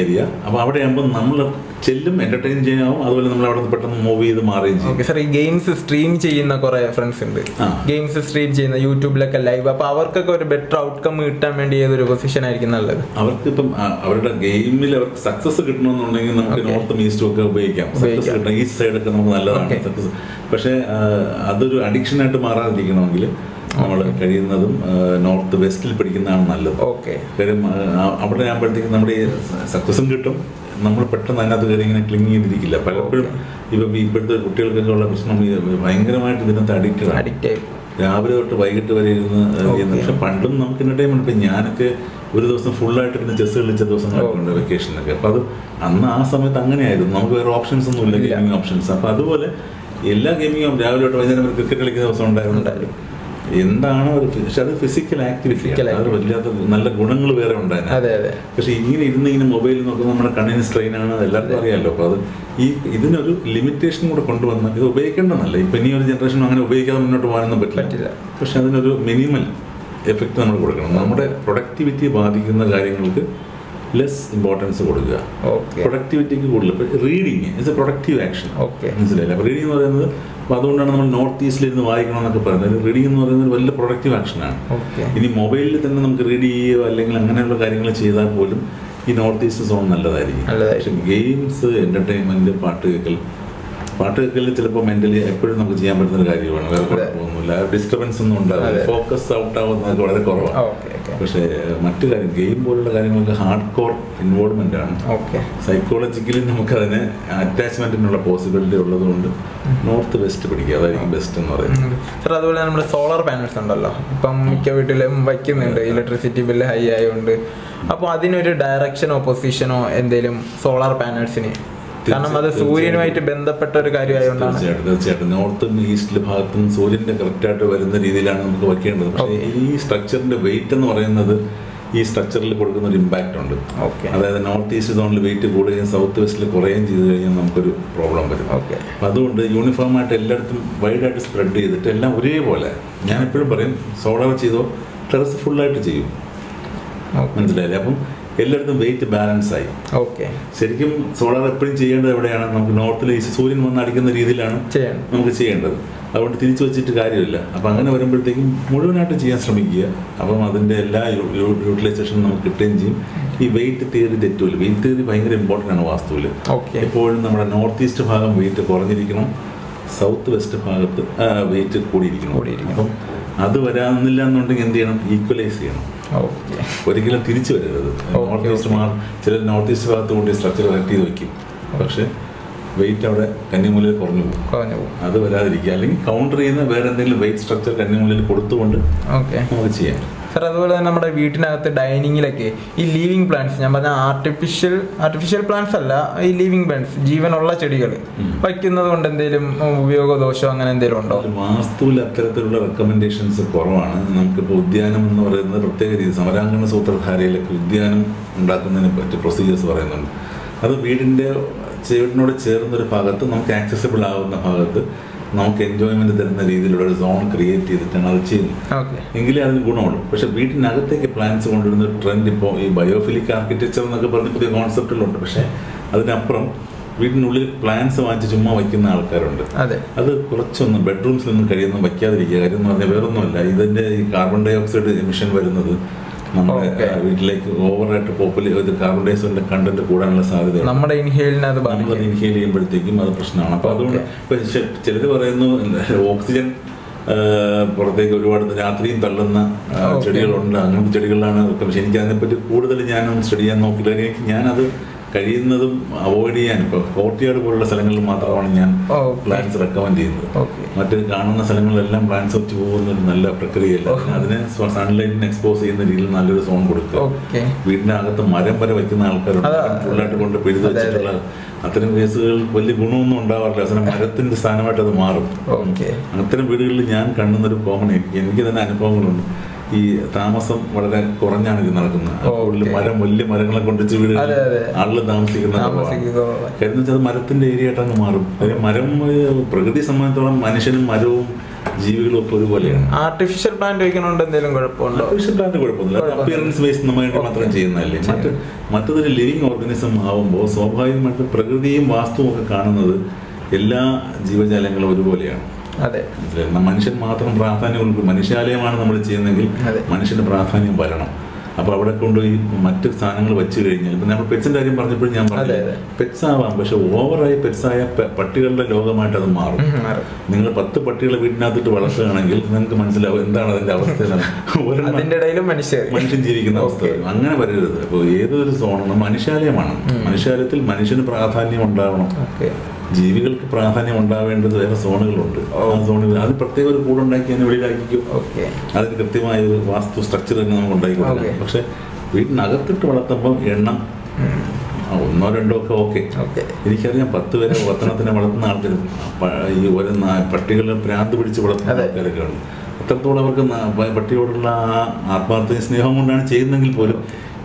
ഏരിയ. അപ്പോൾ അവിടെ ആകുമ്പോൾ നമ്മൾ ചെല്ലും, എന്റർടൈൻ ചെയ്യാവും, അതുപോലെ നമ്മൾ അവിടെ പെട്ടെന്ന് മൂവ് ചെയ്ത് മാറുകയും ചെയ്യും. സാർ, ഈ ഗെയിംസ് സ്ട്രീം ചെയ്യുന്ന കുറെ ഫ്രണ്ട്സ് ഉണ്ട്, ഗെയിംസ് സ്ട്രീം ചെയ്യുന്ന യൂട്യൂബിലൊക്കെ ലൈവ്. അപ്പൊ അവർക്കൊക്കെ ഒരു ബെറ്റർ ഔട്ട്കം കിട്ടാൻ വേണ്ടി ഏതൊരു പൊസിഷൻ ആയിരിക്കും നല്ലത്? അവർക്ക് ഇപ്പം അവരുടെ ഗെയിമിൽ അവർക്ക് സക്സസ് കിട്ടണമെന്നുണ്ടെങ്കിൽ നമുക്ക് നോർത്തും ഈസ്റ്റും ഒക്കെ ഉപയോഗിക്കാം. സക്സസ് കിട്ടണം, ഈസ്റ്റ് സൈഡൊക്കെ നമുക്ക് നല്ലതാണ് സക്സസ്. പക്ഷേ അതൊരു അഡിക്ഷനായിട്ട് മാറാതിരിക്കണമെങ്കിൽ നമ്മൾ കഴിയുന്നതും നോർത്ത് വെസ്റ്റിൽ പഠിക്കുന്നതാണ് നല്ലത്. കാര്യം അവിടെ ആകുമ്പോഴത്തേക്കും നമ്മുടെ സക്സസും കിട്ടും, നമ്മൾ പെട്ടെന്ന് അതിനകത്ത് കയറി ഇങ്ങനെ ക്ലിങ് ചെയ്തിരിക്കില്ല. പലപ്പോഴും ഇപ്പോഴത്തെ കുട്ടികൾക്കൊക്കെ ഉള്ള പ്രശ്നം ഭയങ്കരമായിട്ട് ഇതിനകത്ത് അഡിക്റ്റഡ് ആണ്. രാവിലെ തൊട്ട് വൈകിട്ട് വരെ ഇരുന്ന് ചെയ്യുന്നത്. പക്ഷെ പണ്ടും നമുക്ക് എന്റർടൈൻമെന്റ്. ഇപ്പം ഞാനൊക്കെ ഒരു ദിവസം ഫുള്ളായിട്ട് പിന്നെ ചെസ് കളിച്ച ദിവസങ്ങളൊക്കെ ഉണ്ട് വെക്കേഷനൊക്കെ. അപ്പം അത് അന്ന് ആ സമയത്ത് അങ്ങനെയായിരുന്നു, നമുക്ക് വേറെ ഓപ്ഷൻസ് ഒന്നും ഇല്ല, ഗെയിമിംഗ് ഓപ്ഷൻസ്. അപ്പം അതുപോലെ എല്ലാ ഗെയിമിങ്ങും രാവിലെ തൊട്ട് വൈകുന്നേരം വരെ ക്രിക്കറ്റ് കളിക്കുന്ന ദിവസം ഉണ്ടായിരുന്നു. എന്താണ് ഒരു, പക്ഷെ അത് ഫിസിക്കൽ ആക്ടിവിറ്റി, അത് വല്ലാത്ത നല്ല ഗുണങ്ങൾ വേറെ ഉണ്ടായിരുന്നു. പക്ഷെ ഇങ്ങനെ ഇങ്ങനെ മൊബൈലിൽ നോക്കുമ്പോൾ നമ്മുടെ കണ്ണിന് സ്ട്രെയിൻ ആണ്, എല്ലാവർക്കും അറിയാമല്ലോ. അപ്പോൾ അത് ഇതിനൊരു ലിമിറ്റേഷൻ കൂടെ കൊണ്ടുവന്ന് ഇത് ഉപയോഗിക്കേണ്ടതല്ല. ഇപ്പം ഇനി ഒരു ജനറേഷൻ അങ്ങനെ ഉപയോഗിക്കാതെ മുന്നോട്ട് പോകാനൊന്നും പറ്റില്ല. പക്ഷെ അതിനൊരു മിനിമൽ എഫക്റ്റ് നമ്മൾ കൊടുക്കണം. നമ്മുടെ പ്രൊഡക്ടിവിറ്റി ബാധിക്കുന്ന കാര്യങ്ങൾക്ക് ലെസ് ഇമ്പോർട്ടൻസ് കൊടുക്കുക, പ്രൊഡക്ടിവിറ്റിക്ക് കൂടുതൽ. Reading is A productive action, മനസ്സിലായില്ല? അപ്പോൾ റീഡിംഗ് എന്ന് പറയുന്നത്, അപ്പോൾ അതുകൊണ്ടാണ് നമ്മൾ നോർത്ത് ഈസ്റ്റിലിരുന്ന് വായിക്കണം എന്നൊക്കെ പറയുന്നത്. റീഡിംഗ് എന്ന് പറയുന്നത് വലിയ പ്രൊഡക്റ്റീവ് ആക്ഷനാണ്. ഇനി മൊബൈലിൽ തന്നെ നമുക്ക് റീഡ് ചെയ്യുകയോ അല്ലെങ്കിൽ അങ്ങനെയുള്ള കാര്യങ്ങൾ ചെയ്താൽ പോലും ഈ നോർത്ത് ഈസ്റ്റ് സോൺ നല്ലതായിരിക്കും. പക്ഷെ ഗെയിംസ്, എന്റർടൈൻമെന്റ്, പാട്ട് കേൾക്കലിൽ ചിലപ്പോൾ മെന്റലി എപ്പോഴും നമുക്ക് ചെയ്യാൻ പറ്റുന്ന ഒരു കാര്യമാണ്. വേറെ കുഴപ്പമൊന്നുമില്ല, ഡിസ്റ്റർബൻസ് ഒന്നും ഉണ്ടാവില്ല, ഫോക്കസ് ഔട്ട് ആവുന്നത് വളരെ കുറവാണ്. പക്ഷേ മറ്റു കാര്യം, ഗെയിം പോലുള്ള കാര്യങ്ങളൊക്കെ ഹാർഡ് കോർ ഇൻവോൾവ്മെന്റ് ആണ്. സൈക്കോളജിക്കലി നമുക്കതിന് അറ്റാച്ച്മെന്റിനുള്ള പോസിബിലിറ്റി ഉള്ളതുകൊണ്ട് നോർത്ത് വെസ്റ്റ് പഠിക്കുക, അതായിരിക്കും ബെസ്റ്റ് എന്ന് പറയുന്നത്. സാർ, അതുപോലെ നമ്മുടെ സോളാർ പാനൽസ് ഉണ്ടല്ലോ, ഇപ്പം മിക്ക വീട്ടിലും വയ്ക്കുന്നുണ്ട്, ഇലക്ട്രിസിറ്റി ബില്ല് ഹൈ ആയതുകൊണ്ട്. അപ്പോൾ അതിനൊരു ഡയറക്ഷനോ പൊസിഷനോ എന്തെങ്കിലും സോളാർ പാനൽസിന്? കാരണം അത് സൂര്യനുമായിട്ട് ബന്ധപ്പെട്ട ഒരു കാര്യമായതുകൊണ്ടാണ്. തീർച്ചയായിട്ടും നോർത്തും ഈസ്റ്റിലെ ഭാഗത്തും സൂര്യന്റെ കറക്റ്റായിട്ട് വരുന്ന രീതിയിലാണ് നമുക്ക് വയ്ക്കേണ്ടത്. പക്ഷേ ഈ സ്ട്രക്ചറിന്റെ വെയിറ്റ് എന്ന് പറയുന്നത് ഈ സ്ട്രക്ചറിൽ കൊടുക്കുന്ന ഒരു ഇമ്പാക്റ്റ് ഉണ്ട്. അതായത് നോർത്ത് ഈസ്റ്റ് സോണിൽ വെയിറ്റ് കൂടുകയും സൗത്ത് വെസ്റ്റിൽ കുറയുകയും ചെയ്ത് കഴിഞ്ഞാൽ നമുക്കൊരു പ്രോബ്ലം വരും. അപ്പം അതുകൊണ്ട് യൂണിഫോമായിട്ട് എല്ലായിടത്തും വൈഡായിട്ട് സ്പ്രെഡ് ചെയ്തിട്ട് എല്ലാം ഒരേപോലെ, ഞാൻ എപ്പോഴും പറയും സോളാർ ചെയ്തോ ടെറസ് ഫുള്ളായിട്ട് ചെയ്യും, മനസ്സിലായില്ലേ? അപ്പം എല്ലായിടത്തും വെയിറ്റ് ബാലൻസ് ആയി. ശരിക്കും സോളാർ എപ്പോഴും ചെയ്യേണ്ടത് എവിടെയാണ്? നമുക്ക് നോർത്തിൽ സൂര്യൻ വന്ന് അടിക്കുന്ന രീതിയിലാണ് നമുക്ക് ചെയ്യേണ്ടത്. അതുകൊണ്ട് തിരിച്ചു വെച്ചിട്ട് കാര്യമില്ല. അപ്പം അങ്ങനെ വരുമ്പോഴത്തേക്കും മുഴുവനായിട്ട് ചെയ്യാൻ ശ്രമിക്കുക. അപ്പം അതിൻ്റെ എല്ലാ യൂട്ടിലൈസേഷനും നമുക്ക് കിട്ടുകയും ചെയ്യും. ഈ വെയിറ്റ് തിയറി തെറ്റുമില്ല. വെയിറ്റ് തിയറി ഭയങ്കര ഇമ്പോർട്ടൻ്റ് ആണ് വാസ്തുവിൽ. എപ്പോഴും നമ്മുടെ നോർത്ത് ഈസ്റ്റ് ഭാഗം വെയിറ്റ് കുറഞ്ഞിരിക്കണം, സൗത്ത് വെസ്റ്റ് ഭാഗത്ത് വെയിറ്റ് കൂടിയിരിക്കണം. അപ്പം അത് വരാനില്ല എന്നുണ്ടെങ്കിൽ എന്ത് ചെയ്യണം? ഈക്വലൈസ് ചെയ്യണം. ഒരിക്കലും തിരിച്ചു വരരുത്. നോർത്ത് ഈസ്റ്റ് ചിലർ നോർത്ത് ഈസ്റ്റ് ഭാഗത്ത് കൊണ്ട് സ്ട്രക്ചർ കറക്റ്റ് ചെയ്ത് വയ്ക്കും, പക്ഷെ വെയിറ്റ് അവിടെ കന്നിമൂലയിൽ കുറഞ്ഞു പോകും. അത് വരാതിരിക്കുക. അല്ലെങ്കിൽ കൗണ്ടർ ചെയ്യുന്ന വേറെ എന്തെങ്കിലും വെയിറ്റ് സ്ട്രക്ചർ കന്നിമൂലയിൽ കൊടുത്തുകൊണ്ട് നമുക്ക് ചെയ്യാം. സാർ, അതുപോലെ തന്നെ നമ്മുടെ വീട്ടിനകത്ത് ഡൈനിങ്ങിലൊക്കെ ഈ ലീവിങ് പ്ലാന്റ്സ്, ഞാൻ പറഞ്ഞ ആർട്ടിഫിഷ്യൽ പ്ലാന്റ്സ് അല്ല, ഈ ലീവിങ് പ്ലാന്റ്സ്, ജീവനുള്ള ചെടികൾ വയ്ക്കുന്നത് കൊണ്ട് എന്തെങ്കിലും ഉപയോഗദോഷമോ അങ്ങനെ എന്തെങ്കിലും ഉണ്ടോ? വാസ്തുവിൽ അത്തരത്തിലുള്ള റെക്കമെൻഡേഷൻസ് കുറവാണ്. നമുക്കിപ്പോൾ ഉദ്യാനം എന്ന് പറയുന്നത് പ്രത്യേക രീതി, സമരാങ്കണ സൂത്രധാരയിലൊക്കെ ഉദ്യാനം ഉണ്ടാക്കുന്നതിനെ പറ്റി പ്രൊസീജിയേഴ്സ് പറയുന്നുണ്ട്. അത് വീടിനോട് ചേർന്നൊരു ഭാഗത്ത് നമുക്ക് ആക്സസിബിൾ ആവുന്ന ഭാഗത്ത് നമുക്ക് എൻജോയ്മെന്റ് തരുന്ന രീതിയിലുള്ള ഒരു സോൺ ക്രിയേറ്റ് ചെയ്തിട്ടാണ് അത് ചെയ്യുന്നത്. എങ്കിലേ അതിന് ഗുണമുള്ളൂ. പക്ഷെ വീട്ടിനകത്തേക്ക് പ്ലാന്റ്സ് കൊണ്ടുവരുന്ന ട്രെൻഡ് ഇപ്പോൾ ഈ ബയോഫിലിക് ആർക്കിടെക്ചർ എന്നൊക്കെ പറഞ്ഞ് പുതിയ കോൺസെപ്റ്റുകളുണ്ട്. പക്ഷെ അതിനപ്പുറം വീട്ടിനുള്ളിൽ പ്ലാന്റ്സ് വാങ്ങിച്ച് ചുമ്മാ വയ്ക്കുന്ന ആൾക്കാരുണ്ട്. അത് കുറച്ചൊന്നും ബെഡ്റൂംസിൽ നിന്നും കഴിയുന്ന വയ്ക്കാതിരിക്കുക. കാര്യം എന്ന് പറഞ്ഞാൽ വേറൊന്നുമല്ല, ഇതിന്റെ ഈ കാർബൺ ഡൈ ഓക്സൈഡ് എമിഷൻ വരുന്നത് നമ്മുടെ വീട്ടിലേക്ക് ഓവറായിട്ട് കാർബൺ ഡൈ ഓക്സൈഡിന്റെ കണ്ടന്റ് കൂടാനുള്ള സാധ്യത നമ്മൾ ഇൻഹെയിൽ ചെയ്യുമ്പോഴത്തേക്കും അത് പ്രശ്നമാണ്. അപ്പൊ അതുകൊണ്ട് ഇപ്പൊ ചിലർ പറയുന്നു ഓക്സിജൻ പുറത്തേക്ക് ഒരുപാട് രാത്രിയും തള്ളുന്ന ചെടികളുണ്ട്, അങ്ങനത്തെ ചെടികളിലാണ്. പക്ഷെ എനിക്ക് അതിനെപ്പറ്റി കൂടുതൽ ഞാനൊന്നും സ്റ്റഡി ചെയ്യാൻ നോക്കില്ല. ഞാനത് കഴിയുന്നതും അവോയ്ഡ് ചെയ്യാൻ ഇപ്പോൾ കോർട്ട്യാർഡ് പോലുള്ള സ്ഥലങ്ങളിൽ മാത്രമാണ് ഞാൻ പ്ലാന്റ്സ് റെക്കമെൻഡ് ചെയ്യുന്നത്. മറ്റ് കാണുന്ന സ്ഥലങ്ങളിലെല്ലാം പ്ലാന്റ്സ് വെച്ച് പോകുന്ന ഒരു നല്ല പ്രക്രിയയല്ല. അതിനെ സൺലൈറ്റിന് എക്സ്പോസ് ചെയ്യുന്ന രീതിയിൽ നല്ലൊരു സോൺ കൊടുക്കുക. വീടിനകത്ത് മരം വരെ വയ്ക്കുന്ന ആൾക്കാരുണ്ട്, ഫുള്ളായിട്ട് കൊണ്ട് പിഴുത് വെച്ചിട്ടുള്ള അത്തരം കേസുകൾ വലിയ ഗുണമൊന്നും ഉണ്ടാവാറില്ല. അവസാനം മരത്തിന്റെ സ്ഥാനമായിട്ട് അത് മാറും. അത്തരം വീടുകളിൽ ഞാൻ കാണുന്നൊരു കോമൺ, എനിക്ക് തന്നെ അനുഭവങ്ങളുണ്ട്. ഈ താമസം വളരെ കുറഞ്ഞാണ് ഇത് നടക്കുന്നത്. കൂടുതൽ വലിയ മരങ്ങളെ കൊണ്ടിച്ച് വീടുകൾ ആളുകൾ താമസിക്കുന്ന കാര്യം വെച്ചാൽ അത് മരത്തിന്റെ ഏരിയ ആയിട്ട് അങ്ങ് മാറും. മരം പ്രകൃതി സംബന്ധിച്ചോളം മനുഷ്യനും മരവും ജീവികളും ഒക്കെ ഒരുപോലെയാണ്. ആർട്ടിഫിഷ്യൽ പ്ലാന്റ് വയ്ക്കണോണ്ട് എന്തെങ്കിലും കുഴപ്പമുണ്ടോ? ആർട്ടിഫിഷ്യൽ പ്ലാന്റ് കുഴപ്പമൊന്നുമില്ല, അപ്പിയറൻസ് ബേസ് വേണ്ടി മാത്രം ചെയ്യുന്നതല്ലേ. മറ്റൊരു ലിവിങ് ഓർഗാനിസം ആവുമ്പോൾ സ്വാഭാവികമായിട്ട് പ്രകൃതിയും വാസ്തുവും ഒക്കെ കാണുന്നത് എല്ലാ ജീവജാലങ്ങളും ഒരുപോലെയാണ്. അതെ, മനുഷ്യൻ മാത്രം പ്രാധാന്യം, മനുഷ്യാലയമാണ് നമ്മൾ ചെയ്യുന്നതെങ്കിൽ മനുഷ്യന് പ്രാധാന്യം വരണം. അപ്പോൾ അവിടെ കൊണ്ടുപോയി മറ്റ് സാധനങ്ങൾ വെച്ച് കഴിഞ്ഞാൽ, ഇപ്പം നമ്മൾ പെറ്റ്സിൻ്റെ കാര്യം പറഞ്ഞപ്പോഴും ഞാൻ പറഞ്ഞു പെറ്റ്സ് ആവാം, പക്ഷെ ഓവറായി പെറ്റ്സായ പട്ടികളുടെ ലോകമായിട്ട് അത് മാറും. നിങ്ങൾ 10 പട്ടികളെ വീട്ടിനകത്തിട്ട് വളർത്തുകയാണെങ്കിൽ നിങ്ങൾക്ക് മനസ്സിലാവും എന്താണ് അതിൻ്റെ അവസ്ഥ, മനുഷ്യൻ ജീവിക്കുന്ന അവസ്ഥ. അങ്ങനെ വരരുത്. അപ്പോൾ ഏതൊരു സോണും മനുഷ്യാലയമാണ്. മനുഷ്യാലയത്തിൽ മനുഷ്യന് പ്രാധാന്യം ഉണ്ടാവണം. ജീവികൾക്ക് പ്രാധാന്യം ഉണ്ടാവേണ്ടത് വേറെ സോണുകളുണ്ട്. ആ സോണുകൾ അത് പ്രത്യേക ഒരു കൂടുണ്ടാക്കി അതിനെ വെളിയിലാക്കിക്കും. അതിന് കൃത്യമായ ഒരു വാസ്തു സ്ട്രക്ചർ തന്നെ നമുക്ക് ഉണ്ടാക്കി കൊടുക്കാം. പക്ഷെ വീട്ടിനകത്തിട്ട് വളർത്തുമ്പോൾ എണ്ണം 1 2 ഒക്കെ ഓക്കെ. എനിക്കറിയാം 10 പേരെ പത്തനത്തിനെ വളർത്തുന്ന ആൾക്കാരും ഈ ഓരോ പട്ടികളെ ഭ്രാന്ത് പിടിച്ച് വളർത്തുന്ന ആൾക്കാരൊക്കെ ഉണ്ട്. അത്രത്തോളം അവർക്ക് പട്ടിയോടുള്ള ആ ആത്മാർത്ഥ സ്നേഹം കൊണ്ടാണ് ചെയ്യുന്നതെങ്കിൽ പോലും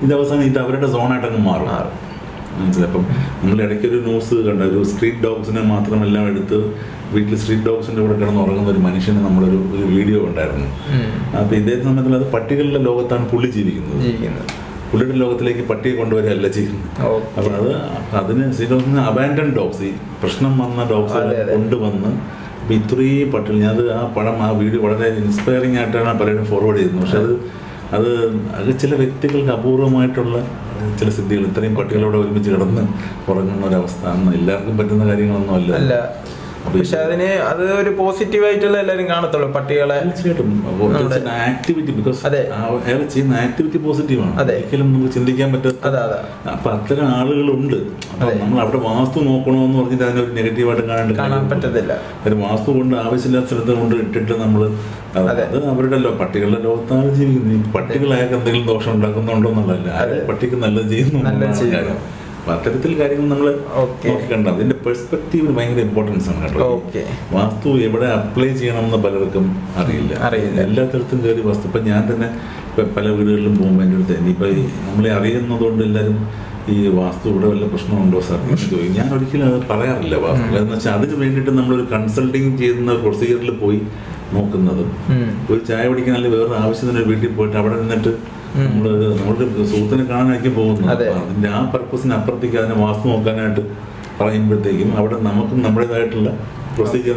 ഇത് അവസാനം ഇത് അവരുടെ സോണായിട്ടങ്ങ് മാറും. മനസ്സിലായി. അപ്പം നമ്മൾ ഇടയ്ക്കൊരു ന്യൂസ് കണ്ട, ഒരു സ്ട്രീറ്റ് ഡോഗ്സിനെ മാത്രമെല്ലാം എടുത്ത് വീട്ടിൽ സ്ട്രീറ്റ് ഡോഗ്സിൻ്റെ കൂടെ കിടന്ന് ഉറങ്ങുന്ന ഒരു മനുഷ്യന് നമ്മളൊരു വീഡിയോ ഉണ്ടായിരുന്നു. അപ്പോൾ ഇദ്ദേഹത്തെ സംബന്ധിച്ചുള്ള അത് പട്ടികളുടെ ലോകത്താണ് പുള്ളി ജീവിക്കുന്നത്. പുള്ളിയുടെ ലോകത്തിലേക്ക് പട്ടിയെ കൊണ്ടുവരികയല്ല ചെയ്യുന്നത്. അപ്പോൾ അതിന് സീരിയസ് അബാൻഡൻ ഡോഗ്സ്, ഈ പ്രശ്നം വന്ന ഡോഗ്സിനെ കൊണ്ടുവന്ന് അപ്പോൾ ഇത്രയും പട്ടികൾ, ഞാനത് ആ വീഡിയോ വളരെ ഇൻസ്പയറിംഗ് ആയിട്ടാണ് പലരും ഫോർവേഡ് ചെയ്യുന്നത്. പക്ഷെ അത് ചില വ്യക്തികൾക്ക് അപൂർവമായിട്ടുള്ള ചില സിദ്ധികൾ, ഇത്രയും പട്ടികളോടെ ഒരുമിച്ച് കിടന്ന് ഉറങ്ങുന്ന ഒരവസ്ഥ എല്ലാവർക്കും പറ്റുന്ന കാര്യങ്ങളൊന്നും അല്ല. പക്ഷെ അത് ഒരു പോസിറ്റീവായിട്ടുള്ള എല്ലാവരും കാണത്തുള്ളൂ പട്ടികളെ. തീർച്ചയായിട്ടും ആക്ടിവിറ്റി, ബിക്കോസ് അയാൾ ചെയ്യുന്ന ആക്ടിവിറ്റി പോസിറ്റീവാണ്, ഒരിക്കലും നമുക്ക് ചിന്തിക്കാൻ പറ്റാത്ത. അപ്പൊ അത്തരം ആളുകളുണ്ട്. അപ്പൊ നമ്മൾ അവിടെ വാസ്തു നോക്കണമെന്ന് പറഞ്ഞിട്ട് അതിനൊരു നെഗറ്റീവായിട്ട് കാണാൻ പറ്റത്തില്ല. ഒരു വാസ്തു കൊണ്ട് ആവശ്യമില്ലാത്ത സ്ഥലത്ത് കൊണ്ട് ഇട്ടിട്ട് നമ്മൾ അത് അവരുടെ പട്ടികളുടെ ലോകത്താണ് ജീവിക്കുന്നത്. ഈ പട്ടികളായാലും എന്തെങ്കിലും ദോഷം ഉണ്ടാക്കുന്നുണ്ടോ എന്നുള്ളതല്ല, പട്ടിക്ക് നല്ലത് ചെയ്യുന്നു. അത്തരത്തിൽ കാര്യങ്ങൾ നമ്മൾ നോക്കിക്കണ്ട. അതിന്റെ പെർസ്പെക്റ്റീവ് ഭയങ്കര ഇമ്പോർട്ടൻസ് ആണ് കേട്ടോ. വാസ്തു എവിടെ അപ്ലൈ ചെയ്യണമെന്ന് പലർക്കും അറിയില്ല. എല്ലാ തരത്തിലും കയറി വാസ്തു. ഇപ്പം ഞാൻ തന്നെ പല വീടുകളിലും പോകുമ്പോൾ എൻ്റെ അടുത്ത് ഇനിയിപ്പോൾ നമ്മളെ അറിയുന്നതുകൊണ്ട് എല്ലാവരും ഈ വാസ്തു ഇവിടെ വല്ല പ്രശ്നമുണ്ടോ സാർ എന്ന് ചോദിക്കും. ഞാൻ ഒരിക്കലും അത് പറയാറില്ല വാസ്തു. എന്ന് വെച്ചാൽ അതിന് വേണ്ടിയിട്ട് നമ്മളൊരു കൺസൾട്ടിങ് ചെയ്യുന്ന പ്രൊസീജിയറിൽ പോയി നോക്കുന്നതും, ഒരു ചായ കുടിക്കാൻ അല്ലെങ്കിൽ വേറൊരു ആവശ്യത്തിന് വീട്ടിൽ പോയിട്ട് അവിടെ നിന്നിട്ട് നമ്മളുടെ സുഹൃത്തിനെ കാണാനായിരിക്കും പോകുന്നത്. അതിന്റെ ആ പർപ്പസിന് അപ്പുറത്തേക്ക് അതിനെ വാസ്തു നോക്കാനായിട്ട് പറയുമ്പോഴത്തേക്കും അവിടെ നമുക്കും നമ്മുടേതായിട്ടുള്ള പ്രൊസീജിയർ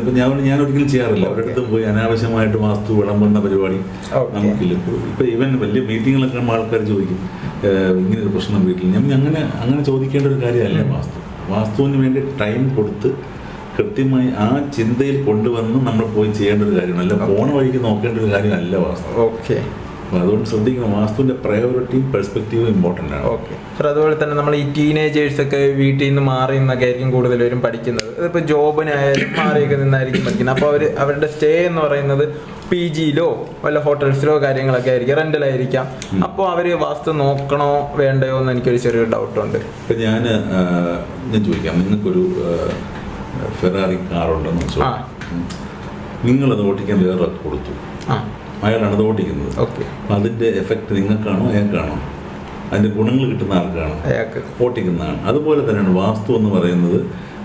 ഞാൻ ഒരിക്കലും ചെയ്യാറില്ല. അവരുടെ അടുത്ത് പോയി അനാവശ്യമായിട്ട് വാസ്തു വിളമ്പുന്ന പരിപാടി നമുക്കില്ല. ഇപ്പൊ ഈവൻ വലിയ മീറ്റിങ്ങിലൊക്കെ ആൾക്കാർ ചോദിക്കും ഇങ്ങനൊരു പ്രശ്നം വീട്ടിൽ. അങ്ങനെ ചോദിക്കേണ്ട ഒരു കാര്യമല്ല വാസ്തുവിന് വേണ്ടി ടൈം കൊടുത്ത് കൃത്യമായി ആ ചിന്തയിൽ കൊണ്ടുവന്ന് നമ്മൾ പോയി ചെയ്യേണ്ട ഒരു കാര്യമാണ്. അല്ല പോണ വഴിക്ക് നോക്കേണ്ട ഒരു കാര്യമല്ല വാസ്തു. അതുകൊണ്ട് ശ്രദ്ധിക്കണം, വാസ്തുവിന്റെ പ്രയോറിറ്റിയും പെർസ്പെക്റ്റീവും ഇമ്പോർട്ടൻ്റ് ആണ്. സാർ, അതുപോലെ തന്നെ നമ്മൾ ഈ ടീനേജേഴ്സൊക്കെ വീട്ടിൽ നിന്ന് മാറി നിന്നൊക്കെ ആയിരിക്കും കൂടുതലും പഠിക്കുന്നത്. ഇതിപ്പോൾ ജോബിനായാലും മാറിയൊക്കെ നിന്നായിരിക്കും പഠിക്കുന്നത്. അപ്പോൾ അവരുടെ സ്റ്റേ എന്ന് പറയുന്നത് PGയിലോ വല്ല ഹോട്ടൽസിലോ കാര്യങ്ങളൊക്കെ ആയിരിക്കും, റെന്റലായിരിക്കാം. അപ്പോൾ അവർ വാസ്തു നോക്കണോ വേണ്ടയോ എന്ന് എനിക്കൊരു ചെറിയൊരു ഡൗട്ടുണ്ട്. ഇപ്പം ഞാൻ ചോദിക്കാം, നിങ്ങൾക്കൊരു ഫെറാറി കാറുണ്ടെന്ന് വെച്ചോ, നിങ്ങളത് ഓടിക്കാൻ വേറൊക്കെ കൊടുത്തു, അയാളാണ് അത് ഓടിക്കുന്നത്. അതിന്റെ എഫക്റ്റ് നിങ്ങൾക്കാണോ അയാൾക്കാണോ? അതിന്റെ ഗുണങ്ങൾ കിട്ടുന്ന ആൾക്കാണോ? ഓടിക്കുന്നതാണ്. അതുപോലെ തന്നെയാണ് വാസ്തു എന്ന് പറയുന്നത്.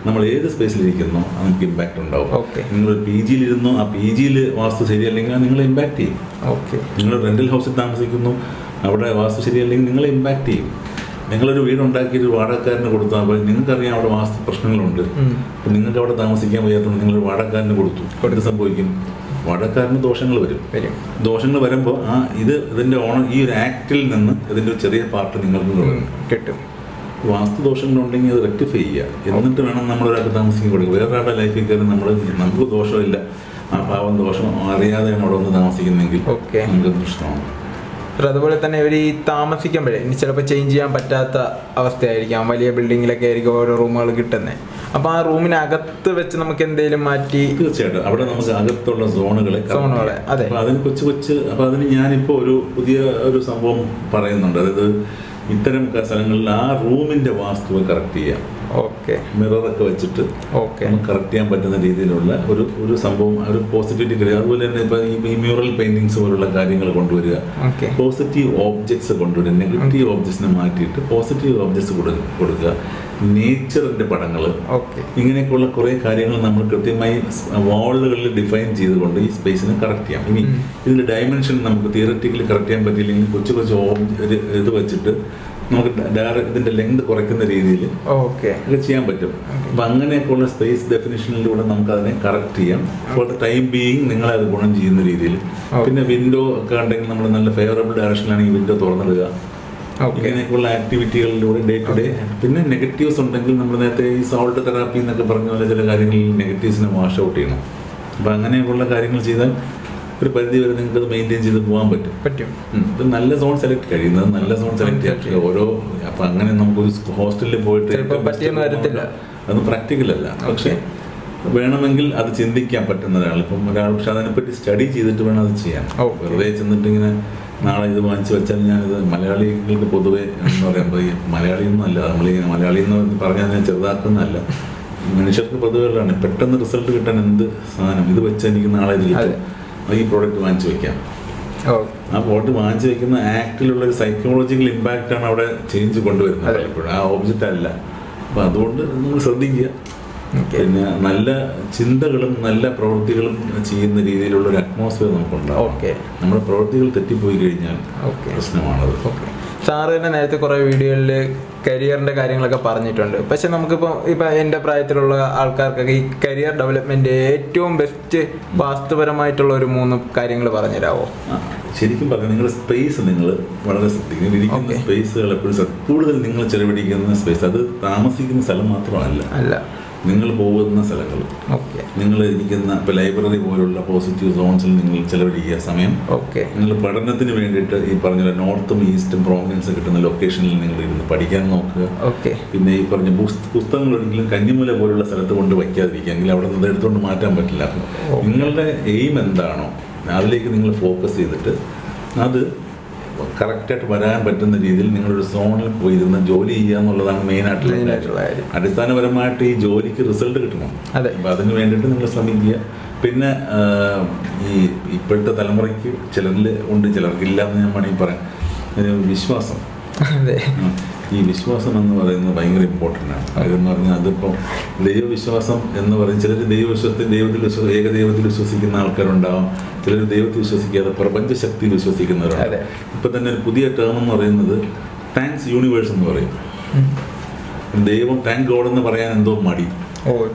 നമ്മൾ ഏത് സ്പേസിലിരിക്കുന്നോ നമുക്ക് ഇമ്പാക്ട് ഉണ്ടാവും. നിങ്ങൾ PGയിലിരുന്നോ, ആ PGയിൽ വാസ്തു ശരിയല്ലെങ്കിൽ നിങ്ങൾ ഇമ്പാക്ട് ചെയ്യും. നിങ്ങൾ റെന്റൽ ഹൗസിൽ താമസിക്കുന്നു, അവിടെ വാസ്തു ശരിയല്ലെങ്കിൽ നിങ്ങൾ ഇമ്പാക്ട് ചെയ്യും. നിങ്ങളൊരു വീടുണ്ടാക്കിയിട്ട് വാടകക്കാരന് കൊടുത്താൽ അപ്പോൾ നിങ്ങൾക്കറിയാം അവിടെ വാസ്തു പ്രശ്നങ്ങളുണ്ട്. അപ്പം നിങ്ങൾക്ക് അവിടെ താമസിക്കാൻ വയ്യാത്തതുകൊണ്ട് നിങ്ങളൊരു വാടകക്കാരന് കൊടുത്തു. എന്ത് സംഭവിക്കും? വാടകക്കാരന് ദോഷങ്ങൾ വരും. ദോഷങ്ങൾ വരുമ്പോൾ ഇതിന്റെ ഈ ഒരു ആക്ടിൽ നിന്ന് ഇതിന്റെ ഒരു ചെറിയ പാർട്ട് നിങ്ങൾക്ക് കിട്ടും. വാസ്തു ദോഷങ്ങളുണ്ടെങ്കിൽ അത് റെക്ടിഫൈ ചെയ്യുക. എന്നിട്ട് വേണം നമ്മളൊരാൾക്ക് താമസിക്കാൻ കൊടുക്കുക. വേറൊരാളുടെ ലൈഫിൽ കയറി നമുക്ക് ദോഷമില്ല, ആ പാവം ദോഷം അറിയാതെയാണ് അവിടെ വന്ന് താമസിക്കുന്നെങ്കിൽ നമുക്ക് പ്രശ്നമാണ്. അതുപോലെ തന്നെ ഇവർ ഈ താമസിക്കുമ്പോഴേ ഇനി ചിലപ്പോൾ ചേഞ്ച് ചെയ്യാൻ പറ്റാത്ത അവസ്ഥയായിരിക്കാം. വലിയ ബിൽഡിങ്ങിലൊക്കെ ആയിരിക്കും ഓരോ റൂമുകൾ കിട്ടുന്നത്. അപ്പൊ ആ റൂമിനകത്ത് വെച്ച് നമുക്ക് എന്തെങ്കിലും മാറ്റി, തീർച്ചയായിട്ടും അവിടെ നമുക്ക് അകത്തുള്ള സോണുകളെ അതെ, അതിന് കൊച്ചു അപ്പൊ അതിന് ഞാനിപ്പോ ഒരു പുതിയ ഒരു സംഭവം പറയുന്നുണ്ട്. അതായത് ഇത്തരം സ്ഥലങ്ങളിൽ ആ റൂമിന്റെ വാസ്തുവെ കറക്റ്റ് ചെയ്യാം. മിററൊക്കെ വെച്ചിട്ട് നമുക്ക് കറക്റ്റ് ചെയ്യാൻ പറ്റുന്ന രീതിയിലുള്ള ഒരു സംഭവം, ഒരു പോസിറ്റിവിറ്റി. അതുപോലെ തന്നെ ഇപ്പൊ ഈ മ്യൂറൽ പെയിന്റിങ്സ് പോലുള്ള കാര്യങ്ങൾ കൊണ്ടുവരിക, പോസിറ്റീവ് ഓബ്ജക്ട്സ് കൊണ്ടുവരിക, നെഗറ്റീവ് ഓബ്ജക്ട്സിനെ മാറ്റിയിട്ട് പോസിറ്റീവ് ഓബ്ജക്ട്സ് കൊടുക്കുക. നേച്ചറിന്റെ പടങ്ങൾ, ഓക്കെ, ഇങ്ങനെയൊക്കെയുള്ള കുറേ കാര്യങ്ങൾ നമ്മൾ കൃത്യമായി വാളുകളിൽ ഡിഫൈൻ ചെയ്തുകൊണ്ട് ഈ സ്പേസിനെ കറക്റ്റ് ചെയ്യാം. ഇനി ഇതിന്റെ ഡയമെൻഷൻ നമുക്ക് തിയററ്റിക്കലി കറക്റ്റ് ചെയ്യാൻ പറ്റിയില്ലെങ്കിൽ കൊച്ചു കൊച്ചു ഇത് വെച്ചിട്ട് നമുക്ക് ഇതിന്റെ ലെങ്ത് കുറയ്ക്കുന്ന രീതിയിൽ ഒക്കെ ചെയ്യാൻ പറ്റും. അപ്പം അങ്ങനെയൊക്കെയുള്ള സ്പേസ് ഡെഫിനിഷനിലൂടെ നമുക്ക് അതിനെ കറക്റ്റ് ചെയ്യാം. ഫോർ ദ ടൈം ബീയിങ് നിങ്ങളെ അത് ഗുണം ചെയ്യുന്ന രീതിയിൽ. പിന്നെ വിൻഡോ ഒക്കെ ഉണ്ടെങ്കിൽ നമ്മൾ നല്ല ഫേവറബിൾ ഡയറക്ഷനിലാണെങ്കിൽ വിൻഡോ തുറന്നിടുക. ഇങ്ങനെയൊക്കെയുള്ള ആക്ടിവിറ്റികളിലൂടെ ഡേ ടു ഡേ. പിന്നെ നെഗറ്റീവ്സ് ഉണ്ടെങ്കിൽ നമ്മൾ നേരത്തെ ഈ സോൾട്ട് തെറാപ്പി എന്നൊക്കെ പറഞ്ഞ പോലെ ചില കാര്യങ്ങളിൽ നെഗറ്റീവ്സിനെ വാഷ് ഔട്ട് ചെയ്യണം. അപ്പം അങ്ങനെയൊക്കെയുള്ള കാര്യങ്ങൾ ചെയ്താൽ ഒരു പരിധി വരെ നിങ്ങൾക്ക് അത് മെയിൻറ്റെയിൻ ചെയ്ത് പോകാൻ പറ്റും. ഇത് നല്ല സോൺ സെലക്ട് കഴിയുന്നത് നല്ല സോൺ സെലക്ട് ചെയ്യാം. ഓരോ അപ്പം അങ്ങനെ നമുക്കൊരു ഹോസ്റ്റലിൽ പോയിട്ട് അത് പ്രാക്ടിക്കൽ അല്ല. പക്ഷേ വേണമെങ്കിൽ അത് ചിന്തിക്കാൻ പറ്റുന്നതാണ്. ഇപ്പം ഒരാൾ പക്ഷെ അതിനെപ്പറ്റി സ്റ്റഡി ചെയ്തിട്ട് വേണം അത് ചെയ്യാൻ. വെറുതെ ചെന്നിട്ട് ഇങ്ങനെ നാളെ ഇത് വാങ്ങിച്ചു വെച്ചാൽ ഞാനിത് മലയാളികൾക്ക് പൊതുവെ എന്ന് പറയുമ്പോൾ ഈ മലയാളിയൊന്നും അല്ല, നമ്മളിങ്ങനെ മലയാളി എന്ന് പറഞ്ഞാൽ ഞാൻ ചെറുതാക്കുന്നതല്ല, മനുഷ്യർക്ക് പൊതുവെയാണ് പെട്ടെന്ന് റിസൾട്ട് കിട്ടാൻ എന്ത് സാധനം ഇത് വെച്ചാൽ എനിക്ക് നാളെ ഇത് കിട്ടും, ഈ പ്രോഡക്റ്റ് വാങ്ങിച്ചു വെക്കാം. ആ പ്രോഡക്റ്റ് വാങ്ങിച്ചു വെക്കുന്ന ആക്ടിലുള്ള ഒരു സൈക്കോളജിക്കൽ ഇമ്പാക്റ്റാണ് അവിടെ ചേഞ്ച് കൊണ്ടുവരുന്നത് പലപ്പോഴും, ആ ഓബ്ജക്റ്റ് അല്ല. അപ്പം അതുകൊണ്ട് നമ്മൾ ശ്രദ്ധിക്കുക. പിന്നെ നല്ല ചിന്തകളും നല്ല പ്രവൃത്തികളും ചെയ്യുന്ന രീതിയിലുള്ള ഒരു അറ്റ്മോസ്ഫിയർ നമുക്കുണ്ടാവും. നമ്മുടെ പ്രവൃത്തികൾ തെറ്റിപ്പോയി കഴിഞ്ഞാൽ പ്രശ്നമാണത്. സാറ് തന്നെ നേരത്തെ കുറേ വീഡിയോകളിൽ കരിയറിൻ്റെ കാര്യങ്ങളൊക്കെ പറഞ്ഞിട്ടുണ്ട്. പക്ഷെ നമുക്കിപ്പോൾ എൻ്റെ പ്രായത്തിലുള്ള ആൾക്കാർക്കൊക്കെ ഈ കരിയർ ഡെവലപ്മെൻറ്റ് ഏറ്റവും ബെസ്റ്റ് വാസ്തുപരമായിട്ടുള്ള ഒരു 3 കാര്യങ്ങൾ പറഞ്ഞുതരാമോ? ശരിക്കും പറഞ്ഞാൽ നിങ്ങളുടെ സ്പേസ് നിങ്ങൾ വളരെ ശ്രദ്ധിക്കും. ഇരിക്കുന്ന സ്പേസുകൾ എപ്പോഴും കൂടുതൽ നിങ്ങൾ ചെലവഴിക്കുന്ന സ്പേസ് അത് താമസിക്കുന്ന സ്ഥലം മാത്രമല്ല, നിങ്ങൾ പോകുന്ന സ്ഥലങ്ങൾ, നിങ്ങൾ ഇരിക്കുന്ന ഇപ്പോൾ ലൈബ്രറി പോലുള്ള പോസിറ്റീവ് സോൺസിൽ നിങ്ങൾ ചെലവഴിക്കുക സമയം. നിങ്ങൾ പഠനത്തിന് വേണ്ടിയിട്ട് ഈ പറഞ്ഞ നോർത്തും ഈസ്റ്റും പ്രോമിനൻസ് കിട്ടുന്ന ലൊക്കേഷനിൽ നിങ്ങൾ ഇരുന്ന് പഠിക്കാൻ നോക്കുക. പിന്നെ ഈ പറഞ്ഞ പുസ്തകങ്ങൾ ഒരിക്കലും കന്നിമൂല പോലുള്ള സ്ഥലത്ത് കൊണ്ട് വയ്ക്കാതിരിക്കുക, എങ്കിൽ അവിടെ നിന്ന് എടുത്തുകൊണ്ട് മാറ്റാൻ പറ്റില്ല. നിങ്ങളുടെ എയിം എന്താണോ അതിലേക്ക് നിങ്ങൾ ഫോക്കസ് ചെയ്തിട്ട് അത് കറക്റ്റായിട്ട് വരാൻ പറ്റുന്ന രീതിയിൽ നിങ്ങളൊരു സോണിൽ പോയിരുന്ന് ജോലി ചെയ്യുക എന്നുള്ളതാണ് മെയിനായിട്ടുള്ള കാര്യം. അടിസ്ഥാനപരമായിട്ട് ഈ ജോലിക്ക് റിസൾട്ട് കിട്ടണം. അപ്പം അതിന് വേണ്ടിയിട്ട് നിങ്ങൾ ശ്രമിക്കുക. പിന്നെ ഈ ഇപ്പോഴത്തെ തലമുറയ്ക്ക് ചിലരിൽ ഉണ്ട്, ചിലർക്കില്ല എന്ന് ഞാൻ വേണമെങ്കിൽ പറയാം, വിശ്വാസം. ഈ വിശ്വാസം എന്ന് പറയുന്നത് ഭയങ്കര ഇമ്പോർട്ടൻ്റ് ആണ്. അതെന്ന് പറഞ്ഞാൽ അതിപ്പം ദൈവവിശ്വാസം എന്ന് പറയും. ചിലർ ദൈവത്തിൽ ഏകദൈവത്തിൽ വിശ്വസിക്കുന്ന ആൾക്കാരുണ്ടാവും, ചിലർ ദൈവത്തിൽ വിശ്വസിക്കാതെ പ്രപഞ്ചശക്തിയിൽ വിശ്വസിക്കുന്നവരുണ്ട്. ഇപ്പം തന്നെ ഒരു പുതിയ ടേം എന്ന് പറയുന്നത് താങ്ക്സ് യൂണിവേഴ്സ് എന്ന് പറയും. ദൈവം താങ്ക് ഗോഡ് എന്ന് പറയാൻ എന്തോ മടി.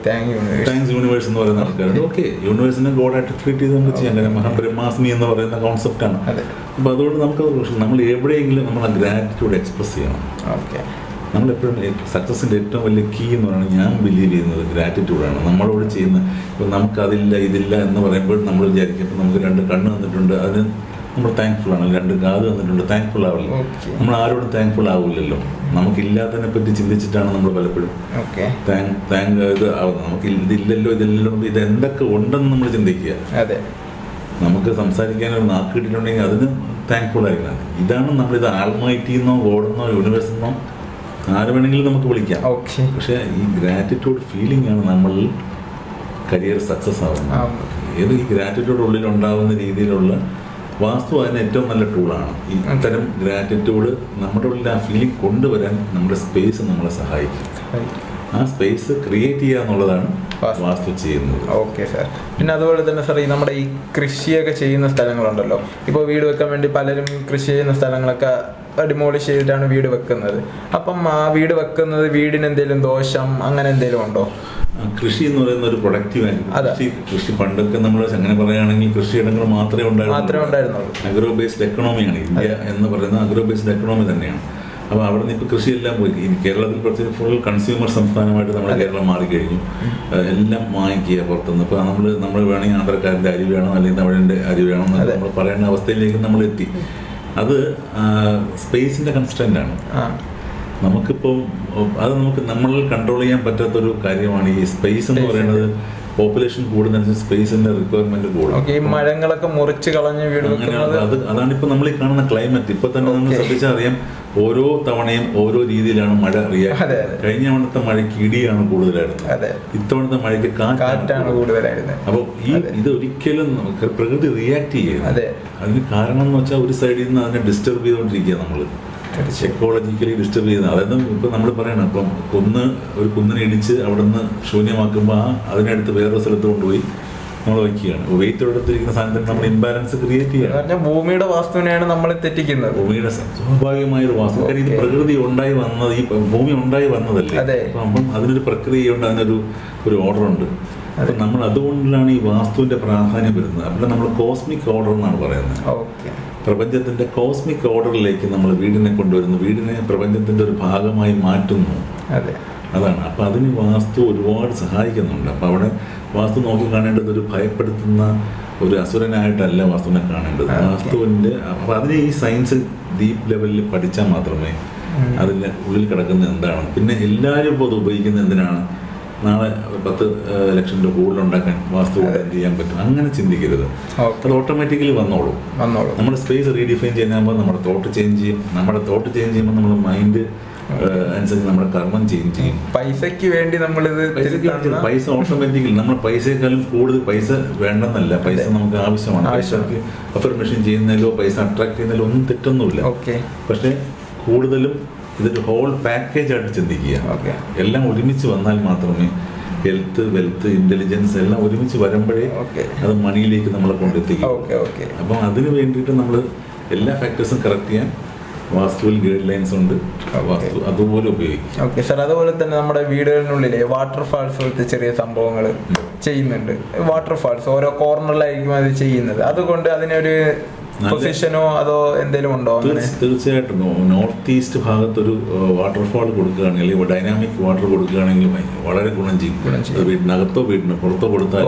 താങ്ക്സ് യൂണിവേഴ്സ് എന്ന് പറയുന്ന ആൾക്കാരുണ്ട്. ഓക്കെ, യൂണിവേഴ്സിനെ ഗോഡായിട്ട് ട്രീറ്റ് ചെയ്ത് നമുക്ക് ചെയ്യാൻ കഴിയും. മഹാബ്രഹ്മാസ്മി എന്ന് പറയുന്ന കോൺസെപ്റ്റാണ്. അപ്പോൾ അതുകൊണ്ട് നമുക്ക് നമ്മൾ എവിടെയെങ്കിലും നമ്മൾ ആ ഗ്രാറ്റിറ്റ്യൂഡ് എക്സ്പ്രസ് ചെയ്യണം. നമ്മളെപ്പോഴും സക്സസിൻ്റെ ഏറ്റവും വലിയ കീ എന്ന് പറയുന്നത് ഞാൻ ബിലീവ് ചെയ്യുന്നത് ഗ്രാറ്റിറ്റ്യൂഡാണ്. നമ്മളോട് ചെയ്യുന്ന ഇപ്പം നമുക്കതില്ല ഇതില്ല എന്ന് പറയുമ്പോൾ നമ്മൾ വിചാരിക്കും ഇപ്പം നമുക്ക് 2 കണ്ണ് തന്നിട്ടുണ്ട്, അതിന് നമ്മൾ താങ്ക്ഫുൾ ആണ്. 2 കാത് തന്നിട്ടുണ്ട്, താങ്ക്ഫുൾ ആവില്ല. നമ്മൾ ആരോടും താങ്ക്ഫുൾ ആവില്ലല്ലോ. നമുക്കില്ലാത്തതിനെ പറ്റി ചിന്തിച്ചിട്ടാണ് നമ്മൾ പലപ്പോഴും ഇത് നമുക്ക് ഇതില്ലല്ലോ ഇതെന്തൊക്കെ ഉണ്ടെന്ന് നമ്മൾ ചിന്തിക്കുക. നമുക്ക് സംസാരിക്കാൻ ഒരു നാക്ക് കിട്ടിയിട്ടുണ്ടെങ്കിൽ അതിന് താങ്ക്ഫുൾ ആയിരിക്കണം. ഇതാണ് നമ്മളിത് ആൾമൈറ്റിന്നോ ഗോഡെന്നോ യൂണിവേഴ്സെന്നോ ആര് വേണമെങ്കിലും നമുക്ക് വിളിക്കാം. പക്ഷേ ഈ ഗ്രാറ്റിറ്റ്യൂഡ് ഫീലിംഗ് ആണ് നമ്മളിൽ കരിയർ സക്സസ് ആവുന്നത്. ഏത് ഈ ഗ്രാറ്റിറ്റ്യൂഡ് ഉള്ളിൽ ഉണ്ടാകുന്ന രീതിയിലുള്ള വാസ്തു അതിന് ഏറ്റവും നല്ല ടൂളാണ്. ഇത്തരം ഗ്രാറ്റിറ്റ്യൂഡ് നമ്മുടെ ഉള്ളിൽ ആ ഫീലിംഗ് കൊണ്ടുവരാൻ നമ്മുടെ സ്പേസ് നമ്മളെ സഹായിക്കും. ആ സ്പേസ് ക്രിയേറ്റ് ചെയ്യുക എന്നുള്ളതാണ് വാസ്തു ചെയ്യുന്നത്. Okay sir. പിന്നെ അതുപോലെ തന്നെ സാർ, ഈ നമ്മുടെ ഈ കൃഷിയൊക്കെ ചെയ്യുന്ന സ്ഥലങ്ങളുണ്ടല്ലോ, ഇപ്പോൾ വീട് വെക്കാൻ വേണ്ടി പലരും കൃഷി ചെയ്യുന്ന സ്ഥലങ്ങളൊക്കെ ഡിമോളിഷ് ചെയ്തിട്ടാണ് വീട് വെക്കുന്നത്. അപ്പം ആ വീട് വെക്കുന്നത് വീടിന് എന്തെങ്കിലും ദോഷം അങ്ങനെ എന്തെങ്കിലും ഉണ്ടോ? കൃഷി എന്ന് പറയുന്ന ഒരു പ്രൊഡക്റ്റീവ് കൃഷി പണ്ടൊക്കെ നമ്മൾ അങ്ങനെ പറയുകയാണെങ്കിൽ കൃഷിയിടങ്ങൾ മാത്രമേ ഉണ്ടായിരുന്നുള്ളൂ. അഗ്രോ ബേസ്ഡ് എക്കണോമിയാണ് ഇന്ത്യ എന്ന് പറയുന്നത്. അഗ്രോ ബേസ്ഡ് എക്കണോമി തന്നെയാണ്. അപ്പോൾ അവിടെ നിന്ന് ഇപ്പോൾ കൃഷിയെല്ലാം പോയി. കേരളത്തിൽ പ്രത്യേകിച്ച് ഫുൾ കൺസ്യൂമർ സംസ്ഥാനമായിട്ട് നമ്മുടെ കേരളം മാറിക്കഴിഞ്ഞു. എല്ലാം വാങ്ങിക്കുക പുറത്തുനിന്ന്. ഇപ്പോൾ നമ്മൾ വേണമെങ്കിൽ ആന്ധ്രക്കാരൻ്റെ അരി വേണം, അല്ലെങ്കിൽ തമിഴിൻ്റെ അരി വേണം എന്നൊക്കെ നമ്മൾ പറയുന്ന അവസ്ഥയിലേക്ക് നമ്മൾ എത്തി. അത് സ്പേസിൻ്റെ കൺസ്ട്രെയിൻ്റ് ആണ്. നമുക്കിപ്പോൾ അത് നമ്മളിൽ കൺട്രോൾ ചെയ്യാൻ പറ്റാത്തൊരു കാര്യമാണ് ഈ സ്പേസ് എന്ന് പറയുന്നത്. പോപ്പുലേഷൻ കൂടുന്നതിനനുസരിച്ച് സ്പേസിന്റെ റിക്വയർമെന്റ് കൂടും. മരങ്ങളൊക്കെ മുറിച്ച് കളഞ്ഞ് വീട് അതാണ് ഇപ്പൊ നമ്മൾ ഈ കാണുന്ന ക്ലൈമറ്റ്. ഇപ്പൊ തന്നെ നമ്മൾ ശ്രദ്ധിച്ചാൽ അറിയാം, ഓരോ തവണയും ഓരോ രീതിയിലാണ് മഴ റിയാക്ട്. കഴിഞ്ഞ തവണത്തെ മഴയ്ക്ക് ഇടിയാണ് കൂടുതലായിരുന്നത്, ഇത്തവണത്തെ മഴയ്ക്ക് കാറ്റാണ് കൂടുതലായിരുന്നത്. അപ്പോൾ ഇത് ഒരിക്കലും പ്രകൃതി റിയാക്ട് ചെയ്യുന്നത്. അതിന് കാരണം എന്ന് വെച്ചാൽ ഒരു സൈഡിൽ നിന്ന് അതിനെ ഡിസ്റ്റർബ് ചെയ്തുകൊണ്ടിരിക്കുക നമ്മൾ. സൈക്കോളജിക്കലി ഡിസ്റ്റർബ് ചെയ്യുന്നത്. അതായത് ഇപ്പം നമ്മൾ പറയണം, ഇപ്പം ഒരു കുന്നിനെ ഇടിച്ച് അവിടെ നിന്ന് ശൂന്യമാക്കുമ്പോൾ അതിനടുത്ത് വേറൊരു സ്ഥലത്ത് കൊണ്ടുപോയി നമ്മൾ വയ്ക്കുകയാണ്. വെയിറ്റ് എടുത്തിരിക്കുന്ന സാധനത്തിന് നമ്മൾ ഇംബാലൻസ് ക്രിയേറ്റ് ചെയ്യുകയാണ്. ഭൂമിയുടെ വാസ്തുവിനെയാണ് നമ്മൾ തെറ്റിക്കുന്നത്. ഭൂമിയുടെ സ്വാഭാവികമായ ഒരു വാസ്തു. കാര്യം ഇത് പ്രകൃതി ഉണ്ടായി വന്നത്, ഈ ഭൂമി ഉണ്ടായി വന്നതല്ലേ. അപ്പം അതിനൊരു പ്രക്രിയയുണ്ട്, അതിനൊരു ഓർഡർ ഉണ്ട്. അപ്പം നമ്മൾ അതുകൊണ്ടാണ് ഈ വാസ്തുവിന്റെ പ്രാധാന്യം വരുന്നത്. അപ്പോൾ നമ്മൾ കോസ്മിക് ഓർഡർ എന്നാണ് പറയുന്നത്. പ്രപഞ്ചത്തിന്റെ കോസ്മിക് ഓർഡറിലേക്ക് നമ്മൾ വീടിനെ കൊണ്ടുവരുന്നു, വീടിനെ പ്രപഞ്ചത്തിന്റെ ഒരു ഭാഗമായി മാറ്റുന്നു. അതാണ്. അപ്പം അതിന് വാസ്തു ഒരുപാട് സഹായിക്കുന്നുണ്ട്. അപ്പം അവിടെ വാസ്തു നോക്കി കാണേണ്ടത് ഒരു ഭയപ്പെടുത്തുന്ന ഒരു അസുരനായിട്ടല്ല വാസ്തുവിനെ കാണേണ്ടത്. വാസ്തുവിൻ്റെ അപ്പം അതിന് ഈ സയൻസ് ഡീപ്പ് ലെവലിൽ പഠിച്ചാൽ മാത്രമേ അതിൻ്റെ ഉള്ളിൽ കിടക്കുന്നത് എന്താണ്. പിന്നെ എല്ലാവരും ഇപ്പോൾ അത് ഉപയോഗിക്കുന്നത് എന്തിനാണ്? നാളെ 10 ലക്ഷം രൂപ കൂടുതലുണ്ടാക്കാൻ വാസ്തു എന്ത് ചെയ്യാൻ പറ്റും, അങ്ങനെ ചിന്തിക്കരുത്. അത് ഓട്ടോമാറ്റിക്കലി വന്നോളും. നമ്മുടെ സ്പേസ് റീഡിഫൈൻ ചെയ്യാനാകുമ്പോൾ നമ്മുടെ തോട്ട് ചേഞ്ച് ചെയ്യും. നമ്മുടെ തോട്ട് ചേഞ്ച് ചെയ്യുമ്പോൾ നമ്മുടെ മൈൻഡ് അനുസരിച്ച് നമ്മുടെ കർമ്മം ചേഞ്ച് ചെയ്യും. പൈസക്ക് വേണ്ടി പൈസ ഓട്ടോമാറ്റിക്കലി നമ്മൾ പൈസയെക്കാളും കൂടുതൽ പൈസ വേണ്ടെന്നല്ല, പൈസ നമുക്ക് ആവശ്യമാണ്. പൈസക്ക് അഫർമേഷൻ ചെയ്യുന്നതിലോ പൈസ അട്രാക്ട് ചെയ്യുന്നതിലോ ഒന്നും തെറ്റൊന്നുമില്ല. പക്ഷെ കൂടുതലും ഇതൊരു ഹോൾ പാക്കേജ് ആയിട്ട് ചിന്തിക്കുക. എല്ലാം ഒരുമിച്ച് വന്നാൽ മാത്രമേ ഹെൽത്ത്, വെൽത്ത്, ഇന്റലിജൻസ് എല്ലാം ഒരുമിച്ച് വരുമ്പോഴേ അത് മണിയിലേക്ക് നമ്മളെ കൊണ്ടെത്തിക്കും. അപ്പം അതിന് വേണ്ടിയിട്ട് നമ്മൾ എല്ലാ ഫാക്ടേഴ്സും കറക്റ്റ് ചെയ്യാൻ വാസ്തുവിൽ ഗൈഡ് ലൈൻസ് ഉണ്ട്. വാസ്തു അതുപോലെ ഉപയോഗിക്കും. ഓക്കെ സാർ, അതുപോലെ തന്നെ നമ്മുടെ വീടുകളിനുള്ളിലെ വാട്ടർഫാൾസ് പോലത്തെ ചെറിയ സംഭവങ്ങൾ ചെയ്യുന്നുണ്ട്. വാട്ടർഫാൾസ് ഓരോ കോർണറിലായിരിക്കും അത് ചെയ്യുന്നത്. അതുകൊണ്ട് അതിനൊരു പൊസിഷനോ അതോ എന്തെങ്കിലും ഉണ്ടോ? തീർച്ചയായിട്ടും നോർത്ത് ഈസ്റ്റ് ഭാഗത്തൊരു വാട്ടർഫാൾ കൊടുക്കുകയാണെങ്കിൽ, ഡൈനാമിക് വാട്ടർ കൊടുക്കുകയാണെങ്കിൽ വളരെ ഗുണം ചെയ്യും. വീടിനകത്തോ വീടിന് പുറത്തോ കൊടുത്താൽ.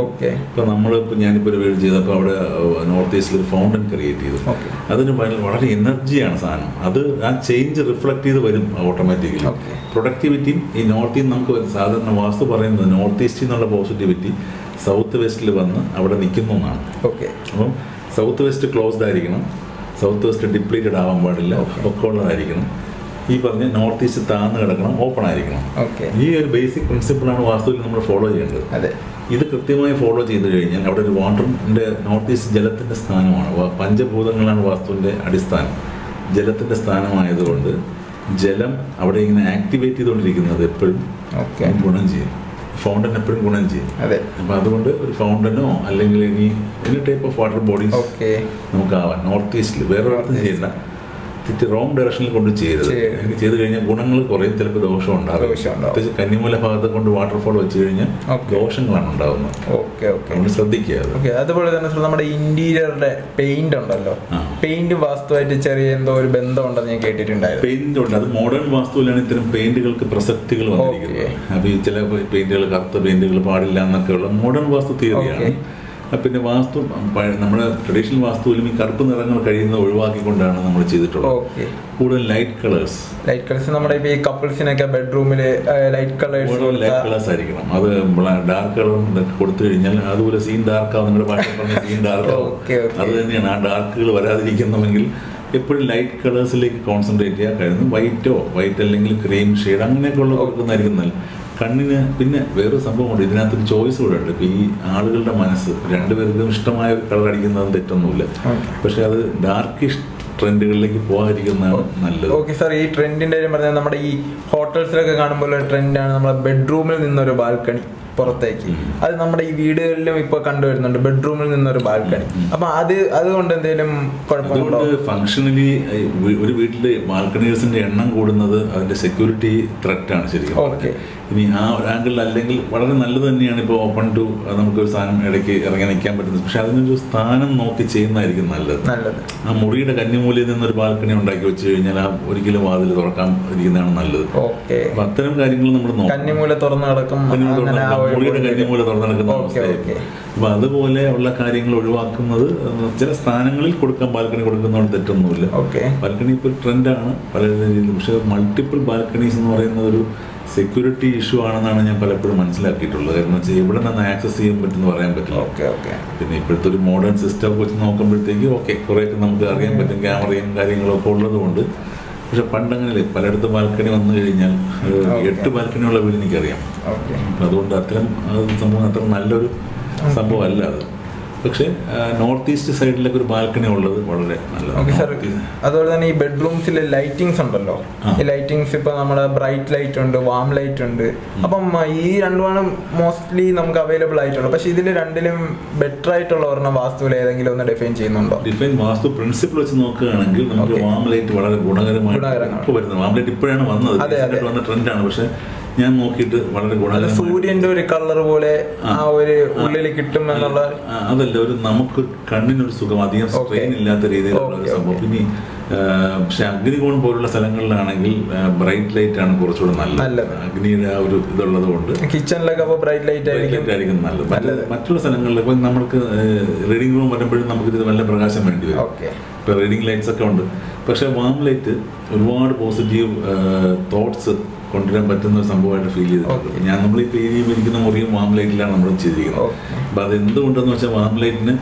ഇപ്പൊ ഞാനിപ്പോ ഒരു വീട് ചെയ്തപ്പോൾ അവിടെ നോർത്ത് ഈസ്റ്റിൽ ഒരു ഫൗണ്ടൻ ക്രിയേറ്റ് ചെയ്തു. അതിന് വളരെ എനർജിയാണ് സാധനം. അത് ആ ചേഞ്ച് റിഫ്ലക്ട് ചെയ്ത് വരും ഓട്ടോമാറ്റിക്കലി. പ്രൊഡക്ടിവിറ്റിയും ഈ നോർത്തിൽ നമുക്ക് സാധാരണ വാസ്തു പറയുന്നത് നോർത്ത് ഈസ്റ്റിൽ നിന്നുള്ള പോസിറ്റിവിറ്റി സൗത്ത് വെസ്റ്റിൽ വന്ന് അവിടെ നിൽക്കുന്നു എന്നാണ്. അപ്പം സൗത്ത് വെസ്റ്റ് ക്ലോസ്ഡ് ആയിരിക്കണം, സൗത്ത് വെസ്റ്റ് ഡിപ്ലീറ്റഡ് ആവാൻ പാടില്ല, പൊക്കമുള്ളതായിരിക്കണം. ഈ പറഞ്ഞ നോർത്ത് ഈസ്റ്റ് താഴ്ന്ന് കിടക്കണം, ഓപ്പൺ ആയിരിക്കണം. ഈ ഒരു ബേസിക് പ്രിൻസിപ്പിളാണ് വാസ്തുവിൽ നമ്മൾ ഫോളോ ചെയ്യേണ്ടത്. ഇത് കൃത്യമായി ഫോളോ ചെയ്ത് കഴിഞ്ഞാൽ അവിടെ ഒരു വാട്ടറിൻ്റെ നോർത്ത് ഈസ്റ്റ് ജലത്തിൻ്റെ സ്ഥാനമാണ്. പഞ്ചഭൂതങ്ങളാണ് വാസ്തുവിൻ്റെ അടിസ്ഥാനം. ജലത്തിൻ്റെ സ്ഥാനമായതുകൊണ്ട് ജലം അവിടെ ഇങ്ങനെ ആക്ടിവേറ്റ് ചെയ്തുകൊണ്ടിരിക്കുന്നത് എപ്പോഴും ഗുണം ചെയ്യും. ഫൗണ്ടൻ എപ്പോഴും ഗുണം ചെയ്യും. അപ്പം അതുകൊണ്ട് ഒരു ഫൗണ്ടനോ അല്ലെങ്കിൽ any type of water bodies നമുക്കാവാം. നോർത്ത് ഈസ്റ്റിൽ വേറെ അർത്ഥം ചെയ്യണ്ട, റോങ് ഡയറക്ഷനിൽ കൊണ്ട് ചെയ്തത് ചെയ്ത് കഴിഞ്ഞാൽ ഗുണങ്ങൾ കുറയും, ചിലപ്പോൾ ദോഷം ഉണ്ടാകും. പ്രത്യേകിച്ച് കന്നിമൂല ഭാഗത്തെ കൊണ്ട് വാട്ടർഫോൾ വെച്ച് കഴിഞ്ഞാൽ ദോഷങ്ങളാണ് ഉണ്ടാകുന്നത്. നമ്മൾ ശ്രദ്ധിക്കുക. അതുപോലെ തന്നെ നമ്മുടെ ഇന്റീരിയറിന്റെ പെയിന്റ് ഉണ്ടല്ലോ, പെയിന്റ് വാസ്തുവായിട്ട് ചെറിയ എന്തോ ഒരു ബന്ധമുണ്ടെന്ന് ഞാൻ കേട്ടിട്ടുണ്ടായിരുന്നു. പെയിന്റ് ഉണ്ട്, അത് മോഡേൺ വാസ്തുവിലാണ് ഇത്തരം പെയിന്റുകൾക്ക് പ്രസക്തികൾ വന്നിരിക്കുന്നത്. അപ്പോൾ ഈ ചില പെയിന്റുകൾ കറുത്ത പെയിന്റുകൾ പാടില്ല എന്നൊക്കെയുള്ള മോഡേൺ വാസ്തു തിയറിയാണ്. പിന്നെ വാസ്തു നമ്മുടെ ട്രഡീഷണൽ വാസ്തുവിലും ഈ കറുപ്പ് നിറങ്ങൾ കഴിയുന്നത് ഒഴിവാക്കിക്കൊണ്ടാണ് നമ്മൾ ചെയ്തിട്ടുള്ളത്. കൂടുതൽ ലൈറ്റ് കളേഴ്സ് നമ്മുടെ ഈ കപ്പിൾസിനൊക്കെ ബെഡ്റൂമില് ലൈറ്റ് കളേഴ്സ് ആയിരിക്കണം. അത് ഡാർക്ക് കളർ കൊടുത്തു കഴിഞ്ഞാൽ അതുപോലെ സീൻ ഡാർക്ക് ആവും. നിങ്ങളുടെ ഭാഷ പറഞ്ഞ സീൻ ഡാർക്ക് ആവും. അത് തന്നെയാണ്. ആ ഡാർക്കുകൾ വരാതിരിക്കുന്നുവെങ്കിൽ എപ്പോഴും ലൈറ്റ് കളേഴ്സിലേക്ക് കോൺസെൻട്രേറ്റ് ചെയ്യാൻ കഴിയുന്നു. വൈറ്റ് അല്ലെങ്കിൽ ക്രീം ഷെയ്ഡ് അങ്ങനെയൊക്കെ ഉള്ള കൊടുക്കുന്നതായിരിക്കും നല്ല കണ്ണിന്. പിന്നെ വേറൊരു സംഭവമുണ്ട്, ഇതിനകത്തൊരു ചോയ്സ് കൂടെ ഉണ്ട്. ഇപ്പം ഈ ആളുകളുടെ മനസ്സ് രണ്ടുപേർക്കും ഇഷ്ടമായ ഒരു കളർ അടിക്കുന്നത് തെറ്റൊന്നുമില്ല. പക്ഷെ അത് ഡാർക്കിഷ് ട്രെൻഡുകളിലേക്ക് പോകാതിരിക്കുന്നതാണ് നല്ലത്. ഓക്കെ സാർ, ഈ ട്രെൻഡിന്റെ കാര്യം പറഞ്ഞാൽ നമ്മുടെ ഈ ഹോട്ടൽസിലൊക്കെ കാണുമ്പോൾ ട്രെൻഡാണ് നമ്മുടെ ബെഡ്റൂമിൽ നിന്നൊരു ബാൽക്കണി പുറത്തേക്ക്. അത് നമ്മുടെ ഈ വീടുകളിലും ഇപ്പൊ കണ്ടുവരുന്നുണ്ട്, ബെഡ്റൂമിൽ നിന്നൊരു ബാൽക്കണി. അപ്പൊ അതുകൊണ്ട് എന്തെങ്കിലും കുഴപ്പമുണ്ടോ? ഫംഗ്ഷനലി ഒരു വീട്ടില് ബാൽക്കണീസിന്റെ എണ്ണം കൂടുന്നത് അതിന്റെ സെക്യൂരിറ്റി ത്രെറ്റ് ആണ് ശരിക്കും. ഇനി ആ ഒരു ആംഗിളിൽ അല്ലെങ്കിൽ വളരെ നല്ലത് തന്നെയാണ്. ഇപ്പോൾ ഓപ്പൺ ടു നമുക്കൊരു സാധനം ഇടയ്ക്ക് ഇറങ്ങി നിൽക്കാൻ പറ്റുന്നത്. പക്ഷെ അതിനൊരു സ്ഥാനം നോക്കി ചെയ്യുന്നതായിരിക്കും നല്ലത്. ആ മുറിയുടെ കന്നിമൂലയിൽ നിന്നൊരു ബാൽക്കണി ഉണ്ടാക്കി വെച്ച് കഴിഞ്ഞാൽ ആ ഒരിക്കലും വാതിൽ തുറക്കാൻ ഇരിക്കുന്നതാണ് നല്ലത്. അപ്പൊ അത്തരം കാര്യങ്ങൾ നമ്മൾ നോക്കാം. കന്നിമൂല തുറന്നു കിടക്കും, മുറിയുടെ കന്നിമൂല തുറന്നു നടക്കുന്ന അവസ്ഥയായിരിക്കും. അപ്പൊ അതുപോലെ ഉള്ള കാര്യങ്ങൾ ഒഴിവാക്കുന്നത് ചില സ്ഥാനങ്ങളിൽ കൊടുക്കാൻ ബാൽക്കണി കൊടുക്കുന്നതുകൊണ്ട് തെറ്റൊന്നുമില്ല. ബാൽക്കണി ഇപ്പോൾ ട്രെൻഡാണ് പല രീതിയിൽ. പക്ഷെ മൾട്ടിപ്പിൾ ബാൽക്കണീസ് എന്ന് പറയുന്ന ഒരു സെക്യൂരിറ്റി ഇഷ്യൂ ആണെന്നാണ് ഞാൻ പലപ്പോഴും മനസ്സിലാക്കിയിട്ടുള്ളത്. കാരണം വെച്ചാൽ എവിടെ നിന്ന് ആക്സസ് ചെയ്യാൻ പറ്റുമെന്ന് പറയാൻ പറ്റില്ല. പിന്നെ ഇപ്പോഴത്തെ ഒരു മോഡേൺ സിസ്റ്റം വെച്ച് നോക്കുമ്പോഴത്തേക്ക് കുറേയൊക്കെ നമുക്ക് അറിയാൻ പറ്റും, ക്യാമറയും കാര്യങ്ങളൊക്കെ ഉള്ളത് കൊണ്ട്. പക്ഷെ പണ്ടങ്ങനെ പലയിടത്തും ബാൽക്കണി വന്നു കഴിഞ്ഞാൽ 8 ബാൽക്കണിയുള്ള വീട് എനിക്കറിയാം. അപ്പം അതുകൊണ്ട് അത്തരം സംഭവം അത്ര നല്ലൊരു സംഭവം അല്ല അത്. പക്ഷേ നോർത്ത് ഈസ്റ്റ് സൈഡിലൊക്കെ ഒരു ബാൽക്കണി ഉള്ളത് വളരെ ഓക്കെ സാർ. നല്ലതാണ്. അതുപോലെ തന്നെ ഈ ബെഡ്റൂംസിൽ ലൈറ്റിങ്സ് ഉണ്ടല്ലോ, ഈ ലൈറ്റിങ്സ് ഇപ്പൊ നമ്മുടെ ബ്രൈറ്റ് ലൈറ്റ് ഉണ്ട്, വാം ലൈറ്റ് ഉണ്ട്. അപ്പം ഈ രണ്ടുമാണ് മോസ്റ്റ്ലി നമുക്ക് അവൈലബിൾ ആയിട്ടുള്ളത്. പക്ഷെ ഇതിൽ രണ്ടിലും ബെറ്റർ ആയിട്ടുള്ള ഒരെണ്ണം വാസ്തുവിൽ ഏതെങ്കിലും ഒന്ന് ഡിഫൈൻ ചെയ്യുന്നുണ്ടോ? ഡിഫൈൻ വാസ്തു പ്രിൻസിപ്പിൾ വെച്ച് നോക്കുകയാണെങ്കിൽ നമുക്ക് വാം ലൈറ്റ് വളരെ ഗുണകരമായിട്ട് ഇപ്പോൾ വരുന്നത്. വാം ലൈറ്റ് ഇപ്പോഴാണ് വന്നത്, വന്ന ട്രെൻഡാണ്. പക്ഷെ ഞാൻ നോക്കിയിട്ട് വളരെ ഗുണകരമാണ്. സൂര്യന്റെ ഒരു കളർ പോലെ ആ ഒരു ഉള്ളിൽ കിട്ടും എന്നുള്ള അതല്ല, ഒരു നമുക്ക് കണ്ണിനൊരു സുഖം, അധികം സ്ട്രെയിൻ ഇല്ലാത്ത രീതിയിലുള്ള ഒരു സംഭവം. പിന്നെ പക്ഷെ അഗ്നികോൺ പോലുള്ള സ്ഥലങ്ങളിലാണെങ്കിൽ ബ്രൈറ്റ് ലൈറ്റ് ആണ് കുറച്ചുകൂടെ നല്ലത്. അഗ്നിയുടെ ആ ഒരു ഇതുള്ളത് കൊണ്ട് കിച്ചണിലൊക്കെ അപ്പോൾ ബ്രൈറ്റ് ലൈറ്റ് ആയിരിക്കും നല്ലത്. മറ്റുള്ള സ്ഥലങ്ങളിൽ ഇപ്പം നമുക്ക് റീഡിംഗ് റൂം വരുമ്പോഴും നമുക്ക് ഇത് നല്ല പ്രകാശം വേണ്ടി വരും. ഇപ്പം റീഡിംഗ് ലൈറ്റ്സ് ഒക്കെ ഉണ്ട്. പക്ഷെ വാം ലൈറ്റ് ഒരുപാട് പോസിറ്റീവ് തോട്ട്സ് കൊണ്ടുവരാൻ പറ്റുന്ന ഒരു സംഭവമായിട്ട് ഫീൽ ചെയ്തിട്ടുണ്ട്. നമ്മൾ ഈ പേരിയും ഇരിക്കുന്ന മുറിയും വാം ലൈറ്റിലാണ് നമ്മൾ ചെയ്തിരിക്കുന്നത്. അപ്പം അത് എന്തുകൊണ്ടെന്ന് വെച്ചാൽ വാം ലൈറ്റിന്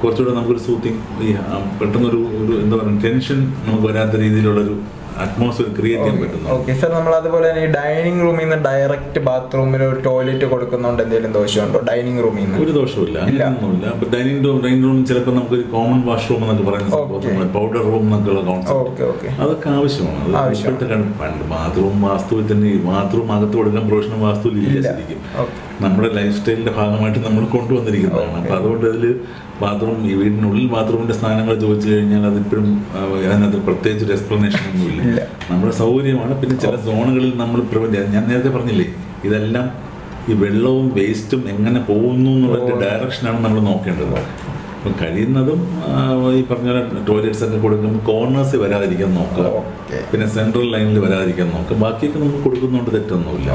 കുറച്ചുകൂടെ നമുക്കൊരു സൂത്തിങ്, ഈ പെട്ടെന്നൊരു എന്താ പറയുക, ടെൻഷൻ നമുക്ക് വരാത്ത രീതിയിലുള്ളൊരു അറ്റ്മോസ്ഫിയർ ക്രിയേറ്റ് ചെയ്യാൻ പറ്റുന്നു. Okay sir. നമ്മൾ അതുപോലെ തന്നെ ഈ ഡൈനിങ് റൂമിൽ നിന്ന് ഡയറക്റ്റ് ബാത്റൂമിൽ ഒരു ടോയ്ലറ്റ് കൊടുക്കുന്നതുകൊണ്ട് എന്തെങ്കിലും ദോഷമുണ്ടോ? ഡൈനിങ് റൂമിൽ നിന്ന് ഒരു ദോഷമില്ല, അങ്ങനെയൊന്നുമില്ല. അപ്പൊ ഡൈനിങ് റൂം ചിലപ്പോൾ നമുക്ക് കോമൺ വാഷ്റൂം എന്നൊക്കെ പറയുന്ന പൗഡർ റൂം എന്നൊക്കെയുള്ള കോൺസെപ്റ്റ് അതൊക്കെ ആവശ്യമാണ്. ഇപ്പോഴത്തെ ബാത്റൂം വാസ്തുവിൽ തന്നെ ബാത്റൂം അകത്ത് കൊടുക്കാൻ പ്രൊഫഷണൽ വാസ്തുവിൽ ഇല്ല ശരിക്കും. നമ്മുടെ ലൈഫ് സ്റ്റൈലിന്റെ ഭാഗമായിട്ട് നമ്മൾ കൊണ്ടുവന്നിരിക്കുന്നതാണ്. അപ്പൊ അതുകൊണ്ട് അതിൽ ബാത്റൂം, ഈ വീടിനുള്ളിൽ ബാത്റൂമിന്റെ സ്ഥാനങ്ങൾ ചോദിച്ചു കഴിഞ്ഞാൽ അതിപ്പോഴും അതിനകത്ത് പ്രത്യേകിച്ച് ഒരു എക്സ്പ്ലനേഷൻ ഒന്നുമില്ല. നമ്മുടെ സൗകര്യമാണ്. പിന്നെ ചില സോണുകളിൽ നമ്മൾ ഞാൻ നേരത്തെ പറഞ്ഞില്ലേ, ഇതെല്ലാം ഈ വെള്ളവും വേസ്റ്റും എങ്ങനെ പോകുന്നു എന്നുള്ളതിന്റെ ഡയറക്ഷനാണ് നമ്മൾ നോക്കേണ്ടത്. അപ്പം കഴിയുന്നതും ഈ പറഞ്ഞ ടോയ്ലറ്റ്സ് ഒക്കെ കൊടുക്കുമ്പോൾ കോർണേഴ്സ് വരാതിരിക്കാൻ നോക്കുക, പിന്നെ സെൻട്രൽ ലൈനിൽ വരാതിരിക്കാൻ നോക്കുക. ബാക്കിയൊക്കെ നമുക്ക് കൊടുക്കുന്നതുകൊണ്ട് തെറ്റൊന്നുമില്ല.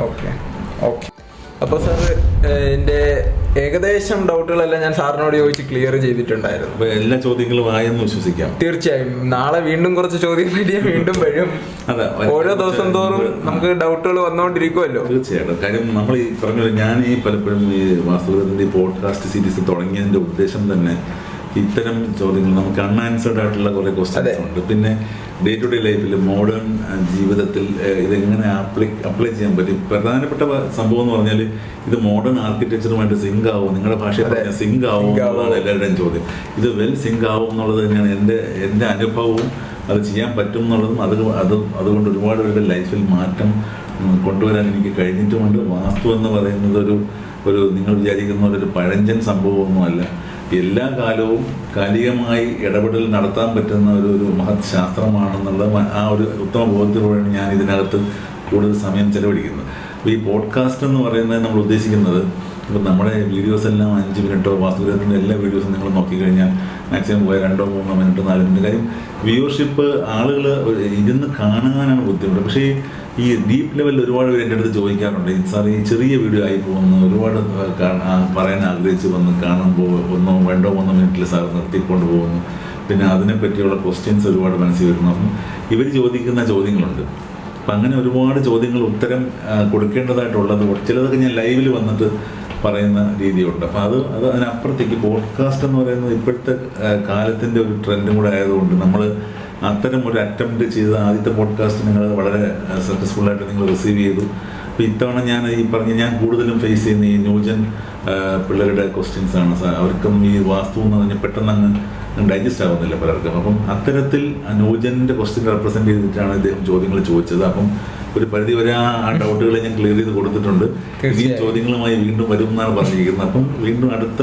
അപ്പോൾ സാർ, എൻ്റെ ഏകദേശം ഡൗട്ടുകളെല്ലാം ഞാൻ സാറിനോട് ചോദിച്ച് ക്ലിയർ ചെയ്തിട്ടുണ്ടായിരുന്നു. അപ്പോൾ എല്ലാ ചോദ്യങ്ങളും ആയെന്ന് വിശ്വസിക്കാം. തീർച്ചയായും നാളെ വീണ്ടും കുറച്ച് ചോദ്യങ്ങൾ വീണ്ടും വരും. അതെ, ഓരോ ദിവസം തോറും നമുക്ക് ഡൗട്ടുകൾ വന്നുകൊണ്ടിരിക്കുമല്ലോ. തീർച്ചയായിട്ടും. കാര്യം നമ്മൾ ഈ പറഞ്ഞ ഞാൻ ഈ പലപ്പോഴും ഈ വാസ്തുവിന്റെ പോഡ്കാസ്റ്റ് സീരീസ് തുടങ്ങിയതിന്റെ ഉദ്ദേശം തന്നെ ഇത്തരം ചോദ്യങ്ങൾ, നമുക്ക് അൺആൻസേർഡ് ആയിട്ടുള്ള കുറേ ക്വസ്റ്റ്യൻസ് ഉണ്ട്. പിന്നെ ഡേ ടു ഡേ ലൈഫിൽ മോഡേൺ ജീവിതത്തിൽ ഇതെങ്ങനെ അപ്ലൈ ചെയ്യാൻ പറ്റും. പ്രധാനപ്പെട്ട സംഭവം എന്ന് പറഞ്ഞാൽ ഇത് മോഡേൺ ആർക്കിടെക്ചറുമായിട്ട് സിങ്ക് ആവും, നിങ്ങളുടെ ഭാഷയിൽ പറഞ്ഞാൽ സിങ്ക് ആവും എന്നുള്ളതാണ് എല്ലാവരുടെയും ചോദ്യം. ഇത് വെൽ സിങ്ക് ആവും എന്നുള്ളത് തന്നെയാണ് എൻ്റെ അനുഭവവും. അത് ചെയ്യാൻ പറ്റും എന്നുള്ളതും അതുകൊണ്ട് ഒരുപാട് പേരുടെ ലൈഫിൽ മാറ്റം കൊണ്ടുവരാൻ എനിക്ക് കഴിഞ്ഞിട്ടുമുണ്ട്. വാസ്തു എന്ന് പറയുന്നത് ഒരു നിങ്ങൾ വിചാരിക്കുന്ന ഒരു പഴഞ്ചൻ സംഭവമൊന്നുമല്ല. എല്ലാ കാലവും കാലികമായി ഇടപെടൽ നടത്താൻ പറ്റുന്ന ഒരു മഹത് ശാസ്ത്രമാണെന്നുള്ള ആ ഒരു ഉത്തമ ബോധ്യത്തോടെയാണ് ഞാൻ ഇതിനകത്ത് കൂടുതൽ സമയം ചെലവഴിക്കുന്നത്. അപ്പോൾ ഈ പോഡ്കാസ്റ്റ് എന്ന് പറയുന്നത് നമ്മൾ ഉദ്ദേശിക്കുന്നത്, ഇപ്പം നമ്മുടെ വീഡിയോസ് എല്ലാം 5 മിനിറ്റോ, വാസ്തുവിദ്യത്തിൻ്റെ എല്ലാ വീഡിയോസും നിങ്ങൾ നോക്കിക്കഴിഞ്ഞാൽ മാക്സിമം 2, 3 മിനിറ്റ് 4 മിനിറ്റ്. കാര്യം വ്യൂവർഷിപ്പ്, ആളുകൾ ഇരുന്ന് കാണാനാണ് ബുദ്ധിമുട്ട്. പക്ഷേ ഈ ഡീപ്പ് ലെവലിൽ ഒരുപാട് പേര് എൻ്റെ അടുത്ത് ചോദിക്കാറുണ്ട്, സാർ ഈ ചെറിയ വീഡിയോ ആയി പോകുന്നു, ഒരുപാട് പറയാൻ ആഗ്രഹിച്ച് വന്ന് കാണുമ്പോൾ 1, 2, 3 മിനിറ്റിൽ സാർ നിർത്തിക്കൊണ്ട് പോകുന്നു. പിന്നെ അതിനെപ്പറ്റിയുള്ള ക്വസ്റ്റ്യൻസ് ഒരുപാട് മനസ്സിൽ വരുന്നു. അപ്പം ഇവർ ചോദിക്കുന്ന ചോദ്യങ്ങളുണ്ട്. അപ്പം അങ്ങനെ ഒരുപാട് ചോദ്യങ്ങൾ ഉത്തരം കൊടുക്കേണ്ടതായിട്ടുള്ളത് ചിലതൊക്കെ ഞാൻ ലൈവിൽ വന്നിട്ട് പറയുന്ന രീതിയുണ്ട്. അപ്പം അത് അതിനപ്പുറത്തേക്ക് പോഡ്കാസ്റ്റ് എന്ന് പറയുന്നത് ഇപ്പോഴത്തെ കാലത്തിൻ്റെ ഒരു ട്രെൻഡും കൂടെ ആയതുകൊണ്ട് നമ്മൾ അത്തരം ഒരു അറ്റംപ്റ്റ് ചെയ്ത ആദ്യത്തെ പോഡ്കാസ്റ്റ് നിങ്ങൾ വളരെ സക്സസ്ഫുള്ളായിട്ട് നിങ്ങൾ റിസീവ് ചെയ്തു. അപ്പോൾ ഇത്തവണ ഞാൻ കൂടുതലും ഫേസ് ചെയ്യുന്ന ഈ ന്യൂജൻ പിള്ളേരുടെ ക്വസ്റ്റ്യൻസാണ്. അവർക്കൊന്നും ഈ വാസ്തു എന്ന് പറഞ്ഞാൽ പെട്ടെന്ന് അങ്ങ് ഡൈജസ്റ്റ് ആവുന്നില്ല പലർക്കും. അപ്പം അത്തരത്തിൽ ന്യൂജൻ്റെ ക്വസ്റ്റ്യൻ റെപ്രസെൻറ്റ് ചെയ്തിട്ടാണ് ഇദ്ദേഹം ചോദ്യങ്ങൾ ചോദിച്ചത്. അപ്പം ഒരു പരിധി വരെ ആ ഡൗട്ടുകളെ ഞാൻ ക്ലിയർ ചെയ്ത് കൊടുത്തിട്ടുണ്ട്. ഈ ചോദ്യങ്ങളുമായി വീണ്ടും വരും എന്നാണ് പറഞ്ഞിരിക്കുന്നത്. അപ്പം വീണ്ടും അടുത്ത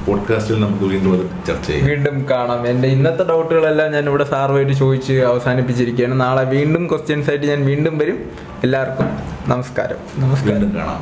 പോഡ്കാസ്റ്റിൽ നമുക്ക് വീണ്ടും അത് ചർച്ച ചെയ്യാം, വീണ്ടും കാണാം. എൻ്റെ ഇന്നത്തെ ഡൗട്ടുകളെല്ലാം ഞാൻ ഇവിടെ സാറുമായിട്ട് ചോദിച്ച് അവസാനിപ്പിച്ചിരിക്കുകയാണ്. നാളെ വീണ്ടും ക്വസ്റ്റ്യൻസ് ആയിട്ട് ഞാൻ വീണ്ടും വരും. എല്ലാവർക്കും നമസ്കാരം. വീണ്ടും കാണാം.